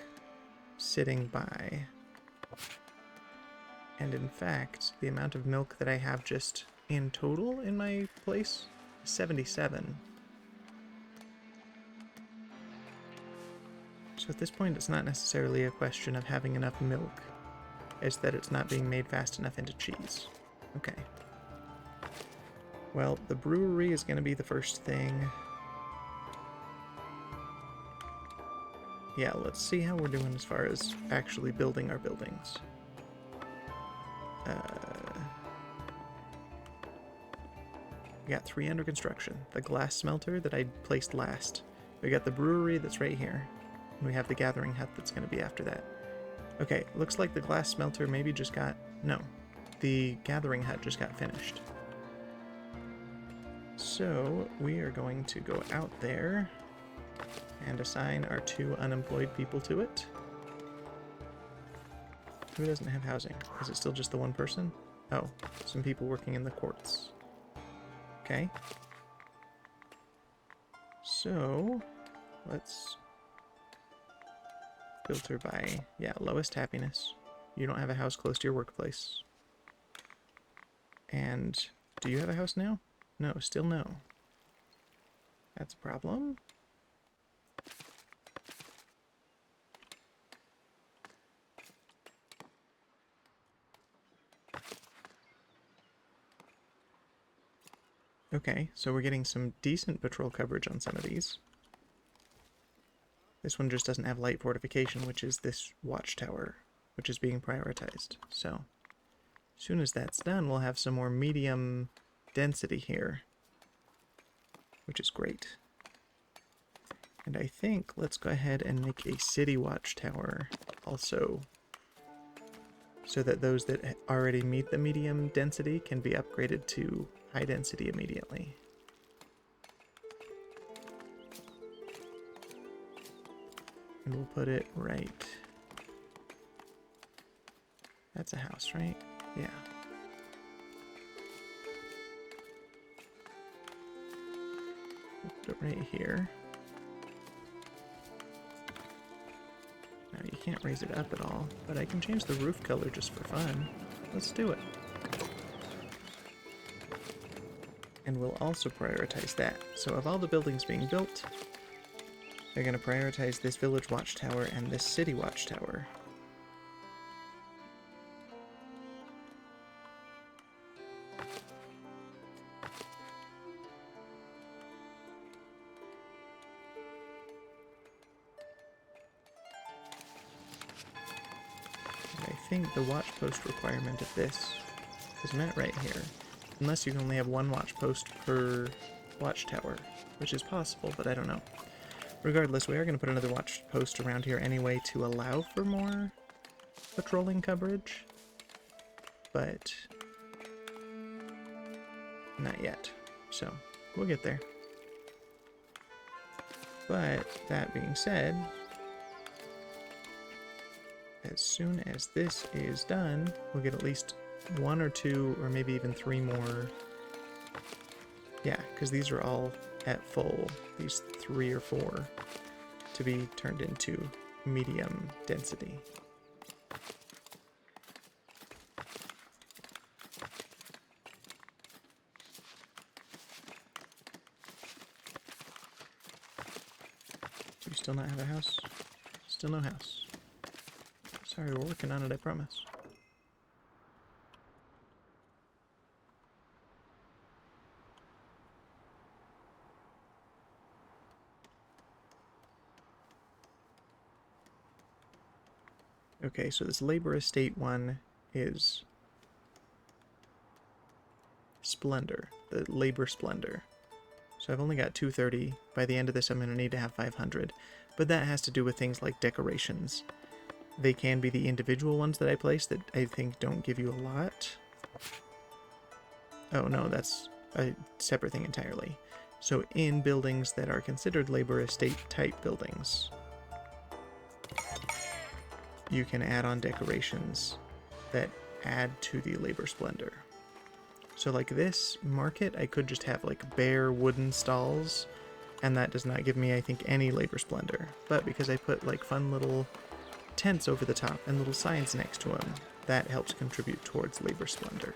sitting by. And in fact, the amount of milk that I have just in total in my place is 77. So at this point, it's not necessarily a question of having enough milk. It's that it's not being made fast enough into cheese. Okay. Well, the brewery is going to be the first thing. Yeah, let's see how we're doing as far as actually building our buildings. We got 3 under construction. The glass smelter that I placed last. We got the brewery that's right here. And we have the gathering hut that's going to be after that. Okay, looks like the glass smelter maybe just got... No, the gathering hut just got finished. So we are going to go out there and assign our 2 unemployed people to it. Who doesn't have housing? Is it still just the one person? Oh, some people working in the courts. Okay. So, let's filter by, yeah, lowest happiness. You don't have a house close to your workplace. And, do you have a house now? No, still no. That's a problem. Okay, so we're getting some decent patrol coverage on some of these. This one just doesn't have light fortification, which is this watchtower, which is being prioritized. So, as soon as that's done, we'll have some more medium density here, which is great. And I think let's go ahead and make a city watchtower also, so that those that already meet the medium density can be upgraded to high density immediately. And we'll put it right. That's a house, right? Yeah. We'll put it right here. Now you can't raise it up at all, but I can change the roof color just for fun. Let's do it. And we'll also prioritize that. So of all the buildings being built, they're going to prioritize this village watchtower and this city watchtower. And I think the watch post requirement of this is met right here. Unless you can only have one watch post per watchtower, which is possible, but I don't know. Regardless, we are going to put another watch post around here anyway to allow for more patrolling coverage, but not yet. So, we'll get there. But, that being said, as soon as this is done, we'll get at least 1 or 2 or maybe even 3 more. Yeah, because these are all at full, these 3 or 4, to be turned into medium density. Do you still not have a house? Still no house. Sorry, we're working on it, I promise. Okay, so this labor estate one is Splendor, the labor splendor. So I've only got 230. By the end of this, I'm going to need to have 500. But that has to do with things like decorations. They can be the individual ones that I place that I think don't give you a lot. Oh no, that's a separate thing entirely. So in buildings that are considered labor estate type buildings, you can add on decorations that add to the labor splendor. So like this market, I could just have like bare wooden stalls, and that does not give me, I think, any labor splendor. But because I put like fun little tents over the top and little signs next to them, that helps contribute towards labor splendor.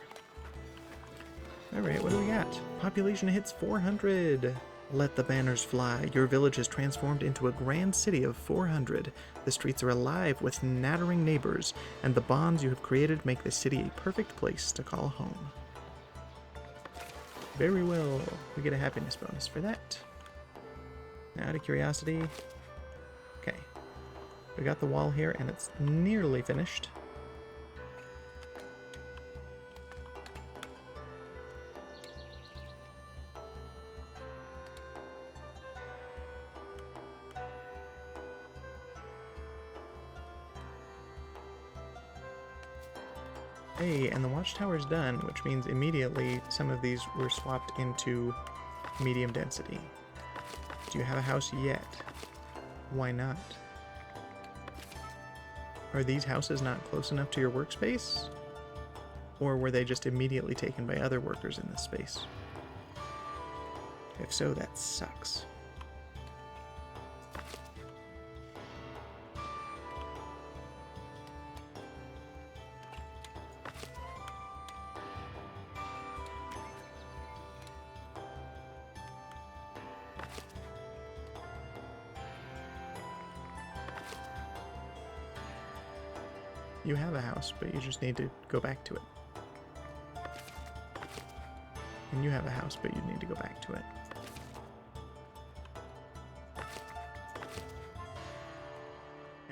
Alright, what do we got? Population hits 400. Let the banners fly. Your village has transformed into a grand city of 400. The streets are alive with nattering neighbors, and the bonds you have created make the city a perfect place to call home. Very well. We get a happiness bonus for that. Now, out of curiosity... Okay. We got the wall here, and it's nearly finished. Hey, and the watchtower's done, which means immediately some of these were swapped into medium density. Do you have a house yet? Why not? Are these houses not close enough to your workspace? Or were they just immediately taken by other workers in this space? If so, that sucks. You have a house, but you just need to go back to it. And you have a house, but you need to go back to it.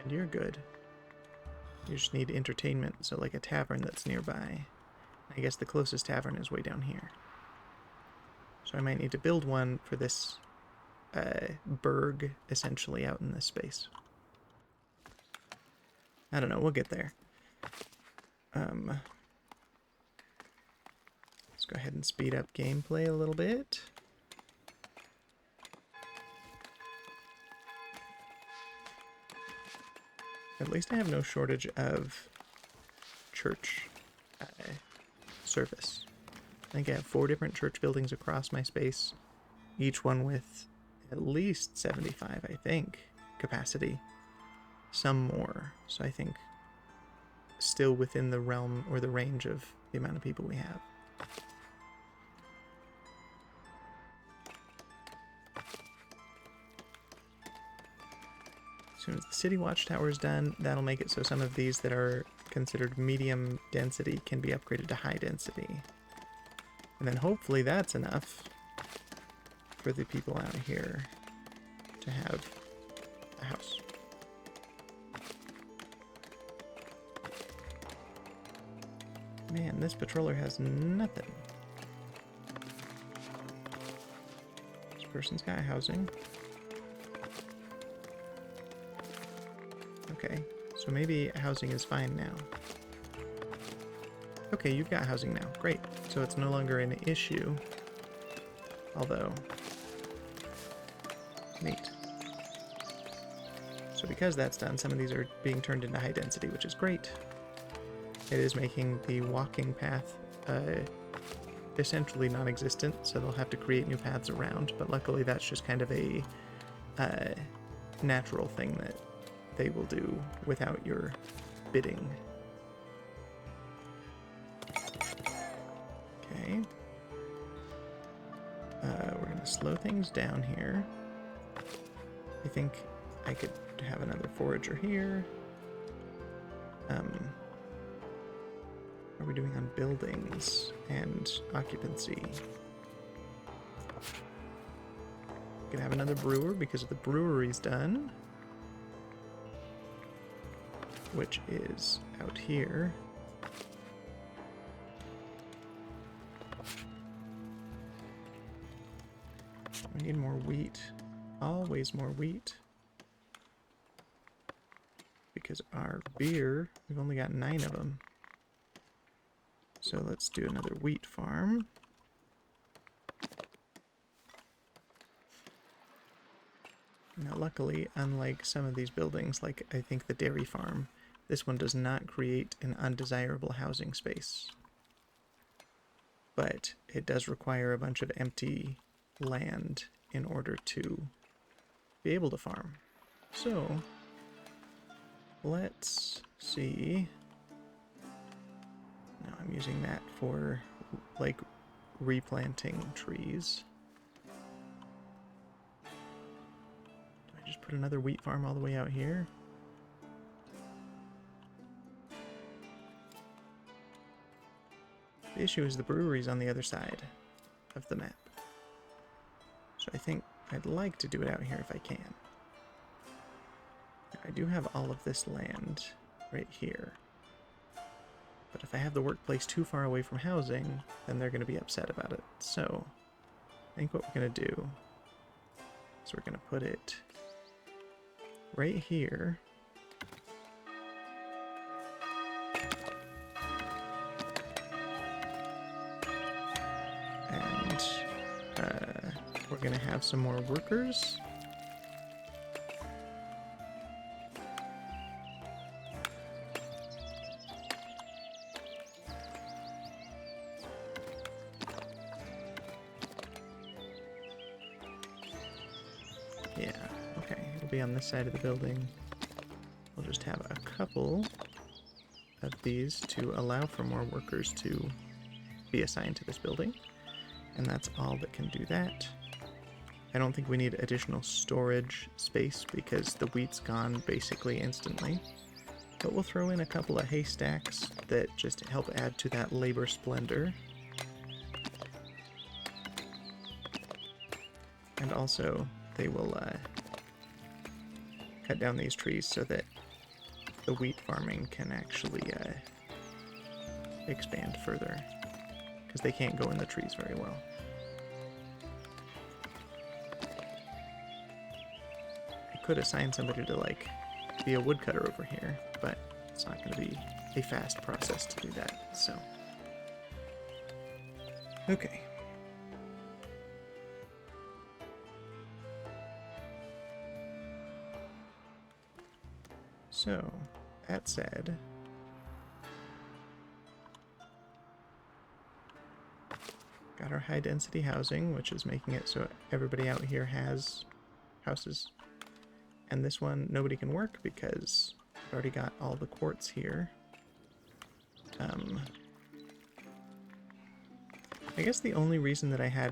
And you're good. You just need entertainment, so like a tavern that's nearby. I guess the closest tavern is way down here. So I might need to build one for this burg, essentially, out in this space. I don't know, we'll get there. Let's go ahead and speed up gameplay a little bit. At least I have no shortage of church service. I think I have 4 different church buildings across my space, each one with at least 75, I think, capacity. Some more, so I think still within the realm or the range of the amount of people we have. As soon as the city watchtower is done, that'll make it so some of these that are considered medium density can be upgraded to high density. And then hopefully that's enough for the people out here to have a house. Man, this patroller has nothing. This person's got housing. Okay, so maybe housing is fine now. Okay, you've got housing now. Great. So it's no longer an issue. Although, neat. So because that's done, some of these are being turned into high density, which is great. It is making the walking path essentially non-existent, so they'll have to create new paths around, but luckily that's just kind of a natural thing that they will do without your bidding. Okay. We're going to slow things down here. I think I could have another forager here. What are we doing on buildings and occupancy? Gonna have another brewer because the brewery's done, which is out here. We need more wheat. Always more wheat. Because our beer, we've only got 9 of them. So let's do another wheat farm. Now luckily, unlike some of these buildings, like I think the dairy farm, this one does not create an undesirable housing space. But it does require a bunch of empty land in order to be able to farm. So, let's see. Now I'm using that for, like, replanting trees. Do I just put another wheat farm all the way out here? The issue is the brewery's on the other side of the map. So I think I'd like to do it out here if I can. I do have all of this land right here. But if I have the workplace too far away from housing, then they're going to be upset about it. So I think what we're going to do is we're going to put it right here. And we're going to have some more workers. Yeah, okay, it'll be on this side of the building. We'll just have a couple of these to allow for more workers to be assigned to this building. And that's all that can do that. I don't think we need additional storage space because the wheat's gone basically instantly. But we'll throw in a couple of haystacks that just help add to that labor splendor. And also, they will cut down these trees so that the wheat farming can actually expand further, because they can't go in the trees very well. I could assign somebody to, like, be a woodcutter over here, but it's not going to be a fast process to do that, so. Okay. So, that said, got our high density housing, which is making it so everybody out here has houses. And this one, nobody can work because I've already got all the quartz here. I guess the only reason that I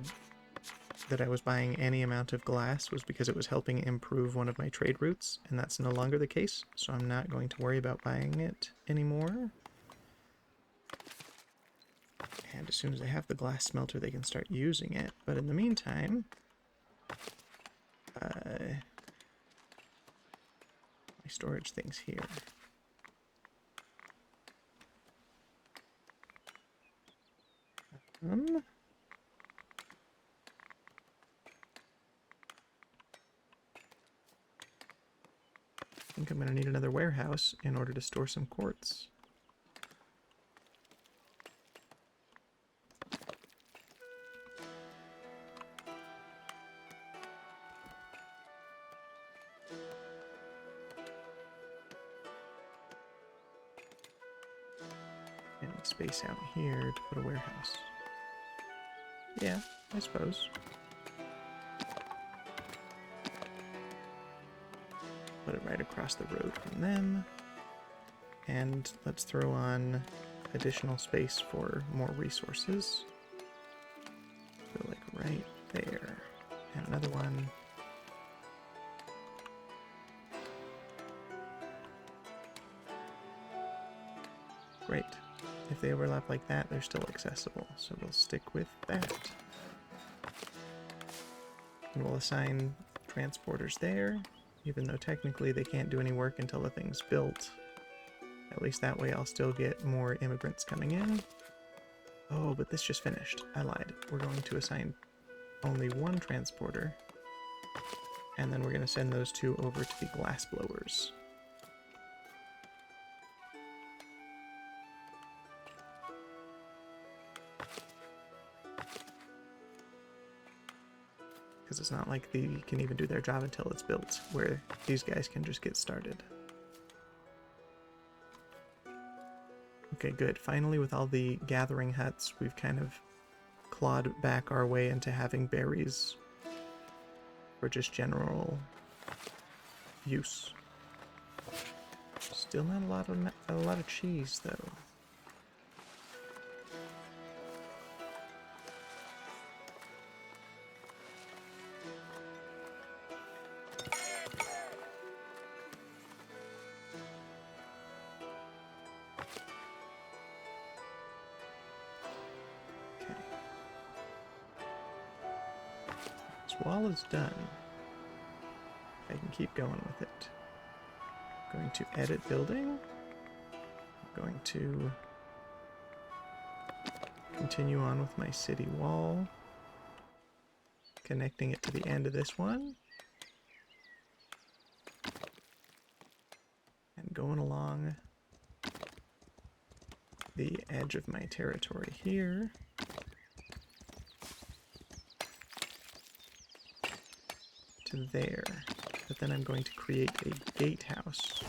was buying any amount of glass was because it was helping improve one of my trade routes, and that's no longer the case, so I'm not going to worry about buying it anymore. And as soon as I have the glass smelter, they can start using it. But in the meantime, my storage thing's here. I think I'm going to need another warehouse in order to store some quartz. And space out here to put a warehouse. Yeah, I suppose. Put it right across the road from them. And let's throw on additional space for more resources. So like right there. And another one. Great. If they overlap like that, they're still accessible. So we'll stick with that. And we'll assign transporters there, even though technically they can't do any work until the thing's built. At least that way I'll still get more immigrants coming in. Oh, but this just finished. I lied. We're going to assign only one transporter. And then we're going to send those two over to the glass blowers. Because it's not like they can even do their job until it's built, where these guys can just get started. Okay, good. Finally, with all the gathering huts, we've kind of clawed back our way into having berries for just general use. Still not a lot of cheese, though. Wall is done. I can keep going with it. I'm going to edit building. I'm going to continue on with my city wall, connecting it to the end of this one, and going along the edge of my territory here. To there, but then I'm going to create a gatehouse.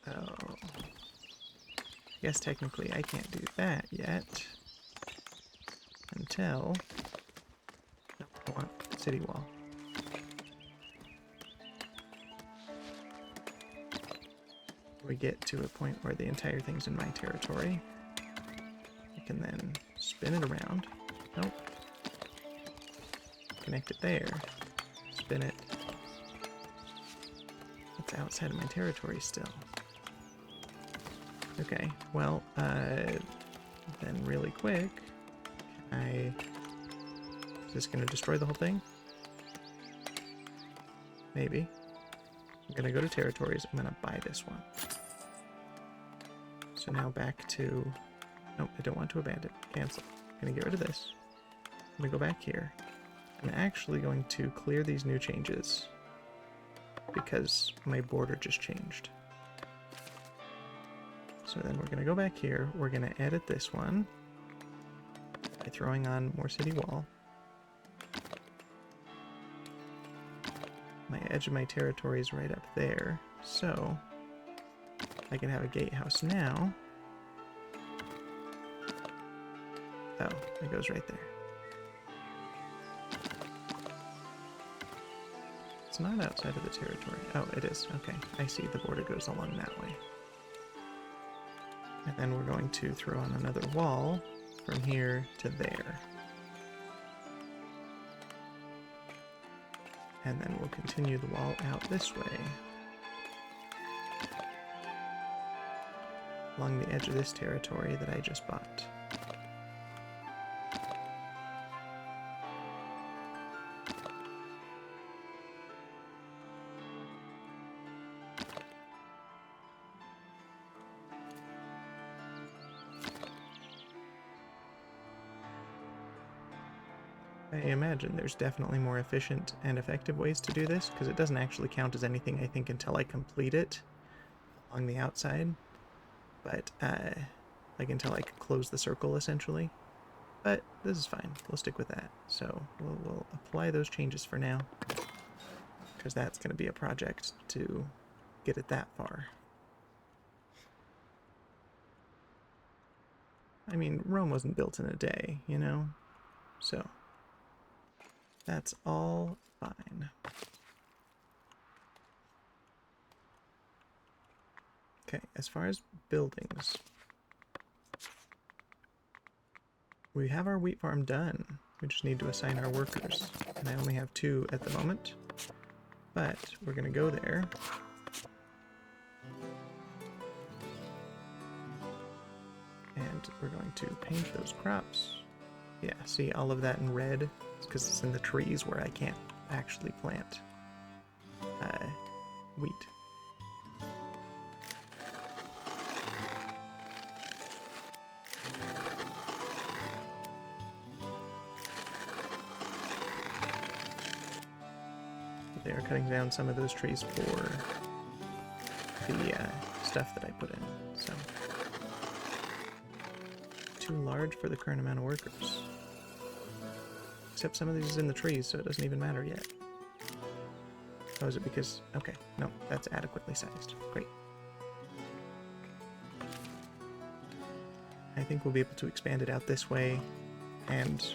Oh, I guess technically I can't do that yet until I want city wall. We get to a point where the entire thing's in my territory. I can then spin it around. Nope. Connect it there. Spin it. It's outside of my territory still. Okay, well, then really quick, is this going to destroy the whole thing? maybe. I'm gonna go to territories. I'm gonna buy this one. So now back to... Nope, I don't want to abandon. Cancel. I'm gonna get rid of this. I'm gonna go back here. I'm actually going to clear these new changes because my border just changed. So then we're gonna go back here. We're gonna edit this one by throwing on more city wall. My edge of my territory is right up there, so I can have a gatehouse now. Oh, it goes right there. It's not outside of the territory. Oh, it is. Okay, I see the border goes along that way. And then we're going to throw on another wall from here to there. And then we'll continue the wall out this way. Along the edge of this territory that I just bought. I imagine there's definitely more efficient and effective ways to do this, because it doesn't actually count as anything, I think, until I complete it along the outside. But, like, until I can close the circle, essentially. But this is fine. We'll stick with that. So we'll apply those changes for now, because that's going to be a project to get it that far. I mean, Rome wasn't built in a day, you know? So... that's all fine. Okay, as far as buildings, we have our wheat farm done. We just need to assign our workers, and I only have 2 at the moment, but we're gonna go there. And we're going to paint those crops. Yeah, see all of that in red? It's because it's in the trees where I can't actually plant wheat. But they are cutting down some of those trees for the stuff that I put in, so... too large for the current amount of workers. Except some of these is in the trees, so it doesn't even matter yet. Oh, is it because... okay, no, that's adequately sized. Great. I think we'll be able to expand it out this way, and,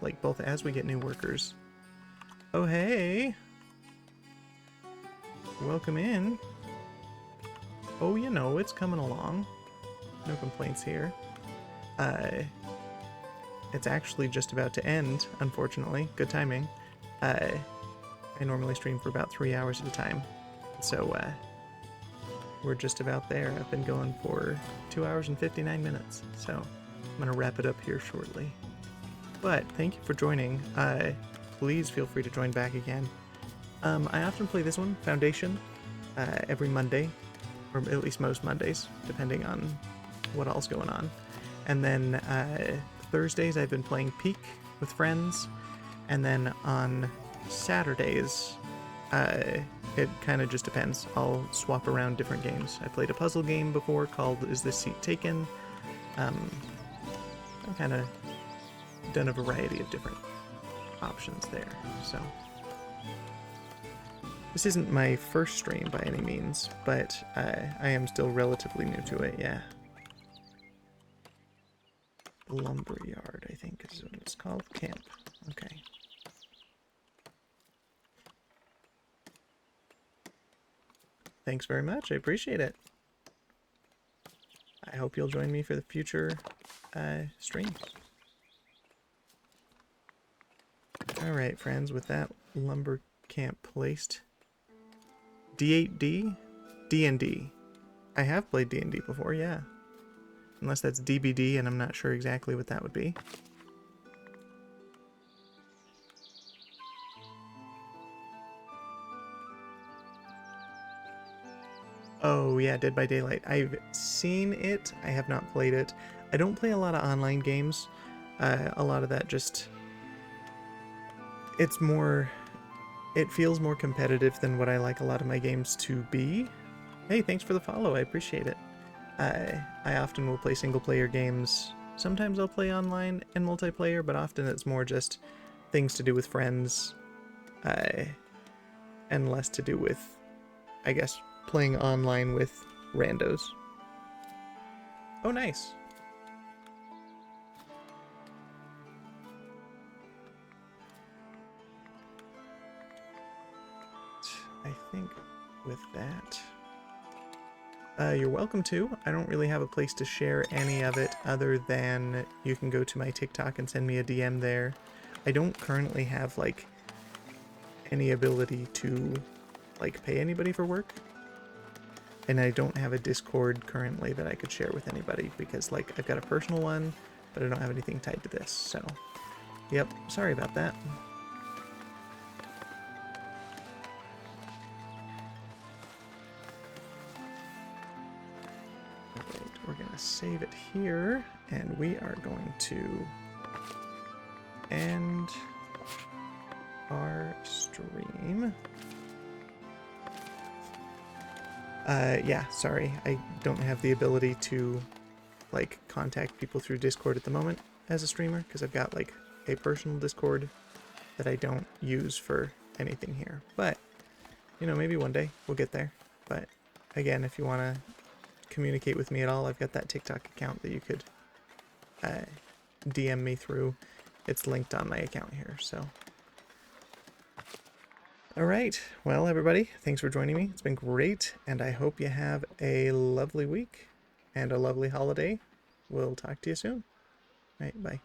like, both as we get new workers. Oh, hey! Welcome in. Oh, you know, it's coming along. No complaints here. It's actually just about to end, unfortunately. Good timing. I normally stream for about 3 hours at a time. So, we're just about there. I've been going for 2 hours and 59 minutes. So, I'm going to wrap it up here shortly. But, thank you for joining. Please feel free to join back again. I often play this one, Foundation, every Monday. Or at least most Mondays, depending on what all's going on. And then, Thursdays I've been playing Peak with friends, and then on Saturdays, it kind of just depends. I'll swap around different games. I played a puzzle game before called Is This Seat Taken? I've kind of done a variety of different options there, so... this isn't my first stream by any means, but I am still relatively new to it, yeah. Lumberyard, I think is what it's called. Camp. Okay. Thanks very much. I appreciate it. I hope you'll join me for the future streams. Alright, friends, with that lumber camp placed. D8D? D&D. I have played D&D before, yeah. Unless that's DBD, and I'm not sure exactly what that would be. Oh yeah, Dead by Daylight. I've seen it. I have not played it. I don't play a lot of online games. A lot of that just it's more it feels more competitive than what I like a lot of my games to be. Hey, thanks for the follow. I appreciate it. I often will play single player games. Sometimes I'll play online and multiplayer, but often it's more just things to do with friends, uh, and less to do with, I guess, playing online with randos. Oh, nice. I think with that, you're welcome to. I don't really have a place to share any of it other than you can go to my TikTok and send me a DM there. I don't currently have, like, any ability to, like, pay anybody for work. And I don't have a Discord currently that I could share with anybody because, like, I've got a personal one, but I don't have anything tied to this, so... Yep, sorry about that. Alright, we're gonna save it here, and we are going to end our stream. Yeah, sorry, I don't have the ability to, like, contact people through Discord at the moment as a streamer, because I've got, like, a personal Discord that I don't use for anything here. But, you know, maybe one day we'll get there. But, again, if you want to communicate with me at all, I've got that TikTok account that you could DM me through. It's linked on my account here, so... Alright, well everybody, thanks for joining me. It's been great, and I hope you have a lovely week and a lovely holiday. We'll talk to you soon. Alright, bye.